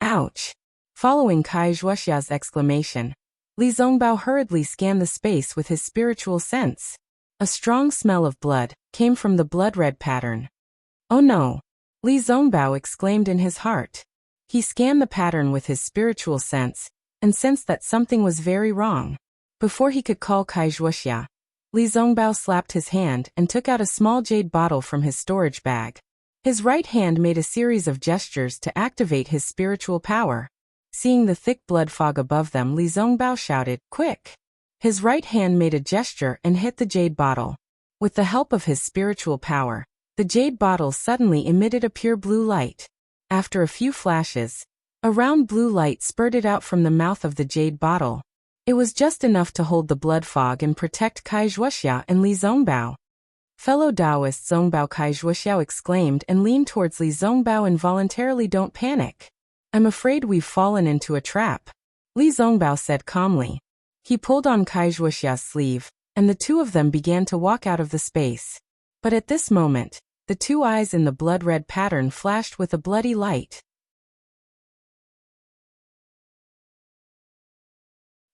Ouch! Following Wuxia's exclamation, Li Zongbao hurriedly scanned the space with his spiritual sense. A strong smell of blood came from the blood-red pattern. Oh no! Li Zongbao exclaimed in his heart. He scanned the pattern with his spiritual sense, and sensed that something was very wrong. Before he could call Wuxia, Li Zongbao slapped his hand and took out a small jade bottle from his storage bag. His right hand made a series of gestures to activate his spiritual power. Seeing the thick blood fog above them, Li Zongbao shouted, Quick! His right hand made a gesture and hit the jade bottle. With the help of his spiritual power, the jade bottle suddenly emitted a pure blue light. After a few flashes, a round blue light spurted out from the mouth of the jade bottle. It was just enough to hold the blood fog and protect Wuxia and Li Zongbao. Fellow Taoist Zongbao, Wuxia exclaimed and leaned towards Li Zongbao involuntarily. Don't panic. I'm afraid we've fallen into a trap. Li Zongbao said calmly. He pulled on Wuxia's sleeve, and the two of them began to walk out of the space. But at this moment, the two eyes in the blood-red pattern flashed with a bloody light.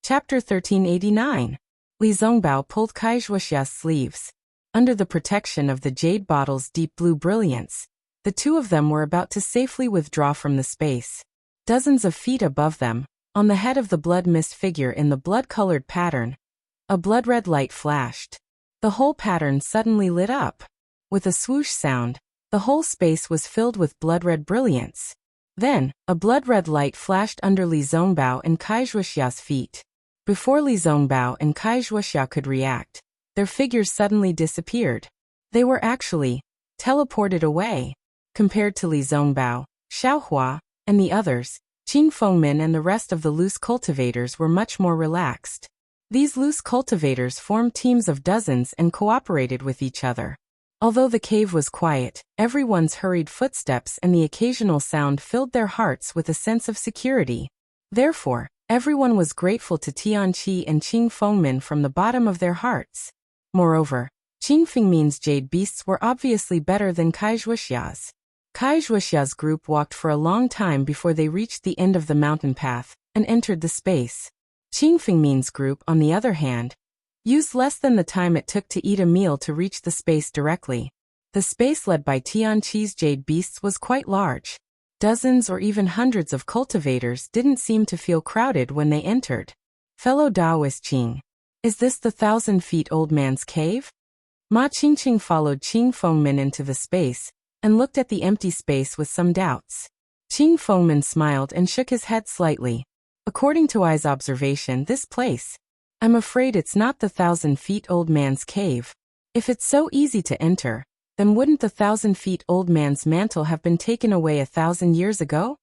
Chapter 1389. Li Zongbao pulled Wuxia's sleeves. Under the protection of the jade bottle's deep blue brilliance, the two of them were about to safely withdraw from the space. Dozens of feet above them, on the head of the blood mist figure in the blood-colored pattern, a blood-red light flashed. The whole pattern suddenly lit up. With a swoosh sound, the whole space was filled with blood-red brilliance. Then, a blood-red light flashed under Li Zongbao and Wuxia's feet. Before Li Zongbao and Wuxia could react, their figures suddenly disappeared. They were actually teleported away. Compared to Li Zongbao, Xiaohua, and the others, Qing Fengmin and the rest of the loose cultivators were much more relaxed. These loose cultivators formed teams of dozens and cooperated with each other. Although the cave was quiet, everyone's hurried footsteps and the occasional sound filled their hearts with a sense of security. Therefore, everyone was grateful to Tianqi and Qing Fengmin from the bottom of their hearts. Moreover, Qing Fengmin's jade beasts were obviously better than Wuxia's. Wuxia's group walked for a long time before they reached the end of the mountain path and entered the space. Qing Fengmin's group, on the other hand, used less than the time it took to eat a meal to reach the space directly. The space led by Tianqi's jade beasts was quite large. Dozens or even hundreds of cultivators didn't seem to feel crowded when they entered. Fellow Taoist Qing, is this the 1,000-feet-old man's cave? Ma Qingqing followed Qing Fengmin into the space and looked at the empty space with some doubts. Qing Fengmin smiled and shook his head slightly. According to I's observation, this place, I'm afraid it's not the 1,000-feet-old man's cave. If it's so easy to enter, then wouldn't the 1,000-feet-old man's mantle have been taken away 1,000 years ago?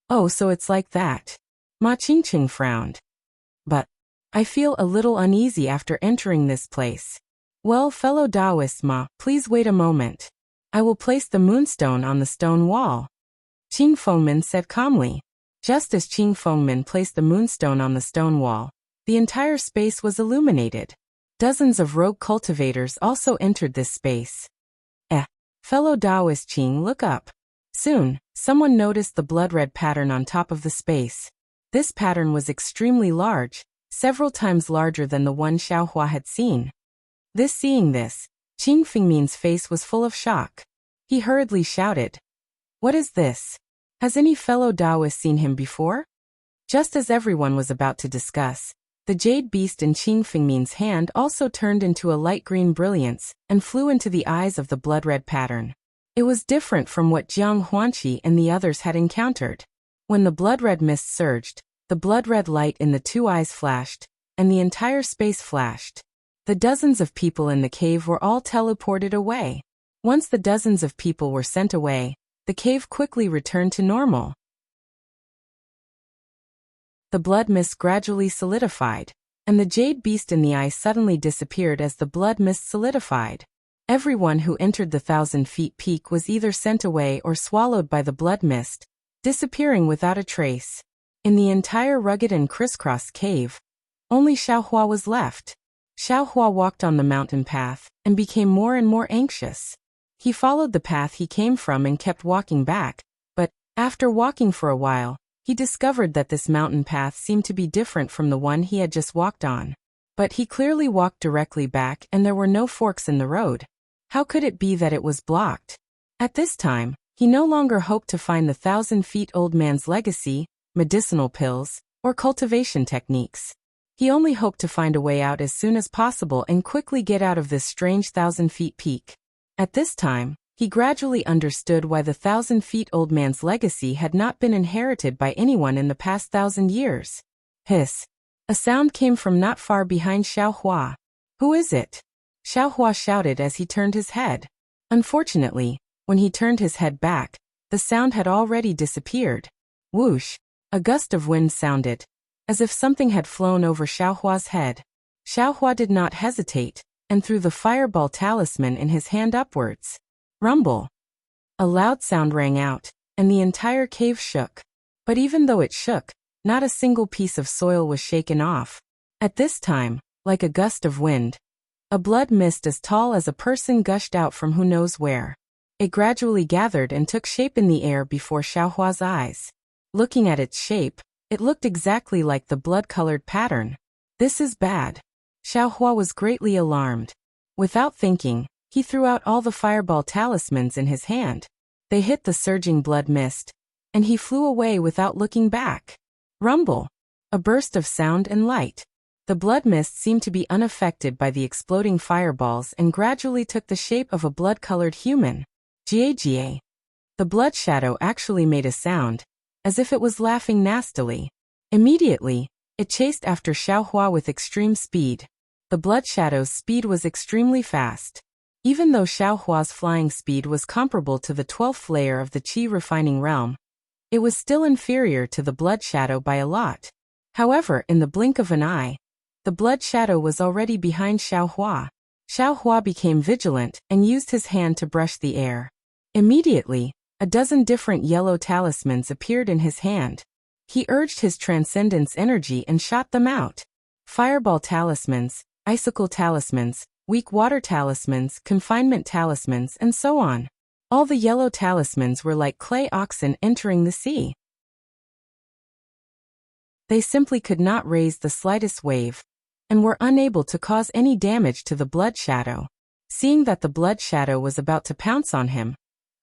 Oh, so it's like that. Ma Qingqing frowned. But I feel a little uneasy after entering this place. Well, fellow Taoist Ma, please wait a moment. I will place the moonstone on the stone wall. Qing Fengmin said calmly. Just as Qing Fengmin placed the moonstone on the stone wall, the entire space was illuminated. Dozens of rogue cultivators also entered this space. Fellow Taoist Qing, look up. Soon, someone noticed the blood-red pattern on top of the space. This pattern was extremely large, several times larger than the one Xiaohua had seen. Seeing this, Qing Fengmin's face was full of shock. He hurriedly shouted, "What is this? Has any fellow Taoist seen him before?" Just as everyone was about to discuss, the jade beast in Qing Fengmin's hand also turned into a light green brilliance and flew into the eyes of the blood-red pattern. It was different from what Jiang Huanqi and the others had encountered. When the blood-red mist surged, the blood-red light in the two eyes flashed, and the entire space flashed. The dozens of people in the cave were all teleported away. Once the dozens of people were sent away, the cave quickly returned to normal. The blood mist gradually solidified, and the jade beast in the eye suddenly disappeared as the blood mist solidified. Everyone who entered the 1,000-feet peak was either sent away or swallowed by the blood mist, disappearing without a trace. In the entire rugged and crisscrossed cave, only Xiaohua was left. Xiaohua walked on the mountain path and became more and more anxious. He followed the path he came from and kept walking back, but, after walking for a while, he discovered that this mountain path seemed to be different from the one he had just walked on. But he clearly walked directly back and there were no forks in the road. How could it be that it was blocked? At this time, he no longer hoped to find the 1,000-feet-old man's legacy, medicinal pills, or cultivation techniques. He only hoped to find a way out as soon as possible and quickly get out of this strange 1,000-feet peak. At this time, he gradually understood why the 1,000-feet-old man's legacy had not been inherited by anyone in the past 1,000 years. Hiss. A sound came from not far behind Xiaohua. "Who is it?" Xiaohua shouted as he turned his head. Unfortunately, when he turned his head back, the sound had already disappeared. Whoosh! A gust of wind sounded, as if something had flown over Xiaohua's head. Xiaohua did not hesitate, and threw the fireball talisman in his hand upwards. Rumble! A loud sound rang out, and the entire cave shook. But even though it shook, not a single piece of soil was shaken off. At this time, like a gust of wind, a blood mist as tall as a person gushed out from who knows where. It gradually gathered and took shape in the air before Xiaohua's eyes. Looking at its shape, it looked exactly like the blood-colored pattern. "This is bad." Xiaohua was greatly alarmed. Without thinking, he threw out all the fireball talismans in his hand. They hit the surging blood mist, and he flew away without looking back. Rumble! A burst of sound and light. The blood mist seemed to be unaffected by the exploding fireballs and gradually took the shape of a blood-colored human. Jie. The blood shadow actually made a sound, as if it was laughing nastily. Immediately, it chased after Xiaohua with extreme speed. The blood shadow's speed was extremely fast. Even though Xiaohua's flying speed was comparable to the 12th layer of the Qi refining realm, it was still inferior to the blood shadow by a lot. However, in the blink of an eye, the blood shadow was already behind Xiaohua. Xiaohua became vigilant and used his hand to brush the air. Immediately, a dozen different yellow talismans appeared in his hand. He urged his transcendence energy and shot them out. Fireball talismans, icicle talismans, weak water talismans, confinement talismans, and so on. All the yellow talismans were like clay oxen entering the sea. They simply could not raise the slightest wave, and were unable to cause any damage to the blood shadow. Seeing that the blood shadow was about to pounce on him,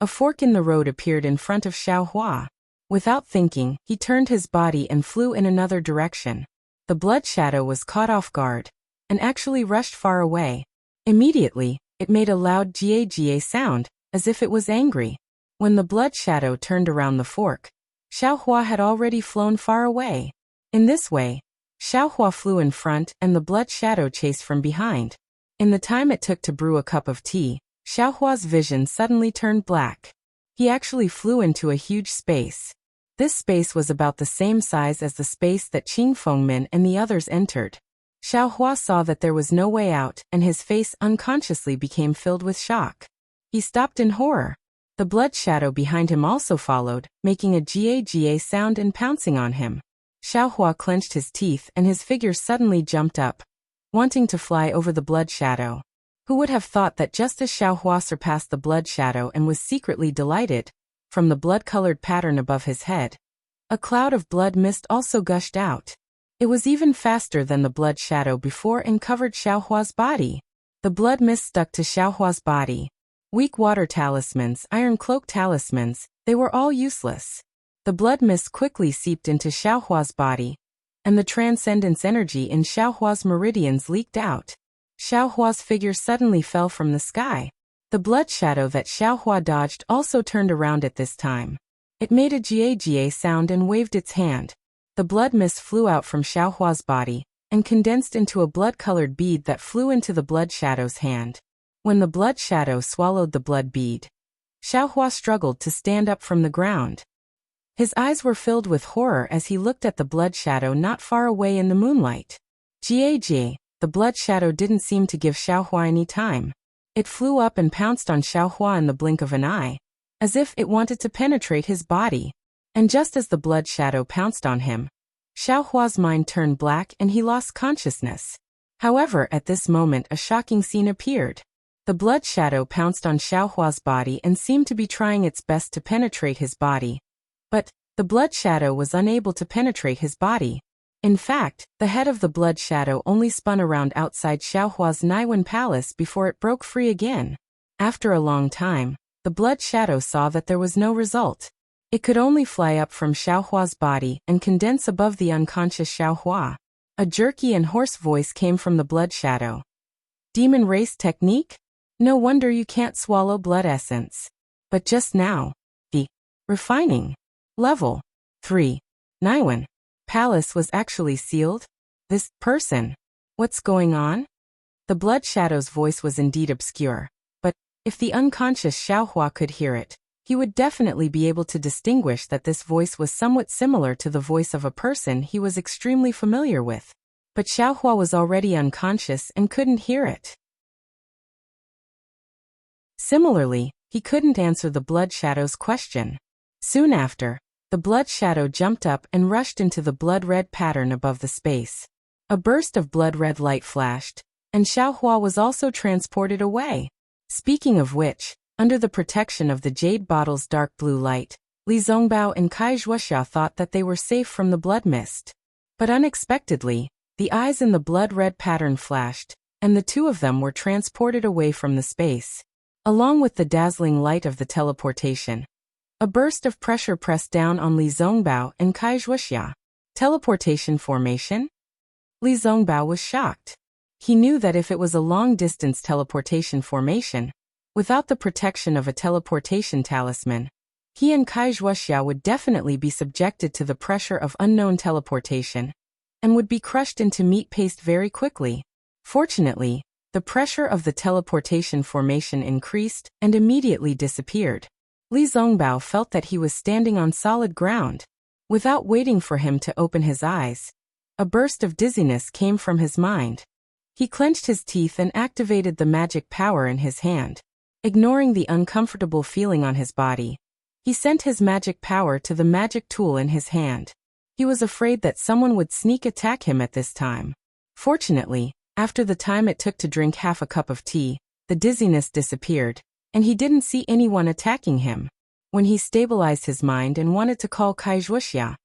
a fork in the road appeared in front of Xiaohua. Without thinking, he turned his body and flew in another direction. The blood shadow was caught off guard, and actually rushed far away. Immediately, it made a loud jie sound, as if it was angry. When the blood shadow turned around the fork, Xiaohua had already flown far away. In this way, Xiaohua flew in front and the blood shadow chased from behind. In the time it took to brew a cup of tea, Xiaohua's vision suddenly turned black. He actually flew into a huge space. This space was about the same size as the space that Qing Fengmin and the others entered. Xiaohua saw that there was no way out, and his face unconsciously became filled with shock. He stopped in horror. The blood shadow behind him also followed, making a jie sound and pouncing on him. Xiaohua clenched his teeth and his figure suddenly jumped up, wanting to fly over the blood shadow. Who would have thought that just as Xiaohua surpassed the blood shadow and was secretly delighted, from the blood-colored pattern above his head, a cloud of blood mist also gushed out. It was even faster than the blood shadow before and covered Xiaohua's body. The blood mist stuck to Xiaohua's body. Weak water talismans, iron cloak talismans, they were all useless. The blood mist quickly seeped into Xiaohua's body, and the transcendence energy in Xiaohua's meridians leaked out. Xiaohua's figure suddenly fell from the sky. The blood shadow that Xiaohua dodged also turned around at this time. It made a jia sound and waved its hand. The blood mist flew out from Xiaohua's body and condensed into a blood-colored bead that flew into the blood shadow's hand. When the blood shadow swallowed the blood bead, Xiaohua struggled to stand up from the ground. His eyes were filled with horror as he looked at the blood shadow not far away in the moonlight. Jia, the blood shadow didn't seem to give Xiaohua any time. It flew up and pounced on Xiaohua in the blink of an eye, as if it wanted to penetrate his body. And just as the blood shadow pounced on him, Xiaohua's mind turned black and he lost consciousness. However, at this moment a shocking scene appeared. The blood shadow pounced on Xiaohua's body and seemed to be trying its best to penetrate his body. But the blood shadow was unable to penetrate his body. In fact, the head of the blood shadow only spun around outside Xiaohua's Naiwen palace before it broke free again. After a long time, the blood shadow saw that there was no result. It could only fly up from Xiaohua's body and condense above the unconscious Xiaohua. A jerky and hoarse voice came from the blood shadow. Demon race technique? No wonder you can't swallow blood essence. But just now, the refining level 3 Naiwen palace was actually sealed? This person? What's going on? The blood shadow's voice was indeed obscure, but if the unconscious Xiaohua could hear it, he would definitely be able to distinguish that this voice was somewhat similar to the voice of a person he was extremely familiar with. But Xiaohua was already unconscious and couldn't hear it. Similarly, he couldn't answer the blood shadow's question. Soon after, the blood shadow jumped up and rushed into the blood-red pattern above the space. A burst of blood-red light flashed, and Xiaohua was also transported away. Speaking of which, under the protection of the jade bottle's dark blue light, Li Zongbao and Wuxia thought that they were safe from the blood mist. But unexpectedly, the eyes in the blood-red pattern flashed, and the two of them were transported away from the space. Along with the dazzling light of the teleportation, a burst of pressure pressed down on Li Zongbao and Wuxia. Teleportation formation? Li Zongbao was shocked. He knew that if it was a long-distance teleportation formation, without the protection of a teleportation talisman, he and Wuxia would definitely be subjected to the pressure of unknown teleportation, and would be crushed into meat paste very quickly. Fortunately, the pressure of the teleportation formation increased and immediately disappeared. Li Zongbao felt that he was standing on solid ground. Without waiting for him to open his eyes, a burst of dizziness came from his mind. He clenched his teeth and activated the magic power in his hand. Ignoring the uncomfortable feeling on his body, he sent his magic power to the magic tool in his hand. He was afraid that someone would sneak attack him at this time. Fortunately, after the time it took to drink half a cup of tea, the dizziness disappeared, and he didn't see anyone attacking him. When he stabilized his mind and wanted to call Wuxia,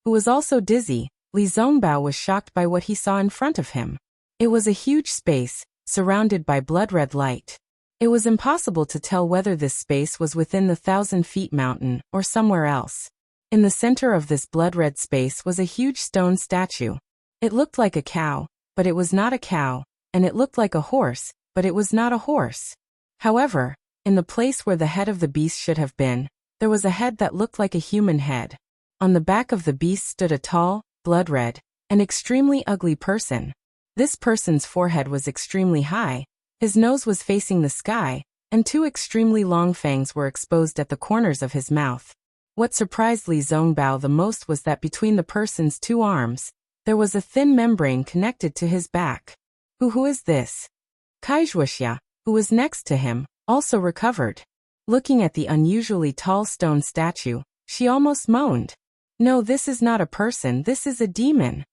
who was also dizzy, Li Zongbao was shocked by what he saw in front of him. It was a huge space, surrounded by blood-red light. It was impossible to tell whether this space was within the 1,000-feet mountain or somewhere else. In the center of this blood-red space was a huge stone statue. It looked like a cow, but it was not a cow, and it looked like a horse, but it was not a horse. However, in the place where the head of the beast should have been, there was a head that looked like a human head. On the back of the beast stood a tall, blood-red, and extremely ugly person. This person's forehead was extremely high, his nose was facing the sky, and two extremely long fangs were exposed at the corners of his mouth. What surprised Li Zongbao the most was that between the person's two arms, there was a thin membrane connected to his back. Who is this? Wuxia, who was next to him, also recovered. Looking at the unusually tall stone statue, she almost moaned. No, this is not a person, this is a demon.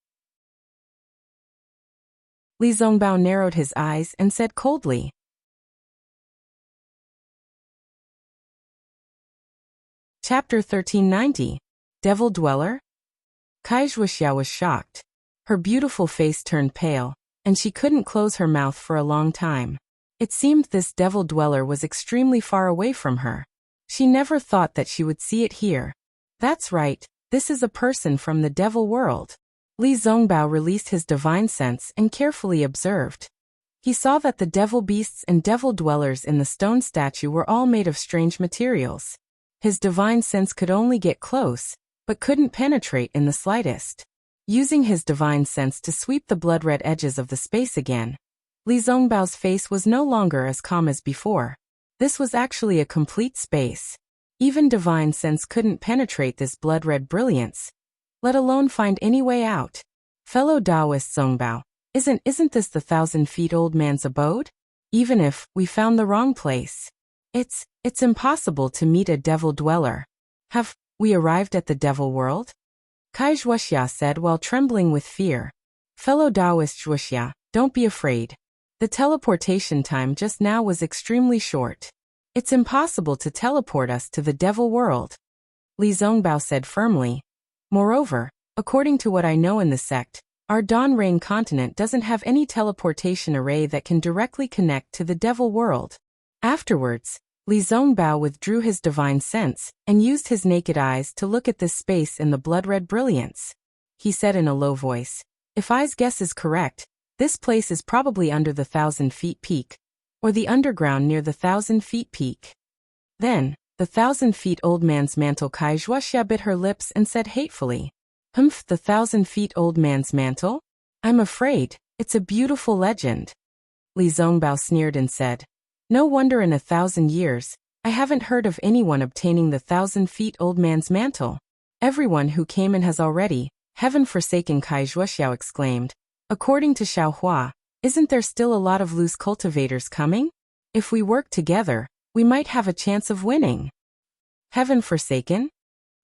Li Zongbao narrowed his eyes and said coldly. Chapter 1390. Devil Dweller? Wuxia was shocked. Her beautiful face turned pale, and she couldn't close her mouth for a long time. It seemed this devil dweller was extremely far away from her. She never thought that she would see it here. That's right, this is a person from the devil world. Li Zongbao released his divine sense and carefully observed. He saw that the devil beasts and devil dwellers in the stone statue were all made of strange materials. His divine sense could only get close, but couldn't penetrate in the slightest. Using his divine sense to sweep the blood-red edges of the space again, Li Zongbao's face was no longer as calm as before. This was actually a complete space. Even divine sense couldn't penetrate this blood-red brilliance, let alone find any way out. Fellow Taoist Zongbao, isn't this the 1,000-feet-old man's abode? Even if we found the wrong place, it's impossible to meet a devil dweller. Have we arrived at the devil world? Kai Wuxia said while trembling with fear. Fellow Taoist Wuxia, don't be afraid. The teleportation time just now was extremely short. It's impossible to teleport us to the devil world, Li Zongbao said firmly. Moreover, according to what I know in the sect, our Dawn Rain continent doesn't have any teleportation array that can directly connect to the devil world. Afterwards, Li Zongbao withdrew his divine sense and used his naked eyes to look at this space in the blood-red brilliance. He said in a low voice, if I's guess is correct, this place is probably under the 1,000-feet peak, or the underground near the 1,000-feet peak. Then, the 1,000-feet-old man's mantle. Kai Wuxia bit her lips and said hatefully, Humph, the 1,000-feet-old man's mantle? I'm afraid, it's a beautiful legend. Li Zongbao sneered and said, no wonder in 1,000 years, I haven't heard of anyone obtaining the 1,000-feet-old man's mantle. Everyone who came in has already, heaven-forsaken, Kai Wuxia exclaimed. According to Xiaohua, isn't there still a lot of loose cultivators coming? If we work together, we might have a chance of winning. Heaven-forsaken?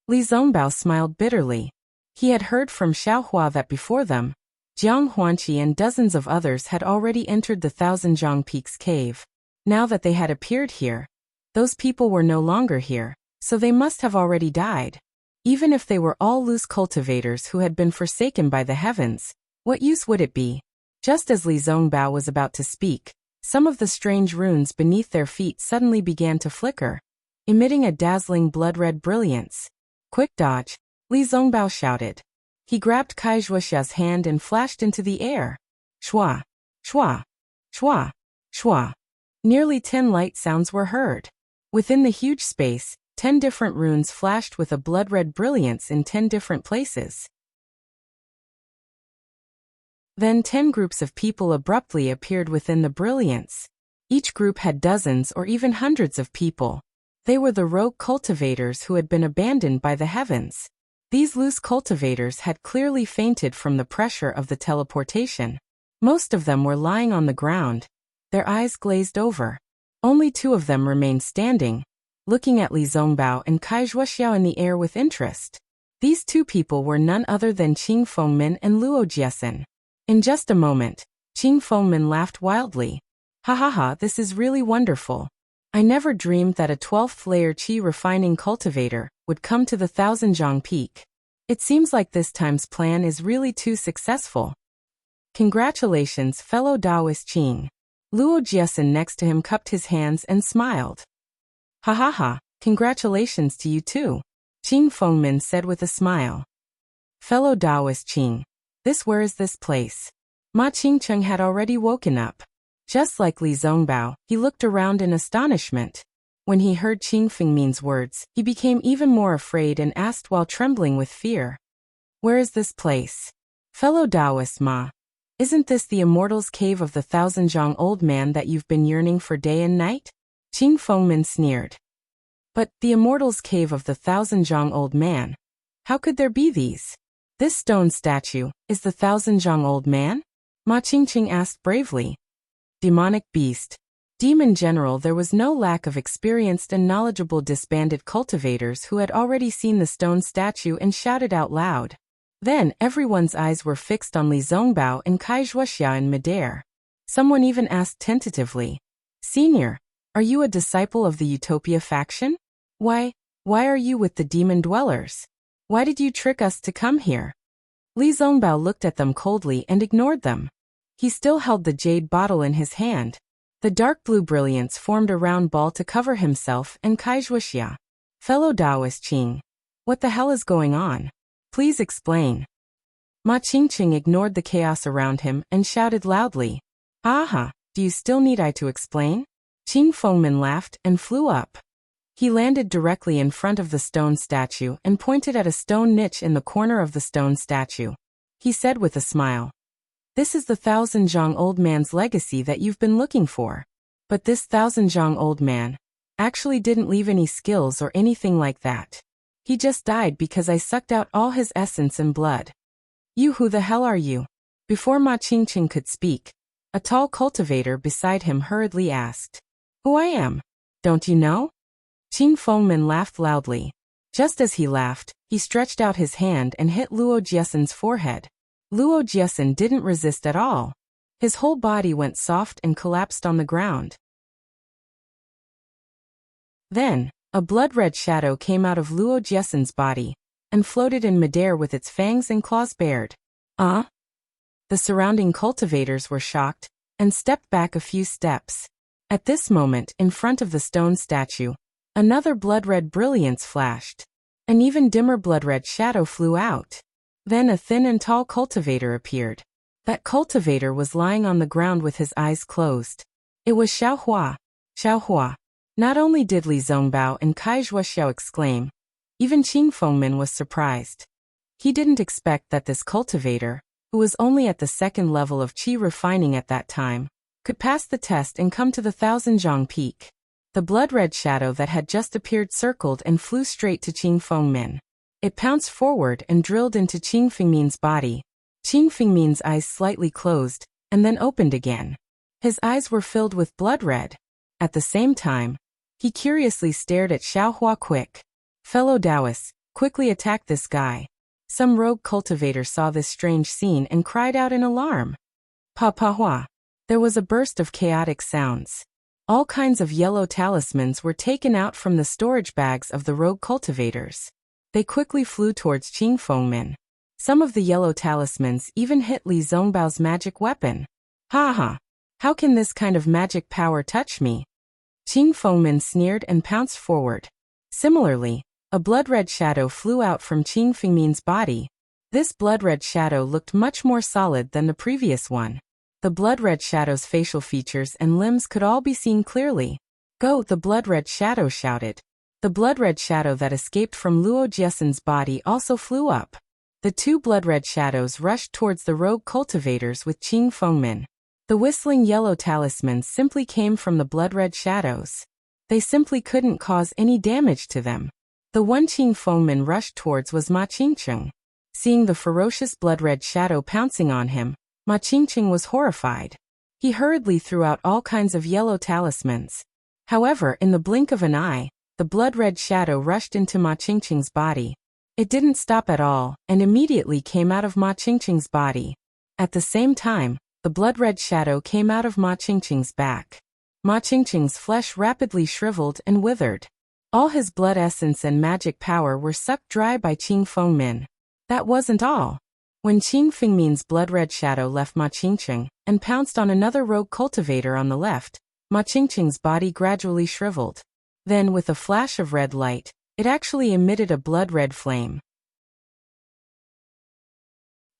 Li Zongbao smiled bitterly. He had heard from Xiaohua that before them, Jiang Huanqi and dozens of others had already entered the Thousand-Zhang Peaks cave. Now that they had appeared here, those people were no longer here, so they must have already died. Even if they were all loose cultivators who had been forsaken by the heavens, what use would it be? Just as Li Zongbao was about to speak, some of the strange runes beneath their feet suddenly began to flicker, emitting a dazzling blood-red brilliance. Quick dodge, Li Zongbao shouted. He grabbed Kai Wuxia's hand and flashed into the air. Shua, shua, shua, shua. Nearly 10 light sounds were heard. Within the huge space, 10 different runes flashed with a blood-red brilliance in 10 different places. Then 10 groups of people abruptly appeared within the brilliance. Each group had dozens or even hundreds of people. They were the rogue cultivators who had been abandoned by the heavens. These loose cultivators had clearly fainted from the pressure of the teleportation. Most of them were lying on the ground, their eyes glazed over. Only 2 of them remained standing, looking at Li Zongbao and Kai Wuxia in the air with interest. These 2 people were none other than Qing Fengmin and Luo Jiesin. In just a moment, Qing Fengmin laughed wildly. Ha ha ha, this is really wonderful. I never dreamed that a 12th layer qi refining cultivator would come to the Thousand-Zhang Peak. It seems like this time's plan is really too successful. Congratulations, fellow Taoist Qing. Luo Jiesin next to him cupped his hands and smiled. Ha ha ha, congratulations to you too, Qing Fengmin said with a smile. Fellow Taoist Qing. Where is this place? Ma Qingcheng had already woken up. Just like Li Zongbao, he looked around in astonishment. When he heard Qing Fengmin's words, he became even more afraid and asked while trembling with fear. Where is this place? Fellow Taoist Ma, isn't this the immortal's cave of the Thousand-Zhang old man that you've been yearning for day and night? Qing Fengmin sneered. But the immortal's cave of the Thousand-Zhang old man? How could there be these? This stone statue, is the Thousand-Zhang old man? Ma Qingqing asked bravely. Demonic beast. Demon General. There was no lack of experienced and knowledgeable disbanded cultivators who had already seen the stone statue and shouted out loud. Then everyone's eyes were fixed on Li Zongbao and Kai Wuxia in midair. Someone even asked tentatively, Senior, are you a disciple of the Utopia faction? Why are you with the demon dwellers? Why did you trick us to come here? Li Zongbao looked at them coldly and ignored them. He still held the jade bottle in his hand. The dark blue brilliance formed a round ball to cover himself and Wuxia. Fellow Taoist Qing. What the hell is going on? Please explain. Ma Qingqing ignored the chaos around him and shouted loudly. Aha, do you still need I to explain? Qing Fengmin laughed and flew up. He landed directly in front of the stone statue and pointed at a stone niche in the corner of the stone statue. He said with a smile. This is the thousand-zhang old man's legacy that you've been looking for. But this thousand-zhang old man actually didn't leave any skills or anything like that. He just died because I sucked out all his essence and blood. You, who the hell are you? Before Ma Qingqing could speak, a tall cultivator beside him hurriedly asked. Who I am? Don't you know? Qing Fengmin laughed loudly. Just as he laughed, he stretched out his hand and hit Luo Jiesen's forehead. Luo Jiesen didn't resist at all. His whole body went soft and collapsed on the ground. Then, a blood-red shadow came out of Luo Jiesen's body and floated in midair with its fangs and claws bared. The surrounding cultivators were shocked and stepped back a few steps. At this moment, in front of the stone statue, another blood-red brilliance flashed. An even dimmer blood-red shadow flew out. Then a thin and tall cultivator appeared. That cultivator was lying on the ground with his eyes closed. It was Xiaohua. Xiaohua. Not only did Li Zongbao and Wuxia exclaim, even Qing Fengmin was surprised. He didn't expect that this cultivator, who was only at the second level of qi refining at that time, could pass the test and come to the thousand-zhang peak. The blood-red shadow that had just appeared circled and flew straight to Qing Fengmin. It pounced forward and drilled into Qing Fengmin's body. Qing Fengmin's eyes slightly closed, and then opened again. His eyes were filled with blood red. At the same time, he curiously stared at Xiaohua. Quick. Fellow Taoists, quickly attack this guy. Some rogue cultivator saw this strange scene and cried out in alarm. Pa-pa-hua. There was a burst of chaotic sounds. All kinds of yellow talismans were taken out from the storage bags of the rogue cultivators. They quickly flew towards Qing Fengmin. Some of the yellow talismans even hit Li Zongbao's magic weapon. Ha ha! How can this kind of magic power touch me? Qing Fengmin sneered and pounced forward. Similarly, a blood-red shadow flew out from Qing Fengmin's body. This blood-red shadow looked much more solid than the previous one. The blood-red shadow's facial features and limbs could all be seen clearly. Go! The blood-red shadow shouted. The blood-red shadow that escaped from Luo Jiesen's body also flew up. The two blood-red shadows rushed towards the rogue cultivators with Qing Fengmin. The whistling yellow talismans simply came from the blood-red shadows. They simply couldn't cause any damage to them. The one Qing Fengmin rushed towards was Ma Qingqing. Seeing the ferocious blood-red shadow pouncing on him, Ma Qingqing was horrified. He hurriedly threw out all kinds of yellow talismans. However, in the blink of an eye, the blood-red shadow rushed into Ma Qingqing's body. It didn't stop at all, and immediately came out of Ma Qingqing's body. At the same time, the blood-red shadow came out of Ma Qingqing's back. Ma Qingqing's flesh rapidly shriveled and withered. All his blood essence and magic power were sucked dry by Qing Fengmin. That wasn't all. When Qing Fengmin's blood-red shadow left Ma Qingqing and pounced on another rogue cultivator on the left, Ma Qingqing's body gradually shriveled. Then, with a flash of red light, it actually emitted a blood-red flame.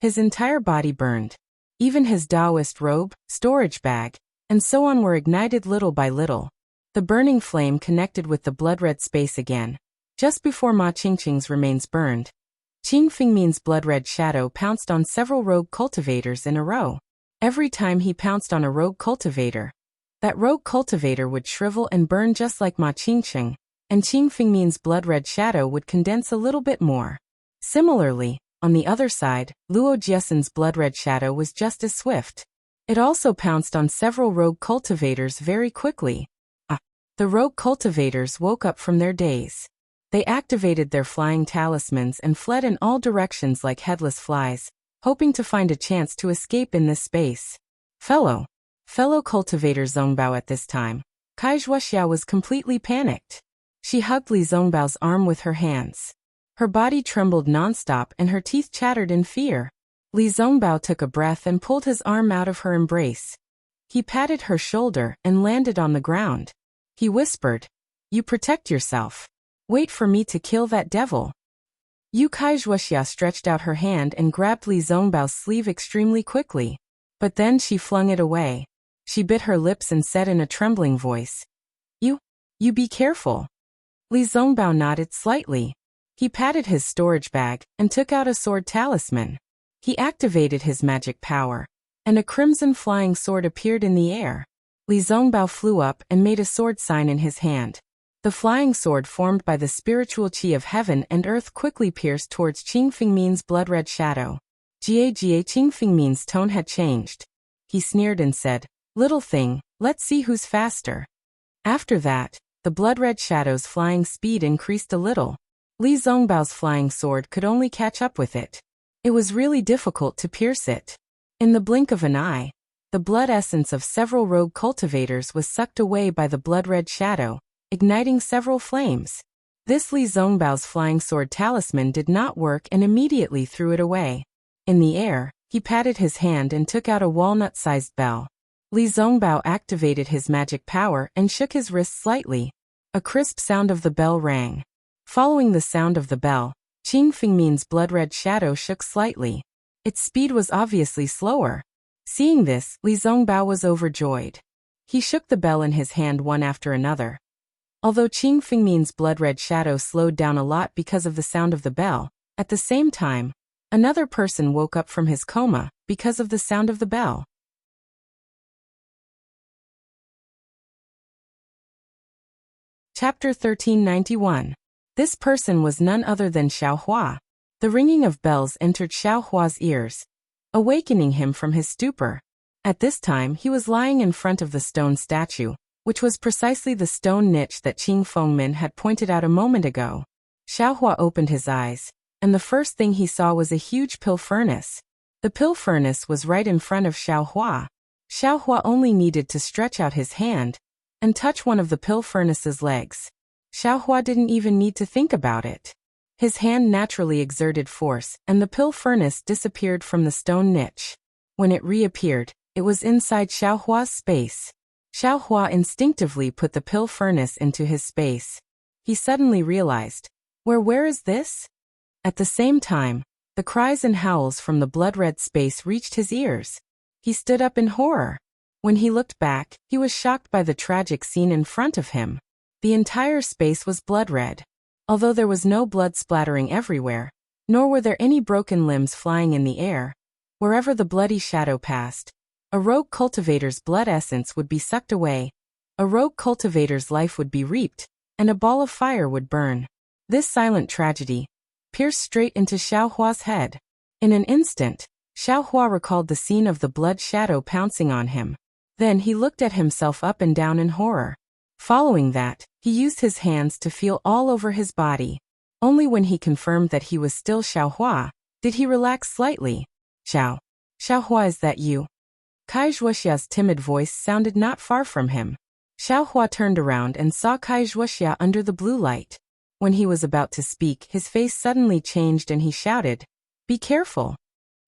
His entire body burned. Even his Taoist robe, storage bag, and so on were ignited little by little. The burning flame connected with the blood-red space again. Just before Ma Qingqing's remains burned, Qing Fengmin's blood-red shadow pounced on several rogue cultivators in a row. Every time he pounced on a rogue cultivator, that rogue cultivator would shrivel and burn just like Ma Qingqing, and Qing Fengmin's blood-red shadow would condense a little bit more. Similarly, on the other side, Luo Jiesen's blood-red shadow was just as swift. It also pounced on several rogue cultivators very quickly. The rogue cultivators woke up from their daze. They activated their flying talismans and fled in all directions like headless flies, hoping to find a chance to escape in this space. Fellow cultivator Zongbao at this time, Wuxia was completely panicked. She hugged Li Zongbao's arm with her hands. Her body trembled nonstop and her teeth chattered in fear. Li Zongbao took a breath and pulled his arm out of her embrace. He patted her shoulder and landed on the ground. He whispered, "You protect yourself. Wait for me to kill that devil." Wuxia stretched out her hand and grabbed Li Zongbao's sleeve extremely quickly. But then she flung it away. She bit her lips and said in a trembling voice, You be careful." Li Zongbao nodded slightly. He patted his storage bag and took out a sword talisman. He activated his magic power, and a crimson flying sword appeared in the air. Li Zongbao flew up and made a sword sign in his hand. The flying sword formed by the spiritual qi of heaven and earth quickly pierced towards Qing Fengmin's blood-red shadow. Jie Qing Fengmin's tone had changed. He sneered and said, "Little thing, let's see who's faster." After that, the blood-red shadow's flying speed increased a little. Li Zongbao's flying sword could only catch up with it. It was really difficult to pierce it. In the blink of an eye, the blood essence of several rogue cultivators was sucked away by the blood-red shadow, igniting several flames. This Li Zongbao's flying sword talisman did not work and immediately threw it away. In the air, he patted his hand and took out a walnut-sized bell. Li Zongbao activated his magic power and shook his wrist slightly. A crisp sound of the bell rang. Following the sound of the bell, Qing Fengmin's blood-red shadow shook slightly. Its speed was obviously slower. Seeing this, Li Zongbao was overjoyed. He shook the bell in his hand one after another. Although Qing Fengmin's blood-red shadow slowed down a lot because of the sound of the bell, at the same time, another person woke up from his coma because of the sound of the bell. Chapter 1391. This person was none other than Xiao Hua. The ringing of bells entered Xiao Hua's ears, awakening him from his stupor. At this time he was lying in front of the stone statue, which was precisely the stone niche that Qing Fengmin had pointed out a moment ago. Xiao Hua opened his eyes, and the first thing he saw was a huge pill furnace. The pill furnace was right in front of Xiao Hua. Xiao Hua only needed to stretch out his hand and touch one of the pill furnace's legs. Xiao Hua didn't even need to think about it. His hand naturally exerted force, and the pill furnace disappeared from the stone niche. When it reappeared, it was inside Xiao Hua's space. Xiao Hua instinctively put the pill furnace into his space. He suddenly realized, Where is this?" At the same time, the cries and howls from the blood-red space reached his ears. He stood up in horror. When he looked back, he was shocked by the tragic scene in front of him. The entire space was blood-red. Although there was no blood splattering everywhere, nor were there any broken limbs flying in the air, wherever the bloody shadow passed, a rogue cultivator's blood essence would be sucked away, a rogue cultivator's life would be reaped, and a ball of fire would burn. This silent tragedy pierced straight into Xiao Hua's head. In an instant, Xiao Hua recalled the scene of the blood shadow pouncing on him. Then he looked at himself up and down in horror. Following that, he used his hands to feel all over his body. Only when he confirmed that he was still Xiao Hua did he relax slightly. Xiao Hua, is that you?" Kai Zhuoxia's timid voice sounded not far from him. Xiao Hua turned around and saw Kai Zhuoxia under the blue light. When he was about to speak, his face suddenly changed and he shouted, "Be careful."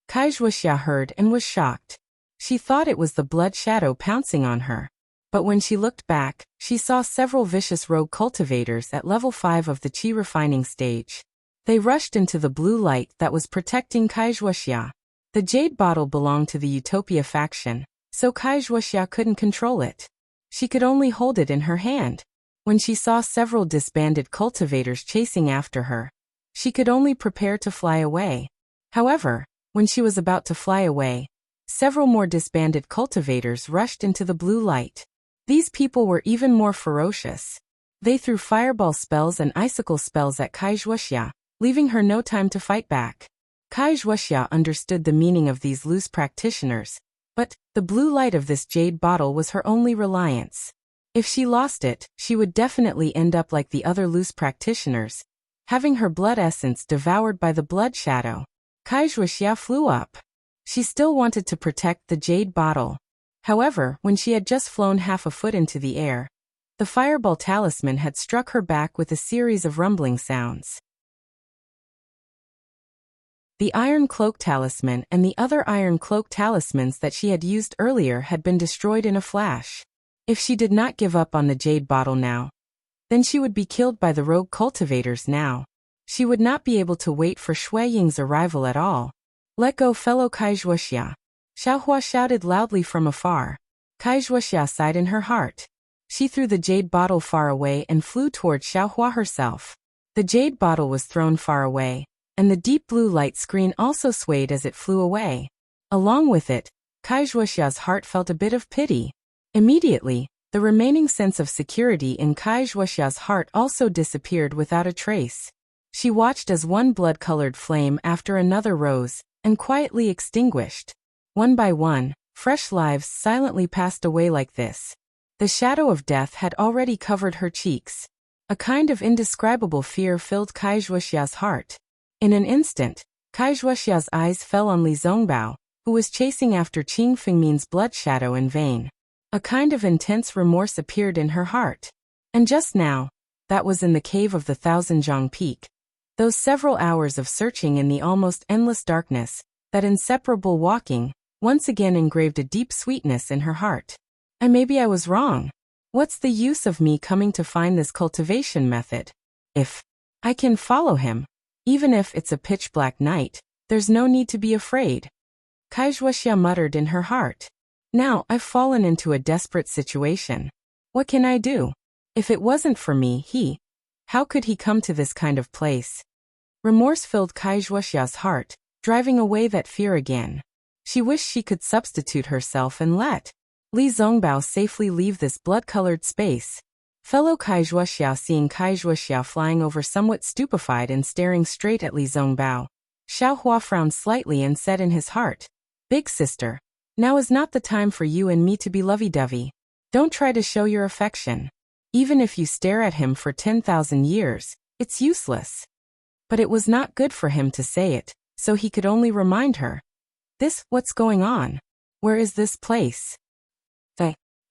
Kai Zhuoxia heard and was shocked. She thought it was the blood shadow pouncing on her. But when she looked back, she saw several vicious rogue cultivators at level 5 of the Qi refining stage. They rushed into the blue light that was protecting Kai Zhuoxia. The jade bottle belonged to the Utopia faction, so Kai Zhuoxia couldn't control it. She could only hold it in her hand. When she saw several disbanded cultivators chasing after her, she could only prepare to fly away. However, when she was about to fly away, several more disbanded cultivators rushed into the blue light. These people were even more ferocious. They threw fireball spells and icicle spells at Kai Zhuoxia, leaving her no time to fight back. Kai Zhuoxia understood the meaning of these loose practitioners, but the blue light of this jade bottle was her only reliance. If she lost it, she would definitely end up like the other loose practitioners, having her blood essence devoured by the blood shadow. Kai Zhuoxia flew up. She still wanted to protect the jade bottle. However, when she had just flown half a foot into the air, the fireball talisman had struck her back with a series of rumbling sounds. The iron cloak talisman and the other iron cloak talismans that she had used earlier had been destroyed in a flash. If she did not give up on the jade bottle now, then she would be killed by the rogue cultivators now. She would not be able to wait for Shui Ying's arrival at all. Let go, fellow Wuxia. Xiaohua shouted loudly from afar. Wuxia sighed in her heart. She threw the jade bottle far away and flew toward Xiaohua herself. The jade bottle was thrown far away, and the deep blue light screen also swayed as it flew away. Along with it, Wuxia's heart felt a bit of pity. Immediately, the remaining sense of security in Wuxia's heart also disappeared without a trace. She watched as one blood-colored flame after another rose, and quietly extinguished. One by one, fresh lives silently passed away like this. The shadow of death had already covered her cheeks. A kind of indescribable fear filled Wuxia's heart. In an instant, Wuxia's eyes fell on Li Zongbao, who was chasing after Qing Fengmin's blood shadow in vain. A kind of intense remorse appeared in her heart. And just now, that was in the cave of the Thousand-Zhang Peak. Those several hours of searching in the almost endless darkness, that inseparable walking, once again engraved a deep sweetness in her heart. And maybe I was wrong. What's the use of me coming to find this cultivation method? If I can follow him, even if it's a pitch-black night, there's no need to be afraid. Wuxia muttered in her heart. Now I've fallen into a desperate situation. What can I do? If it wasn't for me, how could he come to this kind of place? Remorse filled Wuxia's heart, driving away that fear again. She wished she could substitute herself and let Li Zongbao safely leave this blood-colored space. Fellow Wuxia, seeing Wuxia flying over somewhat stupefied and staring straight at Li Zongbao, Xiaohua frowned slightly and said in his heart, "Big sister, now is not the time for you and me to be lovey-dovey. Don't try to show your affection. Even if you stare at him for 10,000 years, it's useless." But it was not good for him to say it, so he could only remind her. What's going on? Where is this place?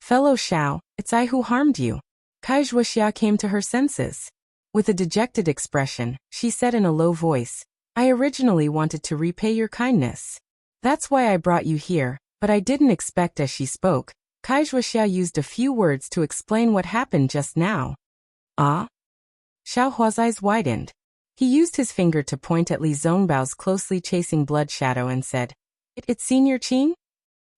Fellow Xiao, it's I who harmed you. Wuxia came to her senses. With a dejected expression, she said in a low voice, "I originally wanted to repay your kindness. That's why I brought you here, but I didn't expect." As she spoke, Wuxia used a few words to explain what happened just now. Ah? Xiaohua's eyes widened. He used his finger to point at Li Zongbao's closely chasing blood shadow and said, It's Senior Qing?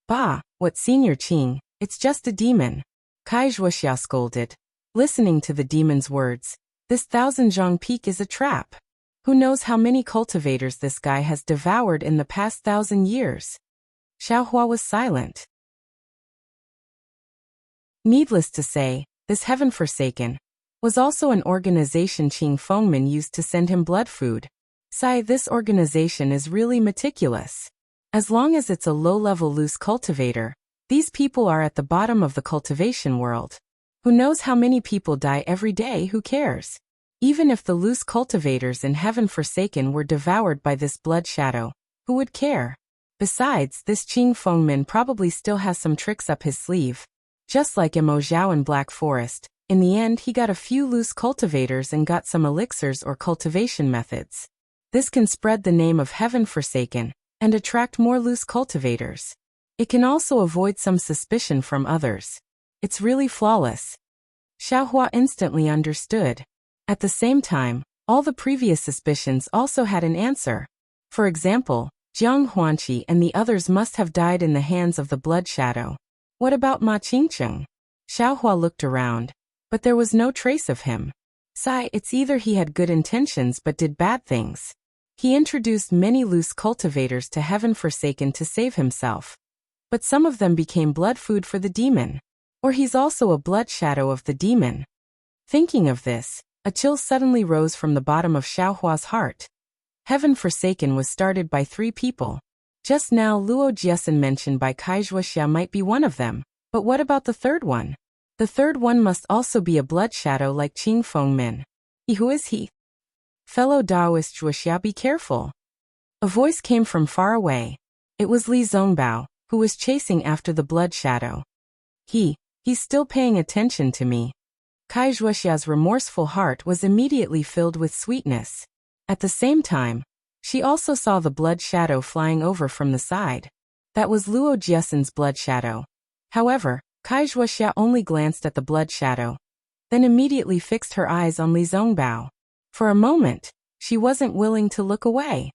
Bah, what Senior Qing, it's just a demon. Wuxia scolded. Listening to the demon's words, this Thousand-Zhang Peak is a trap. Who knows how many cultivators this guy has devoured in the past 1,000 years? Xiaohua was silent. Needless to say, this heaven-forsaken was also an organization Qing Fengmin used to send him blood food. This organization is really meticulous. As long as it's a low-level loose cultivator, these people are at the bottom of the cultivation world. Who knows how many people die every day? Who cares? Even if the loose cultivators in Heaven Forsaken were devoured by this blood shadow, who would care? Besides, this Qing Fengmin probably still has some tricks up his sleeve. Just like Mo Zhao in Black Forest, in the end he got a few loose cultivators and got some elixirs or cultivation methods. This can spread the name of Heaven Forsaken and attract more loose cultivators. It can also avoid some suspicion from others. It's really flawless. Xiaohua instantly understood. At the same time, all the previous suspicions also had an answer. For example, Jiang Huanqi and the others must have died in the hands of the blood shadow. What about Ma Qingcheng? Xiaohua looked around, but there was no trace of him. It's either he had good intentions but did bad things. He introduced many loose cultivators to Heaven Forsaken to save himself. But some of them became blood food for the demon. Or he's also a blood shadow of the demon. Thinking of this, a chill suddenly rose from the bottom of Xiaohua's heart. Heaven Forsaken was started by 3 people. Just now Luo Jiesin mentioned by Wuxia might be one of them, but what about the third one? The third one must also be a blood shadow like Qing Fengmin. Who is he? Fellow Taoist Wuxia, be careful. A voice came from far away. It was Li Zongbao, who was chasing after the blood shadow. He's still paying attention to me. Wuxia's remorseful heart was immediately filled with sweetness. At the same time, She also saw the blood shadow flying over from the side. That was Luo Jiesen's blood shadow. However, Wuxia only glanced at the blood shadow, then immediately fixed her eyes on Li Zongbao. For a moment, she wasn't willing to look away.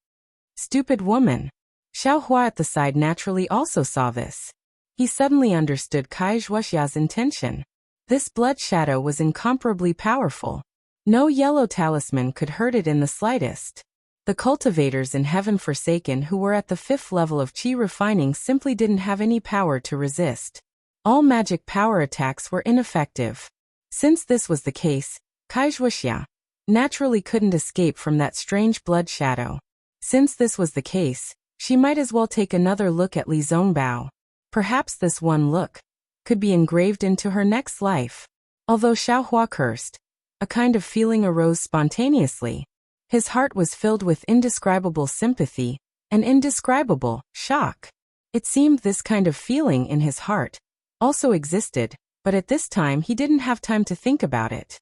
Stupid woman. Xiao Hua at the side naturally also saw this. He suddenly understood Wuxia's intention. This blood shadow was incomparably powerful. No yellow talisman could hurt it in the slightest. The cultivators in Heaven Forsaken who were at the 5th level of Qi refining simply didn't have any power to resist. All magic power attacks were ineffective. Since this was the case, Wuxia naturally couldn't escape from that strange blood shadow. Since this was the case, she might as well take another look at Li Zongbao. Perhaps this one look could be engraved into her next life. Although Xiao Hua cursed, a kind of feeling arose spontaneously. His heart was filled with indescribable sympathy and indescribable shock. It seemed this kind of feeling in his heart also existed, but at this time he didn't have time to think about it.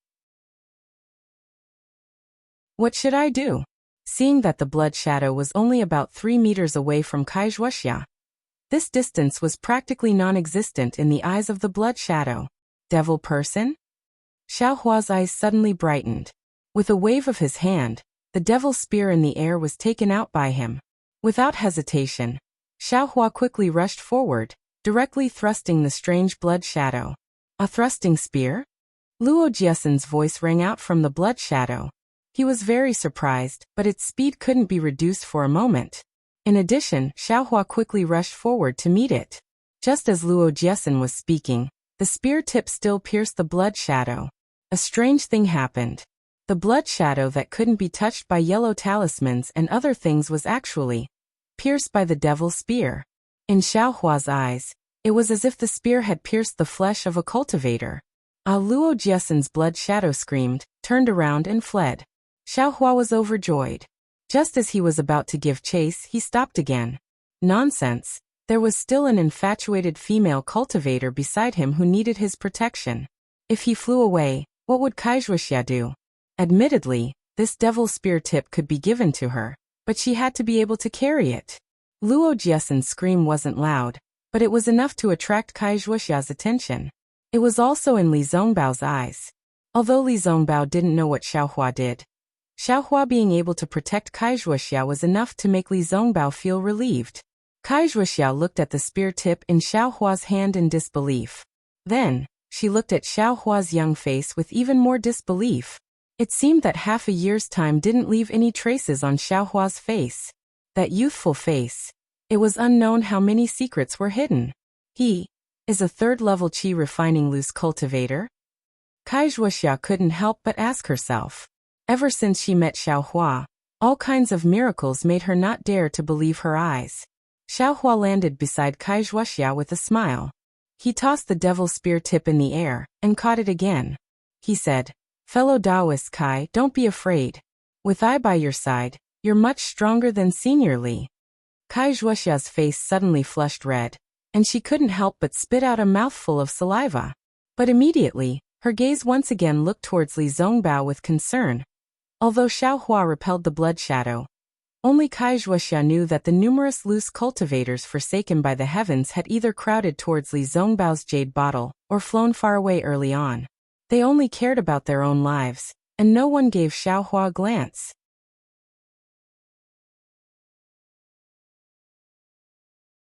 What should I do? Seeing that the blood shadow was only about 3 meters away from Wuxia. This distance was practically non-existent in the eyes of the blood shadow. Devil person? Xiao Hua's eyes suddenly brightened. With a wave of his hand, the devil spear in the air was taken out by him. Without hesitation, Xiao Hua quickly rushed forward, directly thrusting the strange blood shadow. A thrusting spear? Luo Jiesen's voice rang out from the blood shadow. He was very surprised, but its speed couldn't be reduced for a moment. In addition, Xiao Hua quickly rushed forward to meet it. Just as Luo Jiesen was speaking, the spear tip still pierced the blood shadow. A strange thing happened. The blood shadow that couldn't be touched by yellow talismans and other things was actually pierced by the devil's spear. In Xiao Hua's eyes, it was as if the spear had pierced the flesh of a cultivator. Luo Jiesen's blood shadow screamed, turned around and fled. Xiao Hua was overjoyed. Just as he was about to give chase, he stopped again. Nonsense. There was still an infatuated female cultivator beside him who needed his protection. If he flew away, what would Wuxia do? Admittedly, this devil spear tip could be given to her, but she had to be able to carry it. Luo Jiesen's scream wasn't loud, but it was enough to attract Wuxia's attention. It was also in Li Zongbao's eyes. Although Li Zongbao didn't know what Xiao Hua did, Xiao Hua being able to protect Wuxia was enough to make Li Zongbao feel relieved. Wuxia looked at the spear tip in Xiao Hua's hand in disbelief. Then, she looked at Xiao Hua's young face with even more disbelief. It seemed that half a year's time didn't leave any traces on Xiao Hua's face. That youthful face. It was unknown how many secrets were hidden. He is a 3rd-level Qi refining loose cultivator? Wuxia couldn't help but ask herself. Ever since she met Xiao Hua, all kinds of miracles made her not dare to believe her eyes. Xiao Hua landed beside Wuxia with a smile. He tossed the devil spear tip in the air, and caught it again. He said, "Fellow Taoist Kai, don't be afraid. With I by your side, you're much stronger than Senior Li." Wuxia's face suddenly flushed red, and she couldn't help but spit out a mouthful of saliva. But immediately, her gaze once again looked towards Li Zongbao with concern. Although Xiao Hua repelled the blood shadow, only Wuxia knew that the numerous loose cultivators forsaken by the heavens had either crowded towards Li Zongbao's jade bottle, or flown far away early on. They only cared about their own lives, and no one gave Xiao Hua a glance.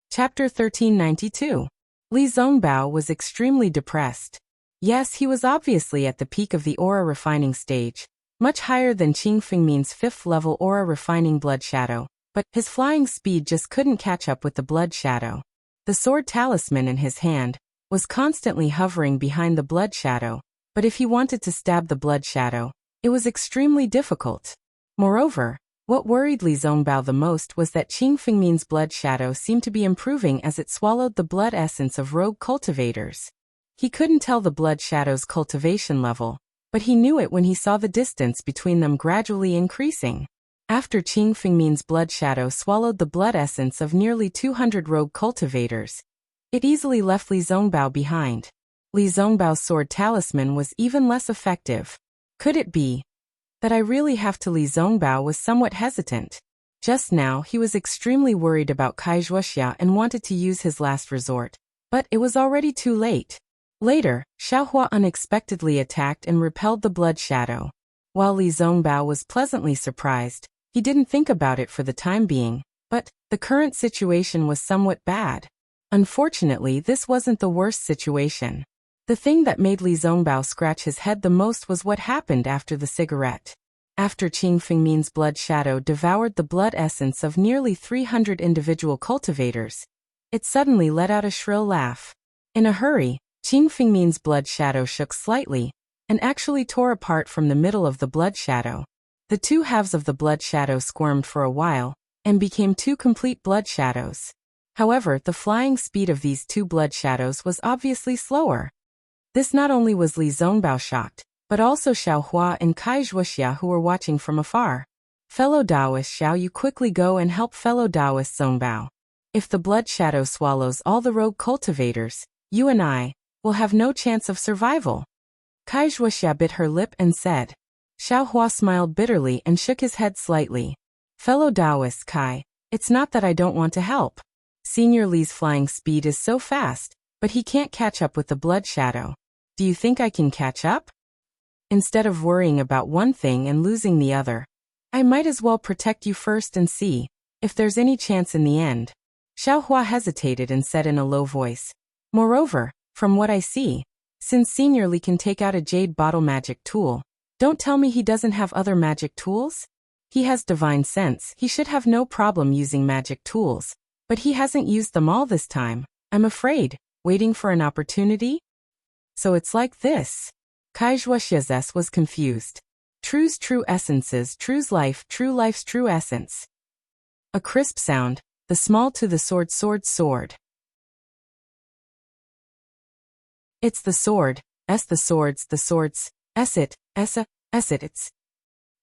Chapter 1392. Li Zongbao was extremely depressed. Yes, he was obviously at the peak of the aura refining stage, much higher than Qing Fengmin's 5th-level aura refining blood shadow, but his flying speed just couldn't catch up with the blood shadow. The sword talisman in his hand was constantly hovering behind the blood shadow, but if he wanted to stab the blood shadow, it was extremely difficult. Moreover, what worried Li Zongbao the most was that Qing Fengmin's blood shadow seemed to be improving as it swallowed the blood essence of rogue cultivators. He couldn't tell the blood shadow's cultivation level, but he knew it when he saw the distance between them gradually increasing. After Qing Fengmin's blood shadow swallowed the blood essence of nearly 200 rogue cultivators, it easily left Li Zongbao behind. Li Zongbao's sword talisman was even less effective. Could it be that I really have to? Li Zongbao was somewhat hesitant. Just now he was extremely worried about Wuxia and wanted to use his last resort. But it was already too late. Later, Xiaohua unexpectedly attacked and repelled the blood shadow. While Li Zongbao was pleasantly surprised, he didn't think about it for the time being, but the current situation was somewhat bad. Unfortunately, this wasn't the worst situation. The thing that made Li Zongbao scratch his head the most was what happened after the cigarette. After Qing Fengmin's blood shadow devoured the blood essence of nearly 300 individual cultivators, it suddenly let out a shrill laugh. In a hurry, Qing Fengmin's blood shadow shook slightly, and actually tore apart from the middle of the blood shadow. The two halves of the blood shadow squirmed for a while, and became two complete blood shadows. However, the flying speed of these two blood shadows was obviously slower. This not only was Li Zongbao shocked, but also Xiaohua and Wuxia who were watching from afar. Fellow Taoist Xiao, you quickly go and help fellow Taoist Zongbao. If the blood shadow swallows all the rogue cultivators, you and I will have no chance of survival. Wuxia bit her lip and said. Xiaohua smiled bitterly and shook his head slightly. Fellow Taoist Kai, it's not that I don't want to help. Senior Li's flying speed is so fast, but he can't catch up with the blood shadow. Do you think I can catch up? Instead of worrying about one thing and losing the other, I might as well protect you first and see if there's any chance in the end. Xiaohua hesitated and said in a low voice. Moreover, from what I see, since Senior Li can take out a jade bottle magic tool, don't tell me he doesn't have other magic tools? He has divine sense, he should have no problem using magic tools, but he hasn't used them all this time, I'm afraid, waiting for an opportunity? So it's like this. Wuxia's was confused. True's true essences, true's life, true life's true essence. A crisp sound, the small to the sword, sword. It's the sword, the swords, it's.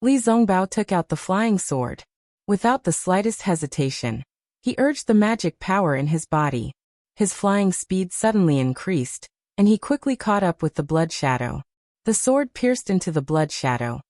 Li Zongbao took out the flying sword. Without the slightest hesitation, he urged the magic power in his body. His flying speed suddenly increased, and he quickly caught up with the blood shadow. The sword pierced into the blood shadow.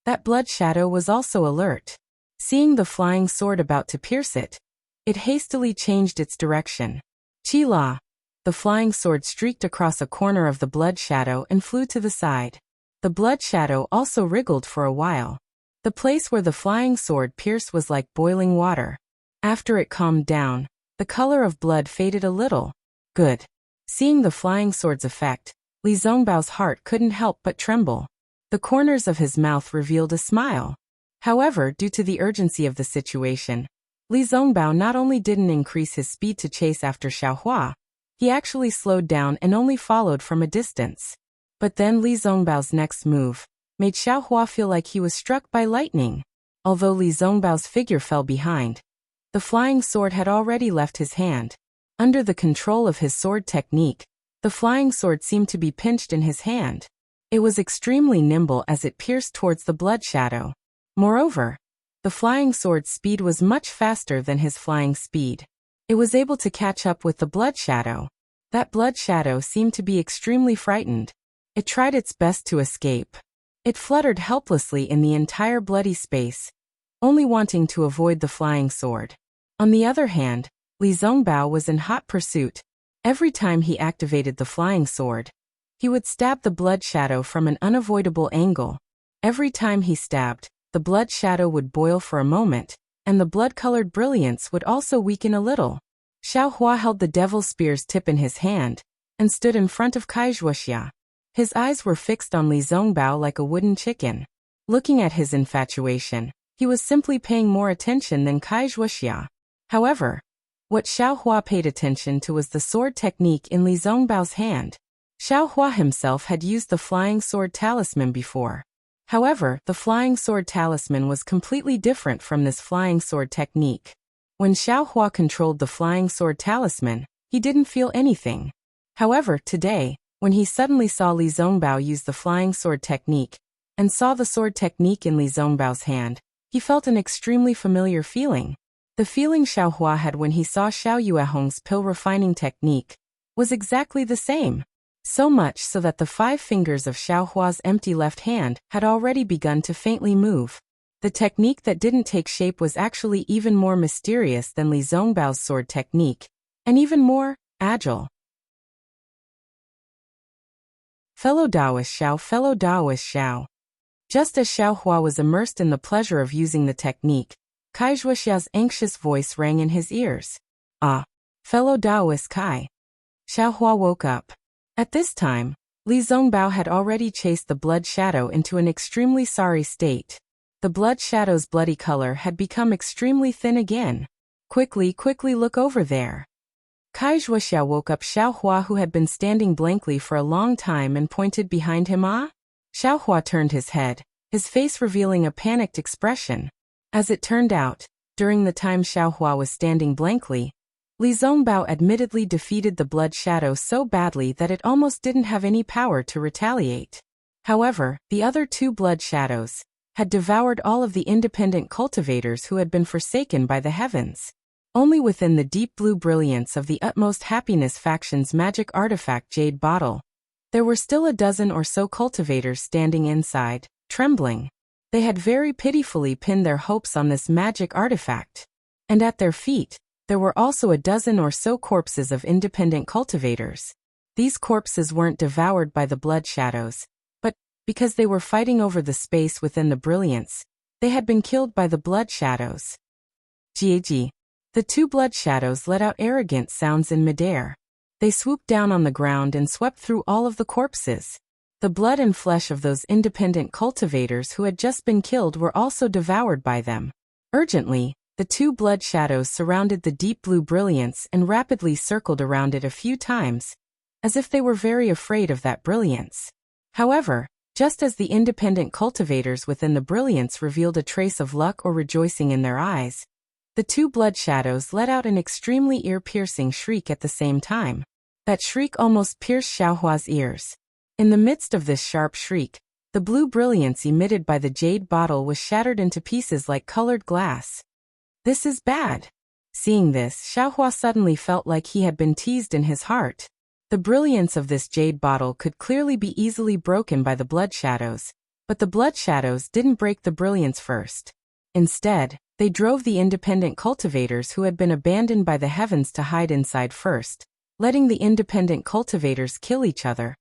That blood shadow was also alert. Seeing the flying sword about to pierce it, it hastily changed its direction. Qi-la! The flying sword streaked across a corner of the blood shadow and flew to the side. The blood shadow also wriggled for a while. The place where the flying sword pierced was like boiling water. After it calmed down, the color of blood faded a little. Good. Seeing the flying sword's effect, Li Zongbao's heart couldn't help but tremble. The corners of his mouth revealed a smile. However, due to the urgency of the situation, Li Zongbao not only didn't increase his speed to chase after Xiaohua, he actually slowed down and only followed from a distance. But then Li Zongbao's next move made Xiaohua feel like he was struck by lightning. Although Li Zongbao's figure fell behind, the flying sword had already left his hand. Under the control of his sword technique, the flying sword seemed to be pinched in his hand. It was extremely nimble as it pierced towards the blood shadow. Moreover, the flying sword's speed was much faster than his flying speed. It was able to catch up with the blood shadow. That blood shadow seemed to be extremely frightened. It tried its best to escape. It fluttered helplessly in the entire bloody space, only wanting to avoid the flying sword. On the other hand, Li Zongbao was in hot pursuit. Every time he activated the flying sword, he would stab the blood shadow from an unavoidable angle. Every time he stabbed, the blood shadow would boil for a moment, and the blood-colored brilliance would also weaken a little. Xiaohua held the devil spear's tip in his hand, and stood in front of Wuxia. His eyes were fixed on Li Zongbao like a wooden chicken. Looking at his infatuation, he was simply paying more attention than Wuxia. However, what Xiaohua paid attention to was the sword technique in Li Zongbao's hand. Xiaohua himself had used the flying sword talisman before. However, the flying sword talisman was completely different from this flying sword technique. When Xiaohua controlled the flying sword talisman, he didn't feel anything. However, today, when he suddenly saw Li Zongbao use the flying sword technique, and saw the sword technique in Li Zongbao's hand, he felt an extremely familiar feeling. The feeling Xiaohua had when he saw Xiao Yuehong's pill refining technique was exactly the same. So much so that the 5 fingers of Xiaohua's empty left hand had already begun to faintly move. The technique that didn't take shape was actually even more mysterious than Li Zongbao's sword technique, and even more agile. Fellow Taoist Xiao. Just as Xiao Hua was immersed in the pleasure of using the technique, Kai Zhuoxia's anxious voice rang in his ears. Ah, fellow Taoist Kai. Xiao Hua woke up. At this time, Li Zongbao had already chased the blood shadow into an extremely sorry state. The blood shadow's bloody color had become extremely thin again. Quickly look over there. Kai Zhuoxia woke up Xiao Hua, who had been standing blankly for a long time, and pointed behind him. Ah? Xiao Hua turned his head, his face revealing a panicked expression. As it turned out, during the time Xiao Hua was standing blankly, Li Zongbao admittedly defeated the blood shadow so badly that it almost didn't have any power to retaliate. However, the other two blood shadows had devoured all of the independent cultivators who had been forsaken by the heavens. Only within the deep blue brilliance of the utmost happiness faction's magic artifact Jade Bottle, there were still a dozen or so cultivators standing inside, trembling. They had very pitifully pinned their hopes on this magic artifact. And at their feet, there were also a dozen or so corpses of independent cultivators. These corpses weren't devoured by the blood shadows, but, because they were fighting over the space within the brilliance, they had been killed by the blood shadows. Jie. The two blood shadows let out arrogant sounds in midair. They swooped down on the ground and swept through all of the corpses. The blood and flesh of those independent cultivators who had just been killed were also devoured by them. Urgently, the two blood shadows surrounded the deep blue brilliance and rapidly circled around it a few times, as if they were very afraid of that brilliance. However, just as the independent cultivators within the brilliance revealed a trace of luck or rejoicing in their eyes, the two blood shadows let out an extremely ear-piercing shriek at the same time. That shriek almost pierced Xiao Hua's ears. In the midst of this sharp shriek, the blue brilliance emitted by the jade bottle was shattered into pieces like colored glass. This is bad. Seeing this, Xiao Hua suddenly felt like he had been teased in his heart. The brilliance of this jade bottle could clearly be easily broken by the blood shadows, but the blood shadows didn't break the brilliance first. Instead, they drove the independent cultivators who had been abandoned by the heavens to hide inside first, letting the independent cultivators kill each other,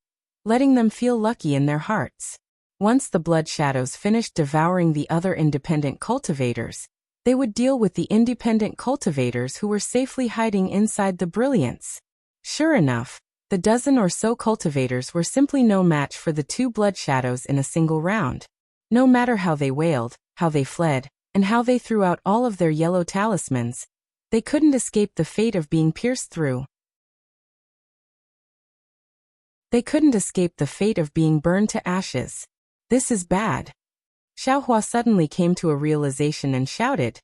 letting them feel lucky in their hearts. Once the blood shadows finished devouring the other independent cultivators, they would deal with the independent cultivators who were safely hiding inside the brilliance. Sure enough, the dozen or so cultivators were simply no match for the two blood shadows in a single round. No matter how they wailed, how they fled, and how they threw out all of their yellow talismans, they couldn't escape the fate of being pierced through. They couldn't escape the fate of being burned to ashes. This is bad. Xiao Hua suddenly came to a realization and shouted,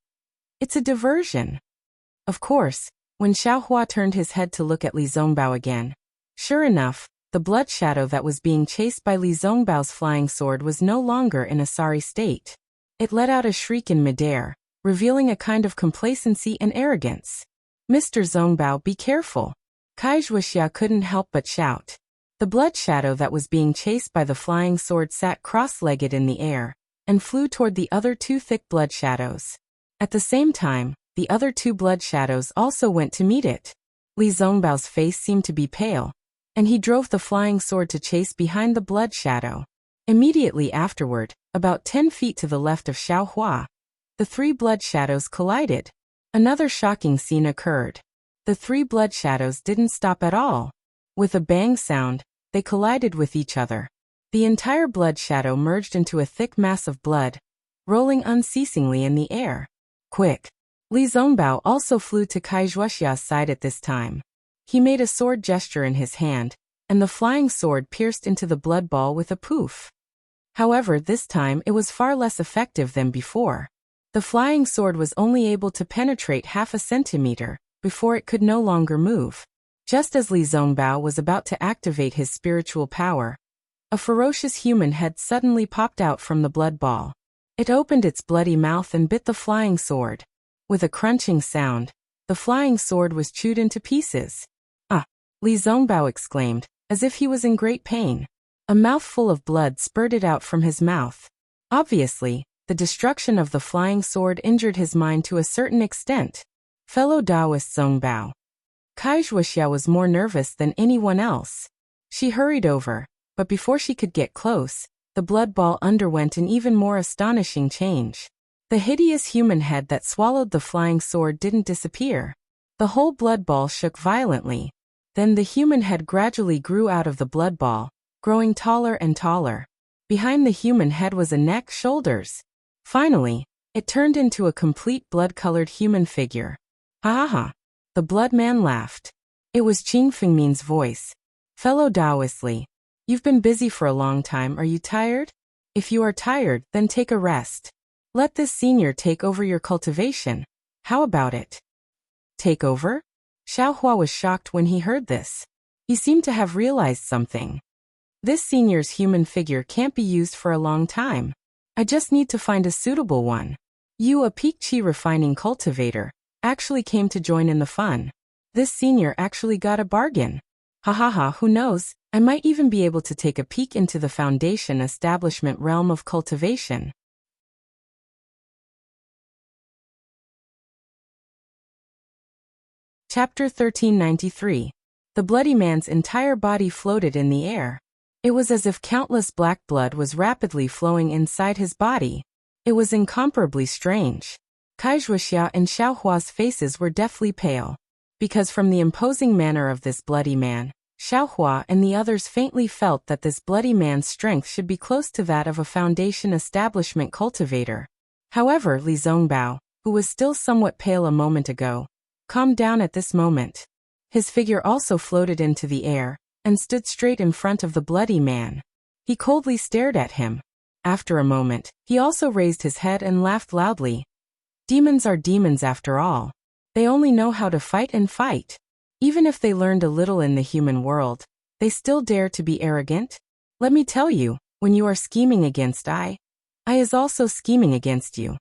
"It's a diversion." Of course, when Xiao Hua turned his head to look at Li Zongbao again, sure enough, the blood shadow that was being chased by Li Zongbao's flying sword was no longer in a sorry state. It let out a shriek in midair, revealing a kind of complacency and arrogance. "Mr. Zongbao, be careful." Kai Zhuoxia couldn't help but shout. The blood shadow that was being chased by the flying sword sat cross-legged in the air, and flew toward the other two thick blood shadows. At the same time, the other two blood shadows also went to meet it. Li Zongbao's face seemed to be pale, and he drove the flying sword to chase behind the blood shadow. Immediately afterward, about 10 feet to the left of Xiao Hua, the three blood shadows collided. Another shocking scene occurred. The three blood shadows didn't stop at all. With a bang sound, they collided with each other. The entire blood shadow merged into a thick mass of blood, rolling unceasingly in the air. Quick! Li Zongbao also flew to Kai Zhuoxia's side at this time. He made a sword gesture in his hand, and the flying sword pierced into the blood ball with a poof. However, this time it was far less effective than before. The flying sword was only able to penetrate half a centimeter, before it could no longer move. Just as Li Zongbao was about to activate his spiritual power, a ferocious human head suddenly popped out from the blood ball. It opened its bloody mouth and bit the flying sword. With a crunching sound, the flying sword was chewed into pieces. "Ah!" Li Zongbao exclaimed, as if he was in great pain. A mouthful of blood spurted out from his mouth. Obviously, the destruction of the flying sword injured his mind to a certain extent. Fellow Taoist Zongbao. Wuxia was more nervous than anyone else. She hurried over, but before she could get close, the blood ball underwent an even more astonishing change. The hideous human head that swallowed the flying sword didn't disappear. The whole blood ball shook violently. Then the human head gradually grew out of the blood ball, growing taller and taller. Behind the human head was a neck, shoulders. Finally, it turned into a complete blood-colored human figure. Ha ha ha. The blood man laughed. It was Qing Fengmin's voice. Fellow Taoistly, you've been busy for a long time. Are you tired? If you are tired, then take a rest. Let this senior take over your cultivation. How about it? Take over? Xiaohua was shocked when he heard this. He seemed to have realized something. This senior's human figure can't be used for a long time. I just need to find a suitable one. You, a peak chi refining cultivator, actually came to join in the fun. This senior actually got a bargain. Ha ha ha, who knows, I might even be able to take a peek into the foundation establishment realm of cultivation. Chapter 1393. The bloody man's entire body floated in the air. It was as if countless black blood was rapidly flowing inside his body. It was incomparably strange. Wuxia and Xiaohua's faces were deathly pale. Because from the imposing manner of this bloody man, Xiaohua and the others faintly felt that this bloody man's strength should be close to that of a foundation establishment cultivator. However, Li Zongbao, who was still somewhat pale a moment ago, calmed down at this moment. His figure also floated into the air, and stood straight in front of the bloody man. He coldly stared at him. After a moment, he also raised his head and laughed loudly. Demons are demons after all. They only know how to fight and fight. Even if they learned a little in the human world, they still dare to be arrogant? Let me tell you, when you are scheming against I is also scheming against you.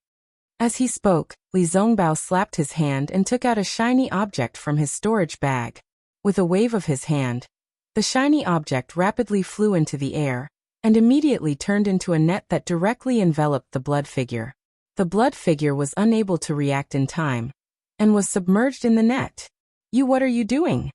As he spoke, Li Zongbao slapped his hand and took out a shiny object from his storage bag. With a wave of his hand, the shiny object rapidly flew into the air, and immediately turned into a net that directly enveloped the blood figure. The blood figure was unable to react in time, and was submerged in the net. What are you doing?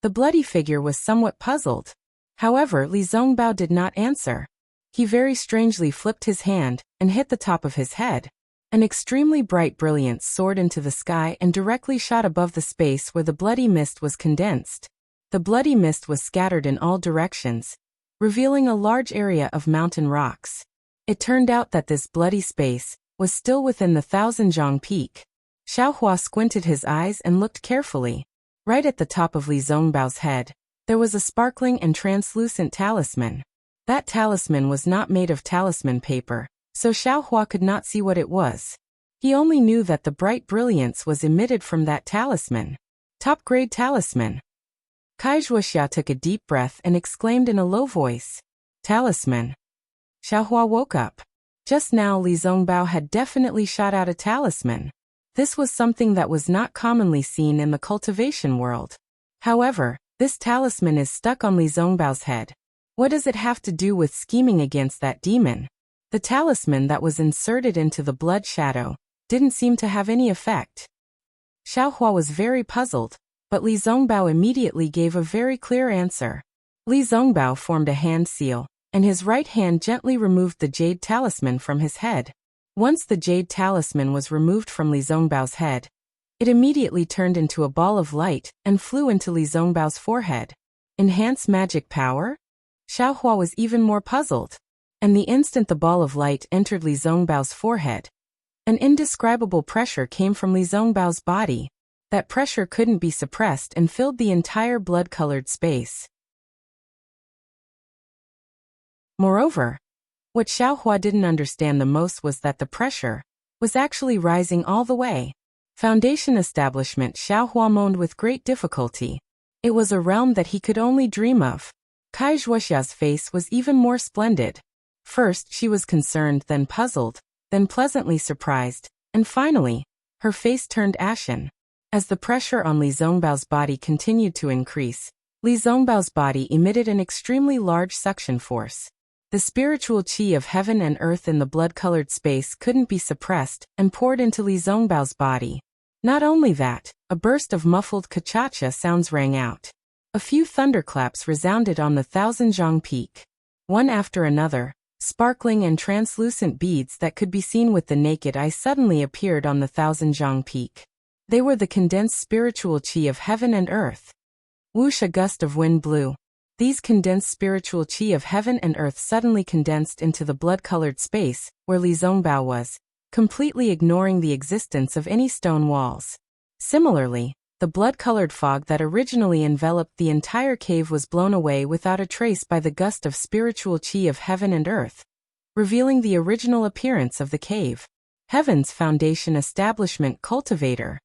The bloody figure was somewhat puzzled. However, Li Zongbao did not answer. He very strangely flipped his hand, and hit the top of his head. An extremely bright brilliance soared into the sky and directly shot above the space where the bloody mist was condensed. The bloody mist was scattered in all directions, revealing a large area of mountain rocks. It turned out that this bloody space was still within the Thousand-Zhang Peak. Xiaohua squinted his eyes and looked carefully. Right at the top of Li Zongbao's head, there was a sparkling and translucent talisman. That talisman was not made of talisman paper, so Xiaohua could not see what it was. He only knew that the bright brilliance was emitted from that talisman. Top-grade talisman. Wuxia took a deep breath and exclaimed in a low voice, "Talisman." Xiaohua woke up. Just now Li Zongbao had definitely shot out a talisman. This was something that was not commonly seen in the cultivation world. However, this talisman is stuck on Li Zongbao's head. What does it have to do with scheming against that demon? The talisman that was inserted into the blood shadow didn't seem to have any effect. Xiaohua was very puzzled, but Li Zongbao immediately gave a very clear answer. Li Zongbao formed a hand seal, and his right hand gently removed the jade talisman from his head. Once the jade talisman was removed from Li Zongbao's head, it immediately turned into a ball of light and flew into Li Zongbao's forehead. Enhance magic power? Xiaohua was even more puzzled. And the instant the ball of light entered Li Zongbao's forehead, an indescribable pressure came from Li Zongbao's body. That pressure couldn't be suppressed and filled the entire blood-colored space. Moreover, what Xiaohua didn't understand the most was that the pressure was actually rising all the way. Foundation establishment, Xiaohua moaned with great difficulty. It was a realm that he could only dream of. Wuxia's face was even more splendid. First she was concerned, then puzzled, then pleasantly surprised, and finally, her face turned ashen. As the pressure on Li Zongbao's body continued to increase, Li Zongbao's body emitted an extremely large suction force. The spiritual qi of heaven and earth in the blood-colored space couldn't be suppressed and poured into Li Zongbao's body. Not only that, a burst of muffled cha-cha sounds rang out. A few thunderclaps resounded on the Thousand-Zhang Peak. One after another, sparkling and translucent beads that could be seen with the naked eye suddenly appeared on the Thousand-Zhang Peak. They were the condensed spiritual qi of heaven and earth. Whoosh! A gust of wind blew. These condensed spiritual qi of heaven and earth suddenly condensed into the blood-colored space where Li Zongbao was, completely ignoring the existence of any stone walls. Similarly, the blood-colored fog that originally enveloped the entire cave was blown away without a trace by the gust of spiritual qi of heaven and earth, revealing the original appearance of the cave. Heaven's Foundation Establishment Cultivator.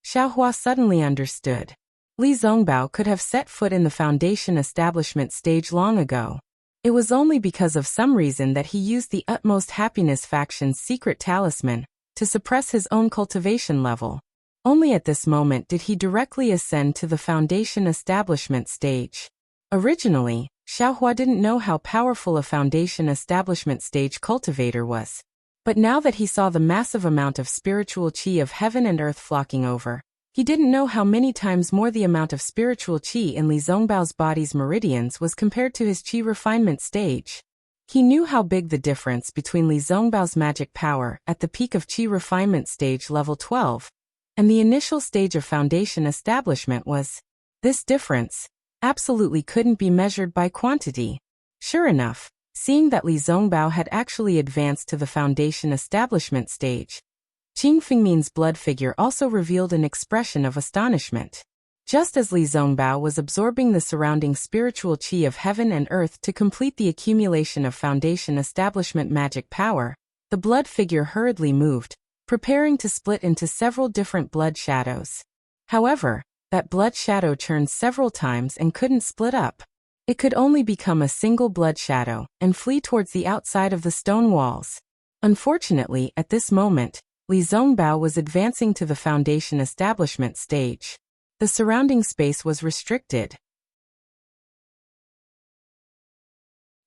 Xiaohua suddenly understood. Li Zongbao could have set foot in the Foundation Establishment stage long ago. It was only because of some reason that he used the Utmost Happiness faction's secret talisman to suppress his own cultivation level. Only at this moment did he directly ascend to the Foundation Establishment stage. Originally, Xiaohua didn't know how powerful a Foundation Establishment stage cultivator was. But now that he saw the massive amount of spiritual qi of heaven and earth flocking over, he didn't know how many times more the amount of spiritual qi in Li Zongbao's body's meridians was compared to his qi refinement stage. He knew how big the difference between Li Zongbao's magic power at the peak of qi refinement stage level 12 and the initial stage of foundation establishment was. This difference absolutely couldn't be measured by quantity. Sure enough, seeing that Li Zongbao had actually advanced to the foundation establishment stage, Qing Fengmin's blood figure also revealed an expression of astonishment. Just as Li Zongbao was absorbing the surrounding spiritual qi of heaven and earth to complete the accumulation of foundation establishment magic power, the blood figure hurriedly moved, preparing to split into several different blood shadows. However, that blood shadow churned several times and couldn't split up. It could only become a single blood shadow and flee towards the outside of the stone walls. Unfortunately, at this moment, Li Zongbao was advancing to the foundation establishment stage. The surrounding space was restricted.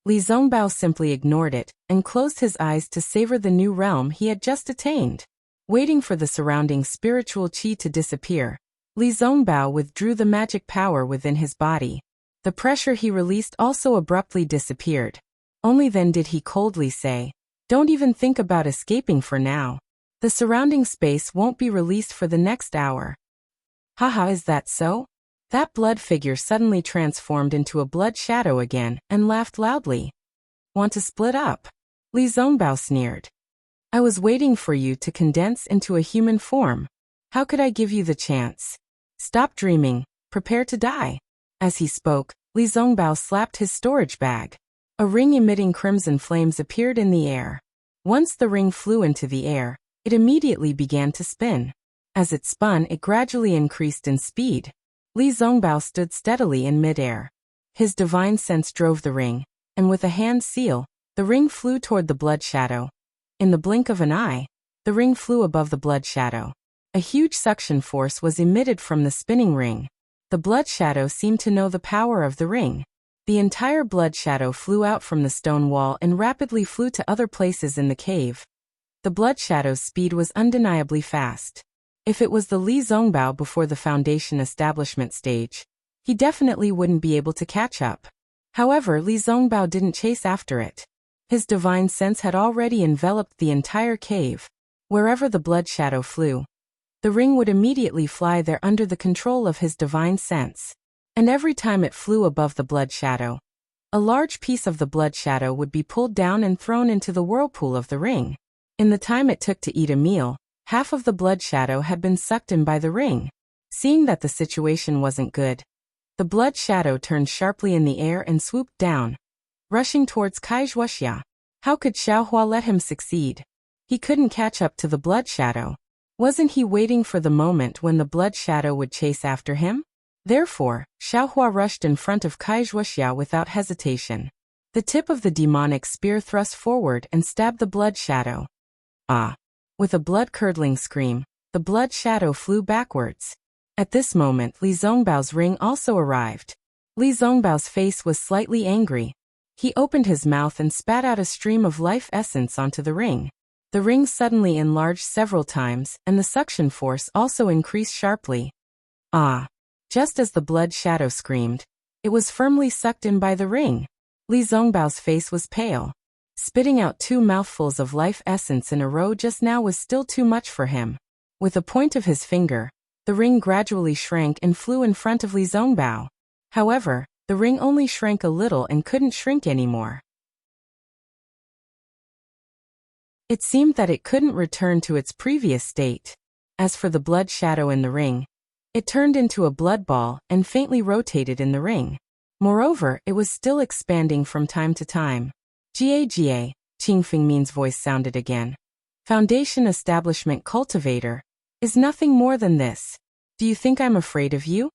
Li Zongbao simply ignored it and closed his eyes to savor the new realm he had just attained. Waiting for the surrounding spiritual qi to disappear, Li Zongbao withdrew the magic power within his body. The pressure he released also abruptly disappeared. Only then did he coldly say, "Don't even think about escaping for now. The surrounding space won't be released for the next hour." Haha, is that so? That blood figure suddenly transformed into a blood shadow again and laughed loudly. Want to split up? Li Zongbao sneered. I was waiting for you to condense into a human form. How could I give you the chance? Stop dreaming, prepare to die. As he spoke, Li Zongbao slapped his storage bag. A ring emitting crimson flames appeared in the air. Once the ring flew into the air, it immediately began to spin. As it spun, it gradually increased in speed. Li Zongbao stood steadily in midair. His divine sense drove the ring, and with a hand seal, the ring flew toward the blood shadow. In the blink of an eye, the ring flew above the blood shadow. A huge suction force was emitted from the spinning ring. The blood shadow seemed to know the power of the ring. The entire blood shadow flew out from the stone wall and rapidly flew to other places in the cave. The blood shadow's speed was undeniably fast. If it was the Li Zongbao before the foundation establishment stage, he definitely wouldn't be able to catch up. However, Li Zongbao didn't chase after it. His divine sense had already enveloped the entire cave. Wherever the blood shadow flew, the ring would immediately fly there under the control of his divine sense. And every time it flew above the blood shadow, a large piece of the blood shadow would be pulled down and thrown into the whirlpool of the ring. In the time it took to eat a meal, half of the blood shadow had been sucked in by the ring. Seeing that the situation wasn't good, the blood shadow turned sharply in the air and swooped down, rushing towards Wuxia. How could Xiaohua let him succeed? He couldn't catch up to the blood shadow. Wasn't he waiting for the moment when the blood shadow would chase after him? Therefore, Xiaohua rushed in front of Wuxia without hesitation. The tip of the demonic spear thrust forward and stabbed the blood shadow. Ah! With a blood-curdling scream, the blood shadow flew backwards. At this moment, Li Zongbao's ring also arrived. Li Zongbao's face was slightly angry. He opened his mouth and spat out a stream of life essence onto the ring. The ring suddenly enlarged several times, and the suction force also increased sharply. Ah! Just as the blood shadow screamed, it was firmly sucked in by the ring. Li Zongbao's face was pale. Spitting out 2 mouthfuls of life essence in a row just now was still too much for him. With a point of his finger, the ring gradually shrank and flew in front of Li Zongbao. However, the ring only shrank a little and couldn't shrink anymore. It seemed that it couldn't return to its previous state. As for the blood shadow in the ring, it turned into a blood ball and faintly rotated in the ring. Moreover, it was still expanding from time to time. Ga, Qing Fengmin's voice sounded again. Foundation Establishment Cultivator is nothing more than this. Do you think I'm afraid of you?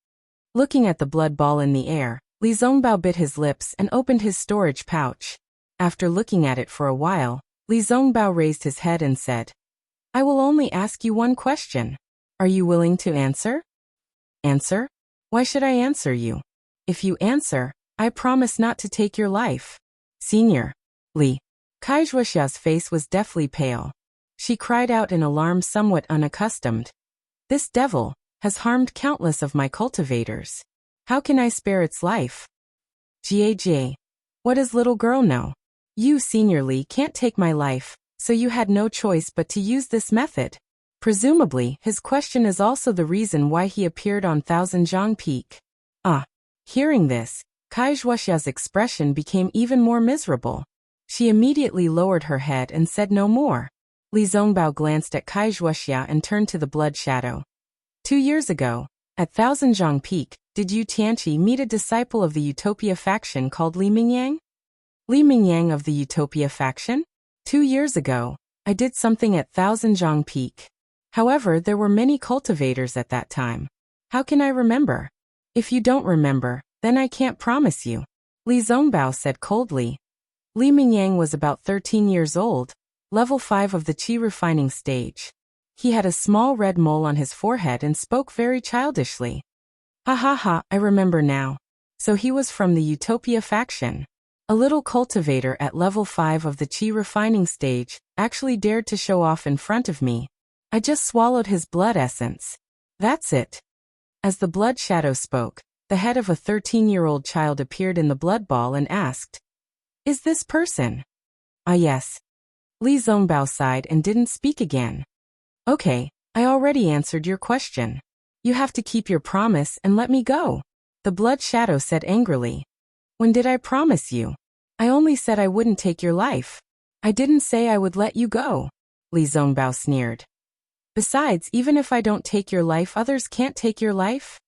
Looking at the blood ball in the air, Li Zongbao bit his lips and opened his storage pouch. After looking at it for a while, Li Zongbao raised his head and said, I will only ask you one question. Are you willing to answer? Answer? Why should I answer you? If you answer, I promise not to take your life. Senior. Li. Kaizhuaxia's face was deathly pale. She cried out in alarm, somewhat unaccustomed. This devil has harmed countless of my cultivators. How can I spare its life? Ga. What does little girl know? You, Senior Li, can't take my life, so you had no choice but to use this method. Presumably, his question is also the reason why he appeared on Thousandjiang Peak. Ah. Hearing this, Kaizhuaxia's expression became even more miserable. She immediately lowered her head and said no more. Li Zongbao glanced at Kaizhuaxia and turned to the blood shadow. 2 years ago, at Thousandjiang Peak, did you Tianqi meet a disciple of the Utopia faction called Li Mingyang? Li Mingyang of the Utopia faction? 2 years ago, I did something at Thousandjiang Peak. However, there were many cultivators at that time. How can I remember? If you don't remember, then I can't promise you. Li Zongbao said coldly. Li Mingyang was about 13 years old, level 5 of the qi refining stage. He had a small red mole on his forehead and spoke very childishly. Ha ha ha, I remember now. So he was from the Utopia faction. A little cultivator at level 5 of the qi refining stage actually dared to show off in front of me. I just swallowed his blood essence. That's it. As the blood shadow spoke, the head of a 13-year-old child appeared in the blood ball and asked, Is this person? Ah yes. Li Zongbao sighed and didn't speak again. Okay, I already answered your question. You have to keep your promise and let me go. The blood shadow said angrily. When did I promise you? I only said I wouldn't take your life. I didn't say I would let you go. Li Zongbao sneered. Besides, even if I don't take your life, others can't take your life?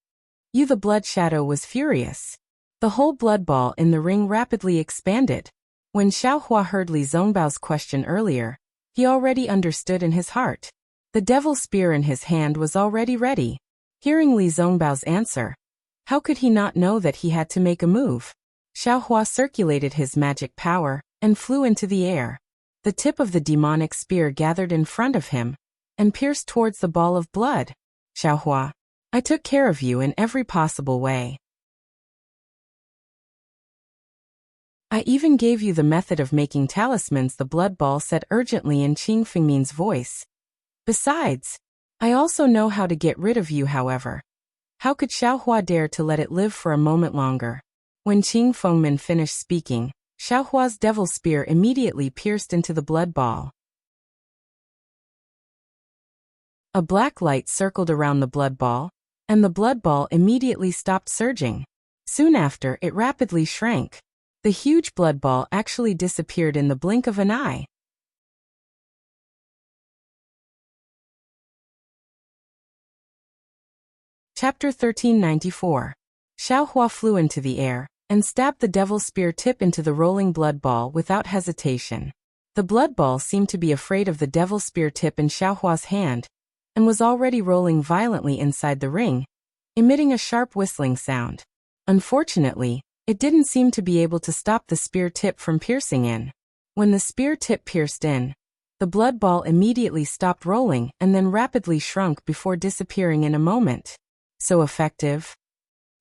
You, the blood shadow, was furious. The whole blood ball in the ring rapidly expanded. When Xiaohua heard Li Zongbao's question earlier, he already understood in his heart. The devil spear in his hand was already ready. Hearing Li Zongbao's answer, how could he not know that he had to make a move? Xiaohua circulated his magic power and flew into the air. The tip of the demonic spear gathered in front of him and pierced towards the ball of blood. Xiaohua, I took care of you in every possible way. I even gave you the method of making talismans, the blood ball said urgently in Qing Fengmin's voice. Besides, I also know how to get rid of you. However, how could Xiaohua dare to let it live for a moment longer? When Qing Fengmin finished speaking, Xiaohua's devil spear immediately pierced into the blood ball. A black light circled around the blood ball, and the blood ball immediately stopped surging. Soon after, it rapidly shrank. The huge blood ball actually disappeared in the blink of an eye. Chapter 1394. Xiaohua flew into the air and stabbed the devil spear tip into the rolling blood ball without hesitation. The blood ball seemed to be afraid of the devil spear tip in Xiaohua's hand and was already rolling violently inside the ring, emitting a sharp whistling sound. Unfortunately, it didn't seem to be able to stop the spear tip from piercing in. When the spear tip pierced in, the blood ball immediately stopped rolling and then rapidly shrunk before disappearing in a moment. So effective?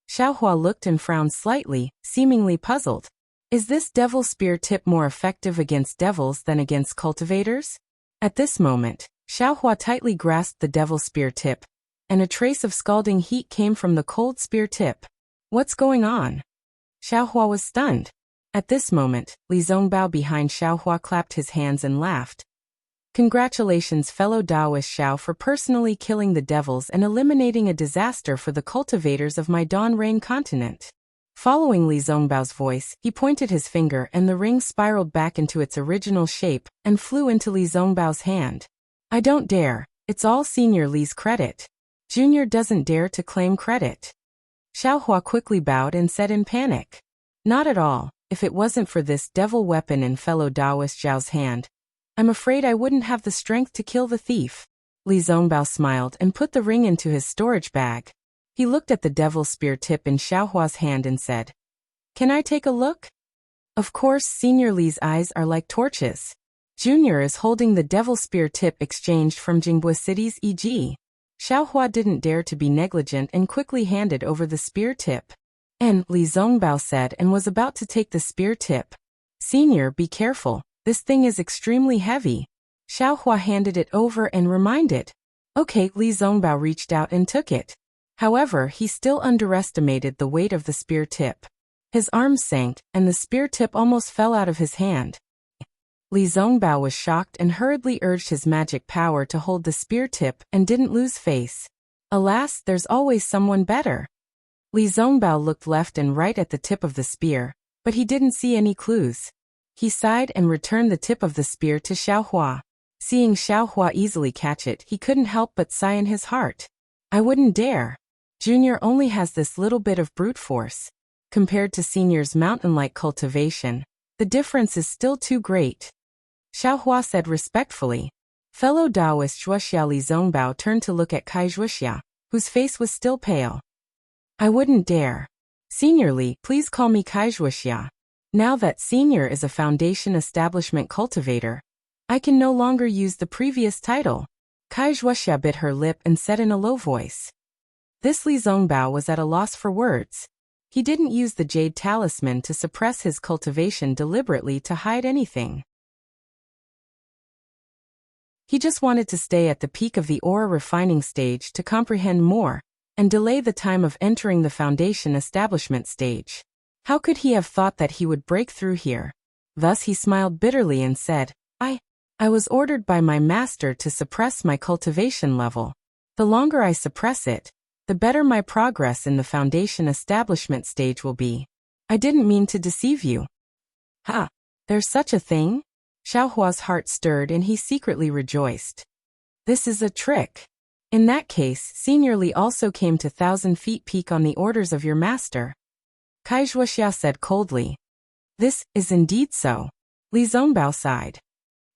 Xiaohua looked and frowned slightly, seemingly puzzled. Is this devil spear tip more effective against devils than against cultivators? At this moment, Xiaohua tightly grasped the devil spear tip, and a trace of scalding heat came from the cold spear tip. What's going on? Xiaohua was stunned. At this moment, Li Zongbao behind Xiaohua clapped his hands and laughed. Congratulations, fellow Taoist Xiao, for personally killing the devils and eliminating a disaster for the cultivators of my Dawn Rain continent. Following Li Zongbao's voice, he pointed his finger and the ring spiraled back into its original shape and flew into Li Zongbao's hand. I don't dare. It's all Senior Li's credit. Junior doesn't dare to claim credit. Xiaohua quickly bowed and said in panic. Not at all. If it wasn't for this devil weapon in fellow Taoist Zhao's hand, I'm afraid I wouldn't have the strength to kill the thief. Li Zongbao smiled and put the ring into his storage bag. He looked at the devil spear tip in Xiaohua's hand and said, Can I take a look? Of course, Senior Li's eyes are like torches. Junior is holding the devil spear tip exchanged from Jingbua City's E.G. Xiaohua didn't dare to be negligent and quickly handed over the spear tip. And Li Zongbao said and was about to take the spear tip. Senior, be careful. This thing is extremely heavy. Xiaohua handed it over and reminded. Okay, Li Zongbao reached out and took it. However, he still underestimated the weight of the spear tip. His arms sank, and the spear tip almost fell out of his hand. Li Zongbao was shocked and hurriedly urged his magic power to hold the spear tip and didn't lose face. Alas, there's always someone better. Li Zongbao looked left and right at the tip of the spear, but he didn't see any clues. He sighed and returned the tip of the spear to Xiaohua. Seeing Xiaohua easily catch it, he couldn't help but sigh in his heart. I wouldn't dare. Junior only has this little bit of brute force. Compared to Senior's mountain-like cultivation, the difference is still too great. Xiaohua said respectfully. Fellow Taoist Wuxia Li Zongbao turned to look at Kai Wuxia, whose face was still pale. I wouldn't dare. Senior Li, please call me Kai Wuxia. Now that Senior is a Foundation Establishment cultivator, I can no longer use the previous title. Kai Wuxia bit her lip and said in a low voice. This Li Zongbao was at a loss for words. He didn't use the jade talisman to suppress his cultivation deliberately to hide anything. He just wanted to stay at the peak of the aura refining stage to comprehend more, and delay the time of entering the Foundation Establishment stage. How could he have thought that he would break through here? Thus he smiled bitterly and said, I was ordered by my master to suppress my cultivation level. The longer I suppress it, the better my progress in the Foundation Establishment stage will be. I didn't mean to deceive you. Ha! There's such a thing? Xiaohua's heart stirred and he secretly rejoiced. This is a trick. In that case, Senior Li also came to 1,000 Feet Peak on the orders of your master. Kai Wuxia said coldly. This is indeed so. Li Zongbao sighed.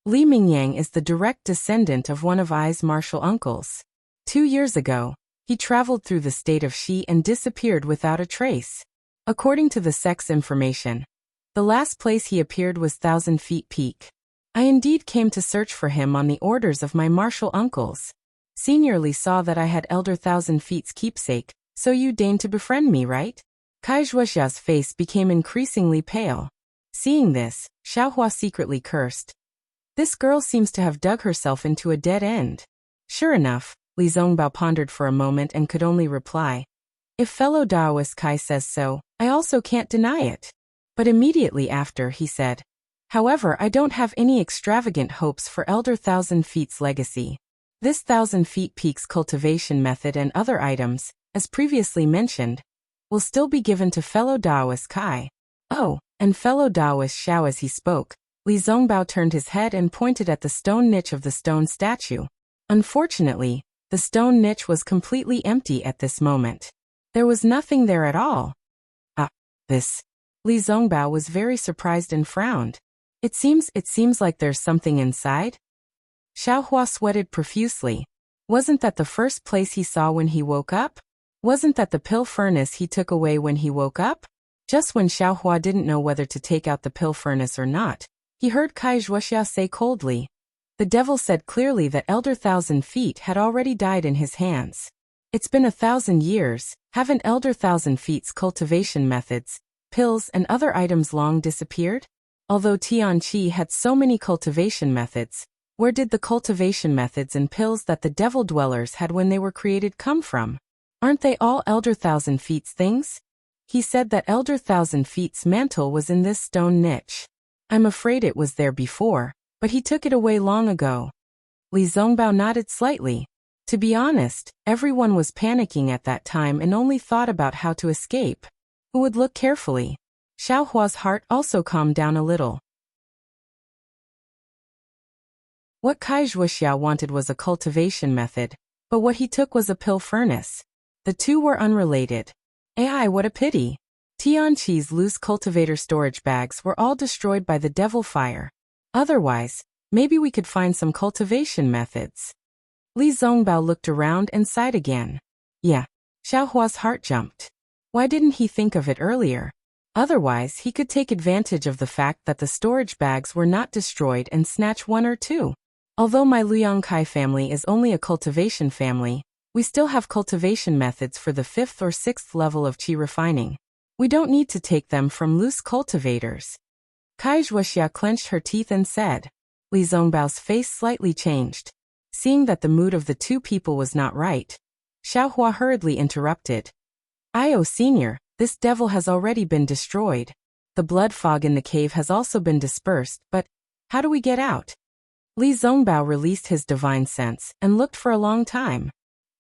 Li Mingyang is the direct descendant of one of Ai's martial uncles. 2 years ago, he traveled through the state of Xi and disappeared without a trace. According to the sex information, the last place he appeared was 1,000 Feet Peak. I indeed came to search for him on the orders of my martial uncles. Senior Li saw that I had Elder 1,000 Feet's keepsake, so you deigned to befriend me, right? Kai Wuxia's face became increasingly pale. Seeing this, Xiaohua secretly cursed. This girl seems to have dug herself into a dead end. Sure enough, Li Zongbao pondered for a moment and could only reply. If fellow Taoist Kai says so, I also can't deny it. But immediately after, he said, however, I don't have any extravagant hopes for Elder 1,000 Feet's legacy. This 1,000 Feet Peak's cultivation method and other items, as previously mentioned, will still be given to fellow Taoist Kai. Oh, and fellow Taoist Xiao. As he spoke, Li Zongbao turned his head and pointed at the stone niche of the stone statue. Unfortunately, the stone niche was completely empty at this moment. There was nothing there at all. This. Li Zongbao was very surprised and frowned. It seems like there's something inside. Xiaohua sweated profusely. Wasn't that the first place he saw when he woke up? Wasn't that the pill furnace he took away when he woke up? Just when Xiaohua didn't know whether to take out the pill furnace or not, he heard Kai Wuxia say coldly. The devil said clearly that Elder 1,000 Feet had already died in his hands. It's been 1,000 years, haven't Elder 1,000 Feet's cultivation methods pills, and other items long disappeared? Although Tianqi had so many cultivation methods, where did the cultivation methods and pills that the devil dwellers had when they were created come from? Aren't they all Elder Thousand Feet's things? He said that Elder Thousand Feet's mantle was in this stone niche. I'm afraid it was there before, but he took it away long ago. Li Zongbao nodded slightly. To be honest, everyone was panicking at that time and only thought about how to escape. Who would look carefully? Xiaohua's heart also calmed down a little. What Wuxia wanted was a cultivation method, but what he took was a pill furnace. The two were unrelated. Ai, what a pity. Tianqi's loose cultivator storage bags were all destroyed by the devil fire. Otherwise, maybe we could find some cultivation methods. Li Zongbao looked around and sighed again. Yeah. Xiaohua's heart jumped. Why didn't he think of it earlier? Otherwise, he could take advantage of the fact that the storage bags were not destroyed and snatch one or two. Although my Liangkai family is only a cultivation family, we still have cultivation methods for the 5th or 6th level of qi refining. We don't need to take them from loose cultivators. Wuxia clenched her teeth and said. Li Zongbao's face slightly changed. Seeing that the mood of the two people was not right, Xiaohua hurriedly interrupted. Senior, this devil has already been destroyed. The blood fog in the cave has also been dispersed, but how do we get out? Li Zongbao released his divine sense and looked for a long time.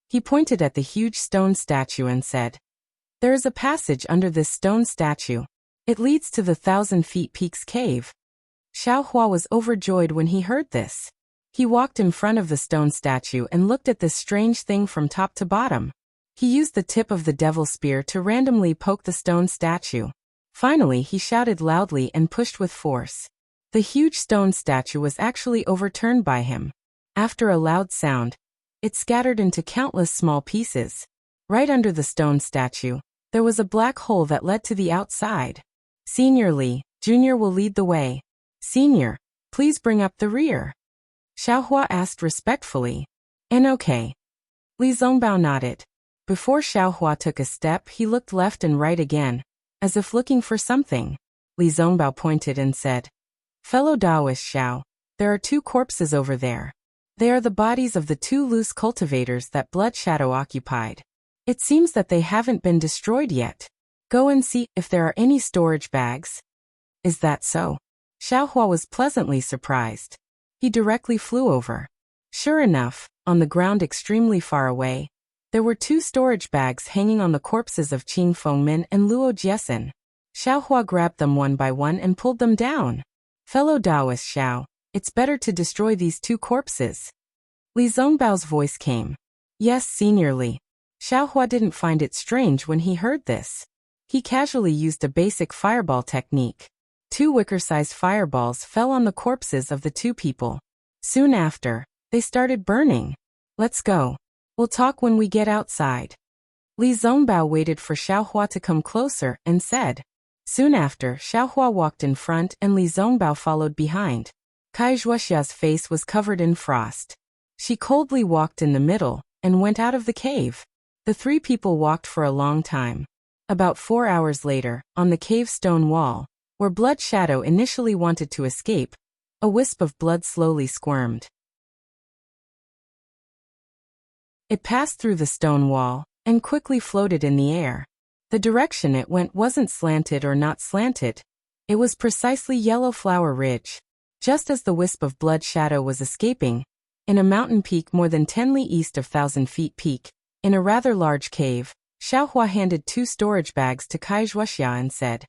He pointed at the huge stone statue and said, there is a passage under this stone statue. It leads to the 1,000 Feet Peaks cave. Xiaohua was overjoyed when he heard this. He walked in front of the stone statue and looked at this strange thing from top to bottom. He used the tip of the devil spear to randomly poke the stone statue. Finally, he shouted loudly and pushed with force. The huge stone statue was actually overturned by him. After a loud sound, it scattered into countless small pieces. Right under the stone statue, there was a black hole that led to the outside. Senior Li, Junior will lead the way. Senior, please bring up the rear. Xiaohua asked respectfully. And okay. Li Zongbao nodded. Before Xiaohua took a step, he looked left and right again, as if looking for something. Li Zongbao pointed and said, fellow Taoist Xiao, there are 2 corpses over there. They are the bodies of the 2 loose cultivators that Blood Shadow occupied. It seems that they haven't been destroyed yet. Go and see if there are any storage bags. Is that so? Xiaohua was pleasantly surprised. He directly flew over. Sure enough, on the ground extremely far away, there were 2 storage bags hanging on the corpses of Qing Fengmin and Luo Jiesin. Xiaohua grabbed them one by one and pulled them down. Fellow Taoist Xiao, it's better to destroy these 2 corpses. Li Zongbao's voice came. Yes, Senior Li. Xiaohua didn't find it strange when he heard this. He casually used a basic fireball technique. 2 wicker-sized fireballs fell on the corpses of the 2 people. Soon after, they started burning. Let's go. We'll talk when we get outside. Li Zongbao waited for Xiaohua to come closer and said. Soon after, Xiaohua walked in front and Li Zongbao followed behind. Wuxia's face was covered in frost. She coldly walked in the middle and went out of the cave. The 3 people walked for a long time. About 4 hours later, on the cave stone wall, where Blood Shadow initially wanted to escape, a wisp of blood slowly squirmed. It passed through the stone wall and quickly floated in the air. The direction it went wasn't slanted or not slanted. It was precisely Yellow Flower Ridge. Just as the wisp of Blood Shadow was escaping, in a mountain peak more than 10 li east of 1,000 Feet Peak, in a rather large cave, Xiaohua handed 2 storage bags to Wuxia and said,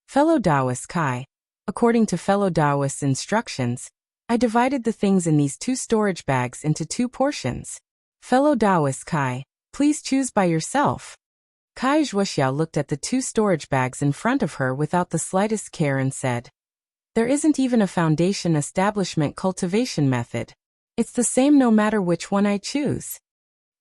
Fellow Taoist Kai, according to fellow Taoist's instructions, I divided the things in these 2 storage bags into 2 portions. Fellow Taoist Kai, please choose by yourself. Wuxia looked at the 2 storage bags in front of her without the slightest care and said, there isn't even a foundation establishment cultivation method. It's the same no matter which one I choose.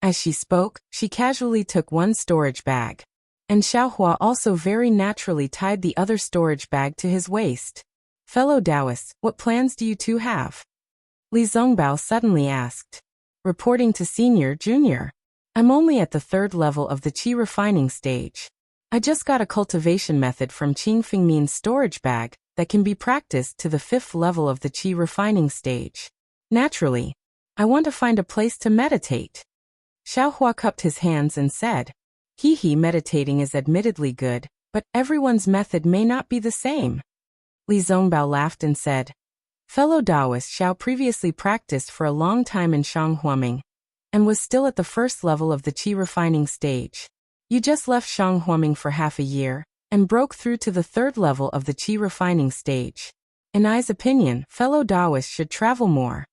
As she spoke, she casually took 1 storage bag. And Xiaohua also very naturally tied the other storage bag to his waist. Fellow Taoists, what plans do you 2 have? Li Zongbao suddenly asked. Reporting to Senior Junior. I'm only at the 3rd level of the qi refining stage. I just got a cultivation method from Qing Fengmin's storage bag that can be practiced to the 5th level of the qi refining stage. Naturally, I want to find a place to meditate. Xiaohua cupped his hands and said, meditating is admittedly good, but everyone's method may not be the same. Li Zongbao laughed and said, fellow Taoist Xiao previously practiced for a long time in Shanghuaming, and was still at the 1st level of the qi refining stage. You just left Shanghuaming for half a year, and broke through to the 3rd level of the qi refining stage. In I's opinion, fellow Taoists should travel more.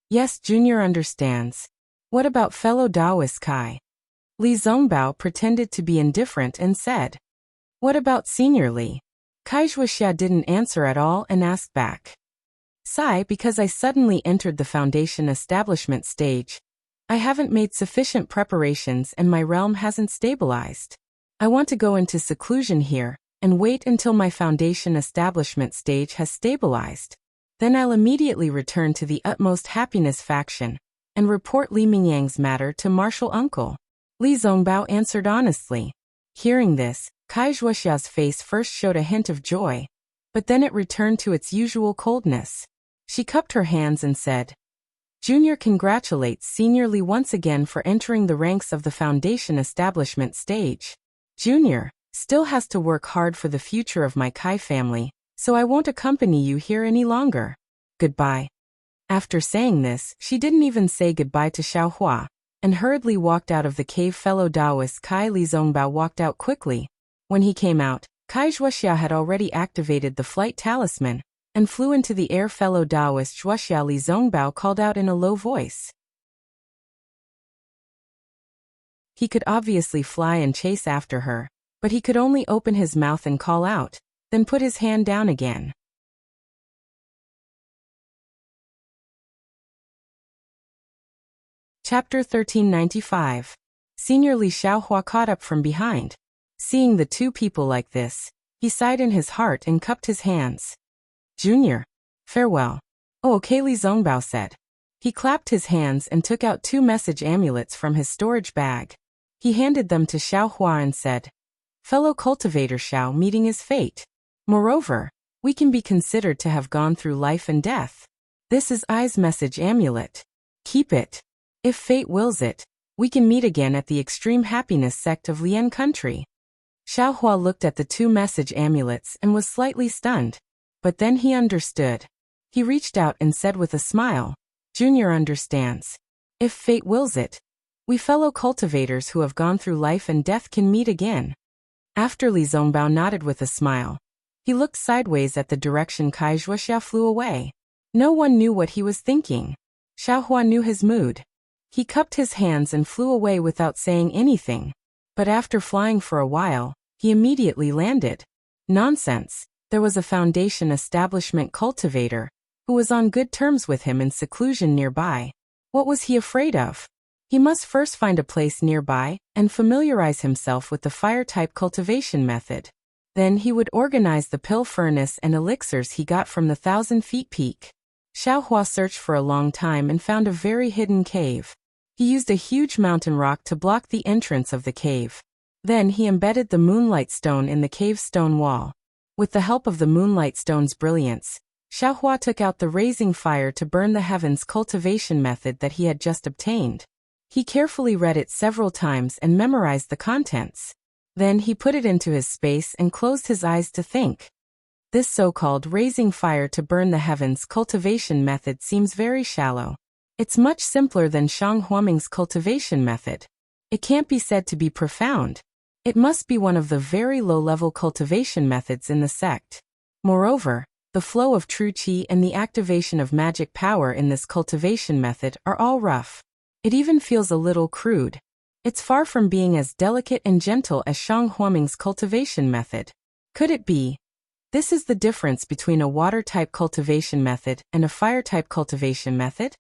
Yes, Junior understands. What about fellow Taoist Kai? Li Zongbao pretended to be indifferent and said, what about Senior Li? Kai Wuxia didn't answer at all and asked back. Sigh, because I suddenly entered the foundation establishment stage. I haven't made sufficient preparations and my realm hasn't stabilized. I want to go into seclusion here and wait until my foundation establishment stage has stabilized. Then I'll immediately return to the utmost happiness faction and report Li Mingyang's matter to Martial Uncle. Li Zongbao answered honestly. Hearing this, Kai Wuxia's face first showed a hint of joy, but then it returned to its usual coldness. She cupped her hands and said, Junior congratulates Senior Li once again for entering the ranks of the foundation establishment stage. Junior still has to work hard for the future of my Kai family, so I won't accompany you here any longer. Goodbye. After saying this, she didn't even say goodbye to Xiaohua, and hurriedly walked out of the cave. Fellow Taoist Kai Li Zongbao walked out quickly. When he came out, Kai Wuxia had already activated the flight talisman, and flew into the air. Fellow Taoist Wuxia Li Zongbao called out in a low voice. He could obviously fly and chase after her, but he could only open his mouth and call out, then put his hand down again. Chapter 1395. Senior Li Xiaohua caught up from behind. Seeing the two people like this, he sighed in his heart and cupped his hands. Junior, farewell. Oh, okay, Li Zongbao said. He clapped his hands and took out 2 message amulets from his storage bag. He handed them to Xiaohua and said, fellow cultivator Xiao, meeting is fate. Moreover, we can be considered to have gone through life and death. This is I's message amulet. Keep it. If fate wills it, we can meet again at the extreme happiness sect of Lian country. Xiaohua looked at the 2 message amulets and was slightly stunned. But then he understood. He reached out and said with a smile, Junior understands. If fate wills it, we fellow cultivators who have gone through life and death can meet again. After Li Zongbao nodded with a smile, he looked sideways at the direction Kai Wuxia flew away. No one knew what he was thinking. Xiaohua knew his mood. He cupped his hands and flew away without saying anything. But after flying for a while, he immediately landed. Nonsense. There was a foundation establishment cultivator who was on good terms with him in seclusion nearby. What was he afraid of? He must first find a place nearby and familiarize himself with the fire-type cultivation method. Then he would organize the pill furnace and elixirs he got from the 1,000 feet peak. Xiaohua searched for a long time and found a very hidden cave. He used a huge mountain rock to block the entrance of the cave. Then he embedded the moonlight stone in the cave's stone wall. With the help of the moonlight stone's brilliance, Xiaohua took out the raising fire to burn the heavens cultivation method that he had just obtained. He carefully read it several times and memorized the contents. Then he put it into his space and closed his eyes to think. This so-called raising fire to burn the heavens cultivation method seems very shallow. It's much simpler than Shang Huaming's cultivation method. It can't be said to be profound. It must be one of the very low-level cultivation methods in the sect. Moreover, the flow of true qi and the activation of magic power in this cultivation method are all rough. It even feels a little crude. It's far from being as delicate and gentle as Shang Huaming's cultivation method. Could it be? This is the difference between a water-type cultivation method and a fire-type cultivation method?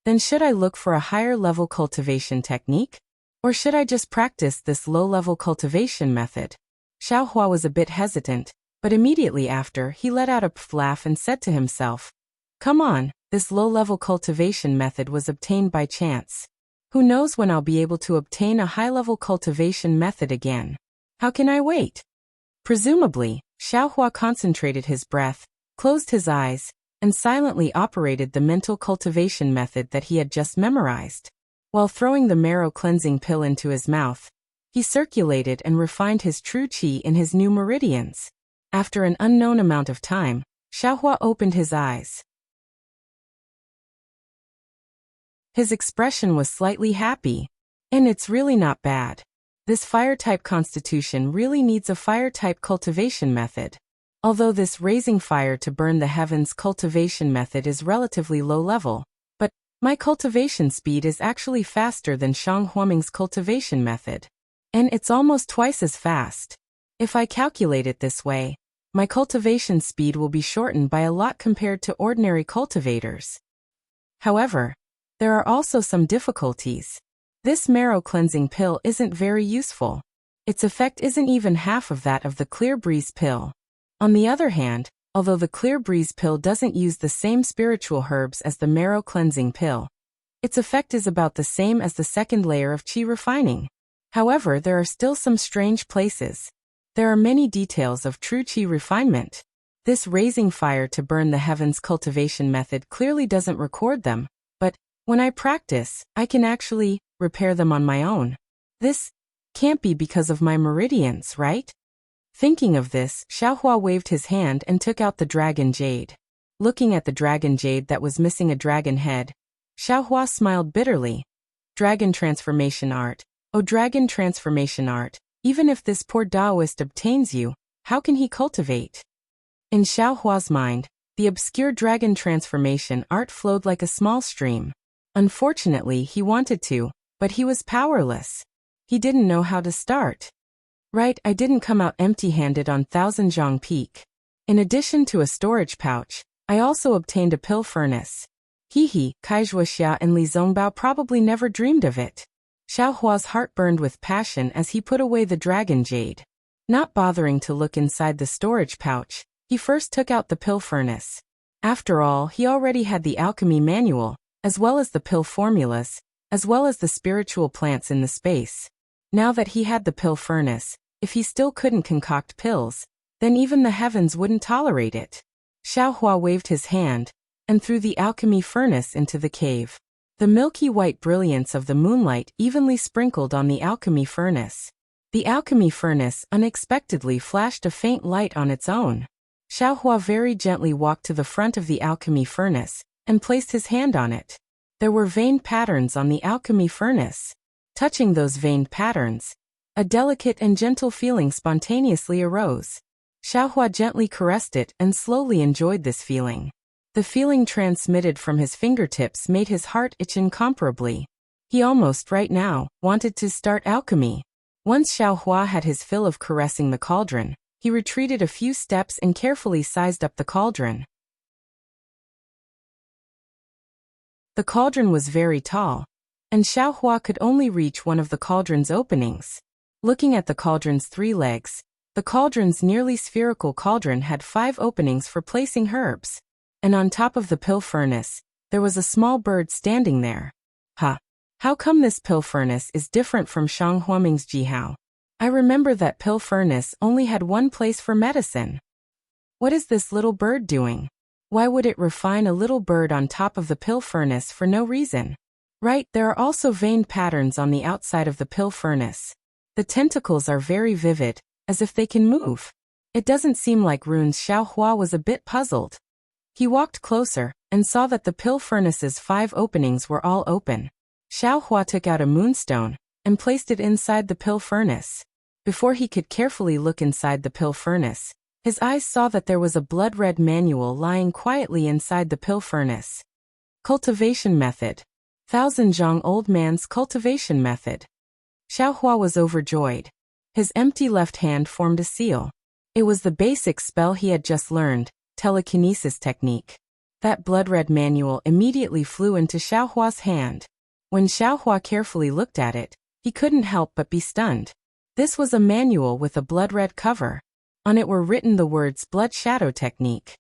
Then should I look for a higher-level cultivation technique? Or should I just practice this low-level cultivation method? Xiaohua was a bit hesitant, but immediately after, he let out a laugh and said to himself, come on, this low-level cultivation method was obtained by chance. Who knows when I'll be able to obtain a high-level cultivation method again? How can I wait? Presumably, Xiaohua concentrated his breath, closed his eyes, and silently operated the mental cultivation method that he had just memorized. While throwing the marrow cleansing pill into his mouth, he circulated and refined his true qi in his new meridians. After an unknown amount of time, Xiaohua opened his eyes. His expression was slightly happy. And it's really not bad. This fire-type constitution really needs a fire-type cultivation method. Although this raising fire to burn the heavens cultivation method is relatively low level, but my cultivation speed is actually faster than Shang Huaming's cultivation method. And it's almost twice as fast. If I calculate it this way, my cultivation speed will be shortened by a lot compared to ordinary cultivators. However, there are also some difficulties. This marrow cleansing pill isn't very useful. Its effect isn't even half of that of the clear breeze pill. On the other hand, although the clear breeze pill doesn't use the same spiritual herbs as the marrow cleansing pill, its effect is about the same as the second layer of qi refining. However, there are still some strange places. There are many details of true qi refinement. This raising fire to burn the heavens cultivation method clearly doesn't record them, but when I practice, I can actually repair them on my own. This can't be because of my meridians, right? Thinking of this, Xiaohua waved his hand and took out the dragon jade. Looking at the dragon jade that was missing a dragon head, Xiaohua smiled bitterly. Dragon transformation art. Oh, dragon transformation art. Even if this poor Taoist obtains you, how can he cultivate? In Xiaohua's mind, the obscure dragon transformation art flowed like a small stream. Unfortunately, he wanted to, but he was powerless. He didn't know how to start. Right, I didn't come out empty-handed on Thousand Zhang Peak. In addition to a storage pouch, I also obtained a pill furnace. Kai Wuxia and Li Zongbao probably never dreamed of it. Xiaohua's heart burned with passion as he put away the dragon jade. Not bothering to look inside the storage pouch, he first took out the pill furnace. After all, he already had the alchemy manual, as well as the pill formulas, as well as the spiritual plants in the space. Now that he had the pill furnace, if he still couldn't concoct pills, then even the heavens wouldn't tolerate it. Xiaohua waved his hand, and threw the alchemy furnace into the cave. The milky white brilliance of the moonlight evenly sprinkled on the alchemy furnace. The alchemy furnace unexpectedly flashed a faint light on its own. Xiaohua very gently walked to the front of the alchemy furnace, and placed his hand on it. There were veined patterns on the alchemy furnace. Touching those veined patterns, a delicate and gentle feeling spontaneously arose. Xiaohua gently caressed it and slowly enjoyed this feeling. The feeling transmitted from his fingertips made his heart itch incomparably. He almost right now wanted to start alchemy. Once Xiaohua had his fill of caressing the cauldron, he retreated a few steps and carefully sized up the cauldron. The cauldron was very tall, and Xiaohua could only reach one of the cauldron's openings. Looking at the cauldron's 3 legs, the cauldron's nearly spherical cauldron had 5 openings for placing herbs. And on top of the pill furnace, there was a small bird standing there. How come this pill furnace is different from Shang Huaming's Jihao? I remember that pill furnace only had one place for medicine. What is this little bird doing? Why would it refine a little bird on top of the pill furnace for no reason? Right, there are also veined patterns on the outside of the pill furnace. The tentacles are very vivid, as if they can move. It doesn't seem like runes. Xiaohua was a bit puzzled. He walked closer, and saw that the pill furnace's 5 openings were all open. Xiaohua took out a moonstone, and placed it inside the pill furnace. Before he could carefully look inside the pill furnace, his eyes saw that there was a blood-red manual lying quietly inside the pill furnace. Cultivation method. Thousand Zhang Old Man's cultivation method. Xiaohua was overjoyed. His empty left hand formed a seal. It was the basic spell he had just learned, telekinesis technique. That blood-red manual immediately flew into Xiaohua's hand. When Xiaohua carefully looked at it, he couldn't help but be stunned. This was a manual with a blood-red cover. On it were written the words Blood Shadow Technique.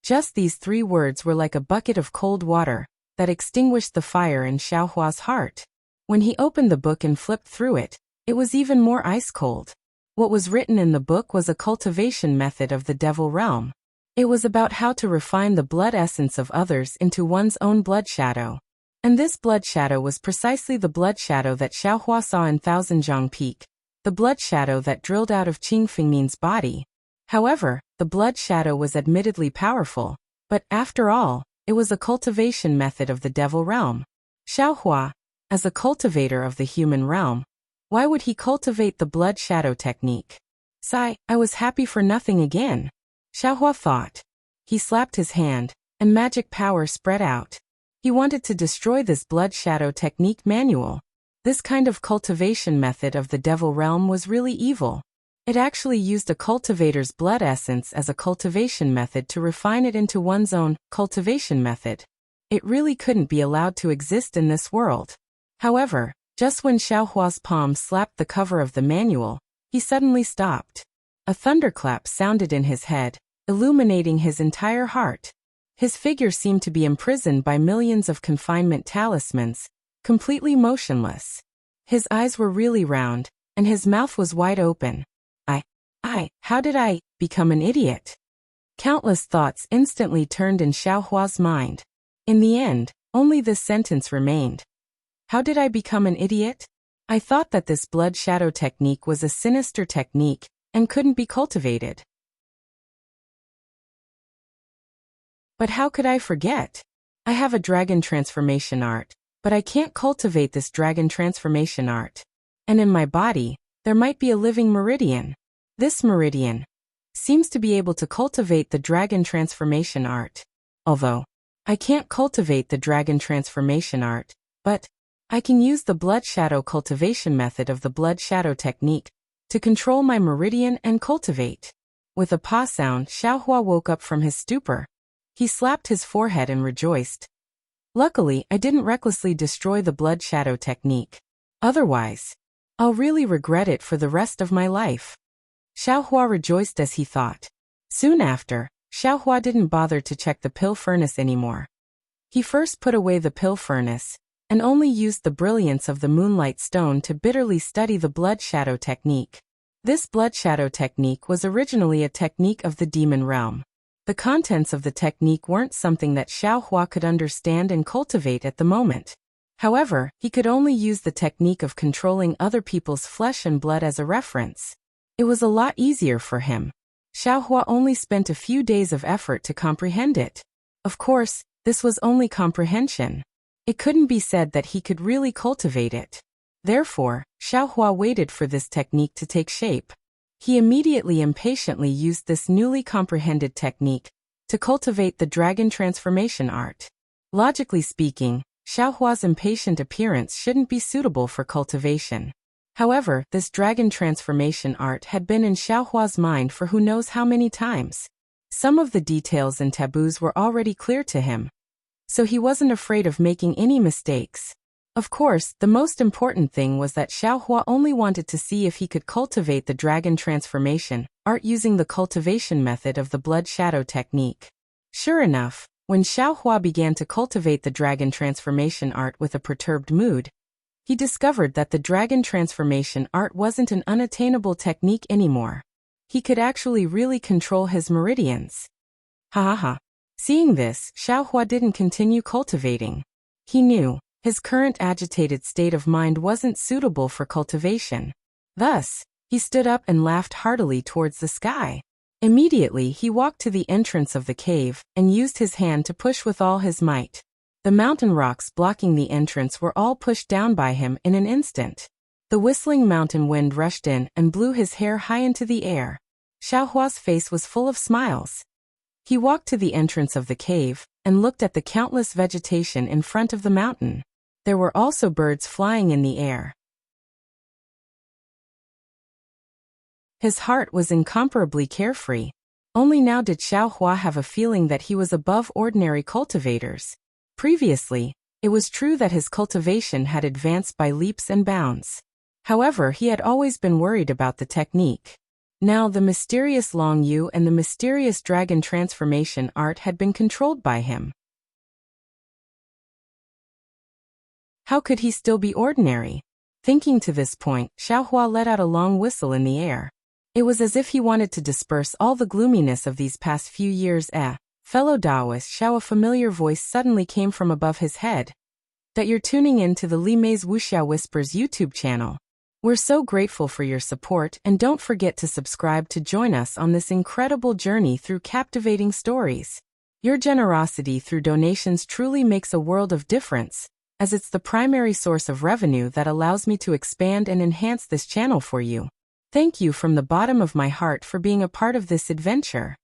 Just these 3 words were like a bucket of cold water that extinguished the fire in Xiaohua's heart. When he opened the book and flipped through it, it was even more ice-cold. What was written in the book was a cultivation method of the devil realm. It was about how to refine the blood essence of others into one's own blood shadow. And this blood shadow was precisely the blood shadow that Xiaohua saw in Thousandjiang Peak, the blood shadow that drilled out of Qing Fengmin's body. However, the blood shadow was admittedly powerful, but after all, it was a cultivation method of the devil realm. Xiaohua, as a cultivator of the human realm, why would he cultivate the blood shadow technique? Sigh, I was happy for nothing again. Xiaohua thought. He slapped his hand, and magic power spread out. He wanted to destroy this blood shadow technique manual. This kind of cultivation method of the devil realm was really evil. It actually used a cultivator's blood essence as a cultivation method to refine it into one's own cultivation method. It really couldn't be allowed to exist in this world. However, just when Xiaohua's palm slapped the cover of the manual, he suddenly stopped. A thunderclap sounded in his head, illuminating his entire heart. His figure seemed to be imprisoned by millions of confinement talismans, completely motionless. His eyes were really round, and his mouth was wide open. How did I become an idiot? Countless thoughts instantly turned in Xiaohua's mind. In the end, only this sentence remained. How did I become an idiot? I thought that this blood shadow technique was a sinister technique and couldn't be cultivated. But how could I forget? I have a dragon transformation art, but I can't cultivate this dragon transformation art. And in my body, there might be a living meridian. This meridian seems to be able to cultivate the dragon transformation art. Although, I can't cultivate the dragon transformation art, but I can use the blood shadow cultivation method of the blood shadow technique to control my meridian and cultivate. With a paw sound, Xiaohua woke up from his stupor. He slapped his forehead and rejoiced. Luckily, I didn't recklessly destroy the blood shadow technique. Otherwise, I'll really regret it for the rest of my life. Xiaohua rejoiced as he thought. Soon after, Xiaohua didn't bother to check the pill furnace anymore. He first put away the pill furnace, and only used the brilliance of the moonlight stone to bitterly study the blood shadow technique. This blood shadow technique was originally a technique of the demon realm. The contents of the technique weren't something that Xiaohua could understand and cultivate at the moment. However, he could only use the technique of controlling other people's flesh and blood as a reference. It was a lot easier for him. Xiaohua only spent a few days of effort to comprehend it. Of course, this was only comprehension. It couldn't be said that he could really cultivate it. Therefore, Xiaohua waited for this technique to take shape. He immediately impatiently used this newly comprehended technique to cultivate the dragon transformation art. Logically speaking, Xiaohua's impatient appearance shouldn't be suitable for cultivation. However, this dragon transformation art had been in Xiaohua's mind for who knows how many times. Some of the details and taboos were already clear to him, so he wasn't afraid of making any mistakes. Of course, the most important thing was that Xiaohua only wanted to see if he could cultivate the dragon transformation art using the cultivation method of the blood shadow technique. Sure enough, when Xiaohua began to cultivate the dragon transformation art with a perturbed mood, he discovered that the dragon transformation art wasn't an unattainable technique anymore. He could actually really control his meridians. Ha ha ha. Seeing this, Xiaohua didn't continue cultivating. He knew his current agitated state of mind wasn't suitable for cultivation. Thus, he stood up and laughed heartily towards the sky. Immediately, he walked to the entrance of the cave and used his hand to push with all his might. The mountain rocks blocking the entrance were all pushed down by him in an instant. The whistling mountain wind rushed in and blew his hair high into the air. Xiaohua's face was full of smiles. He walked to the entrance of the cave and looked at the countless vegetation in front of the mountain. There were also birds flying in the air. His heart was incomparably carefree. Only now did Xiaohua have a feeling that he was above ordinary cultivators. Previously, it was true that his cultivation had advanced by leaps and bounds. However, he had always been worried about the technique. Now the mysterious Long Yu and the mysterious dragon transformation art had been controlled by him. How could he still be ordinary? Thinking to this point, Xiaohua let out a long whistle in the air. It was as if he wanted to disperse all the gloominess of these past few years. Fellow Taoist Xiao, a familiar voice suddenly came from above his head. That you're tuning in to the Li Mei's Wuxia Whispers YouTube channel. We're so grateful for your support, and don't forget to subscribe to join us on this incredible journey through captivating stories. Your generosity through donations truly makes a world of difference, as it's the primary source of revenue that allows me to expand and enhance this channel for you. Thank you from the bottom of my heart for being a part of this adventure.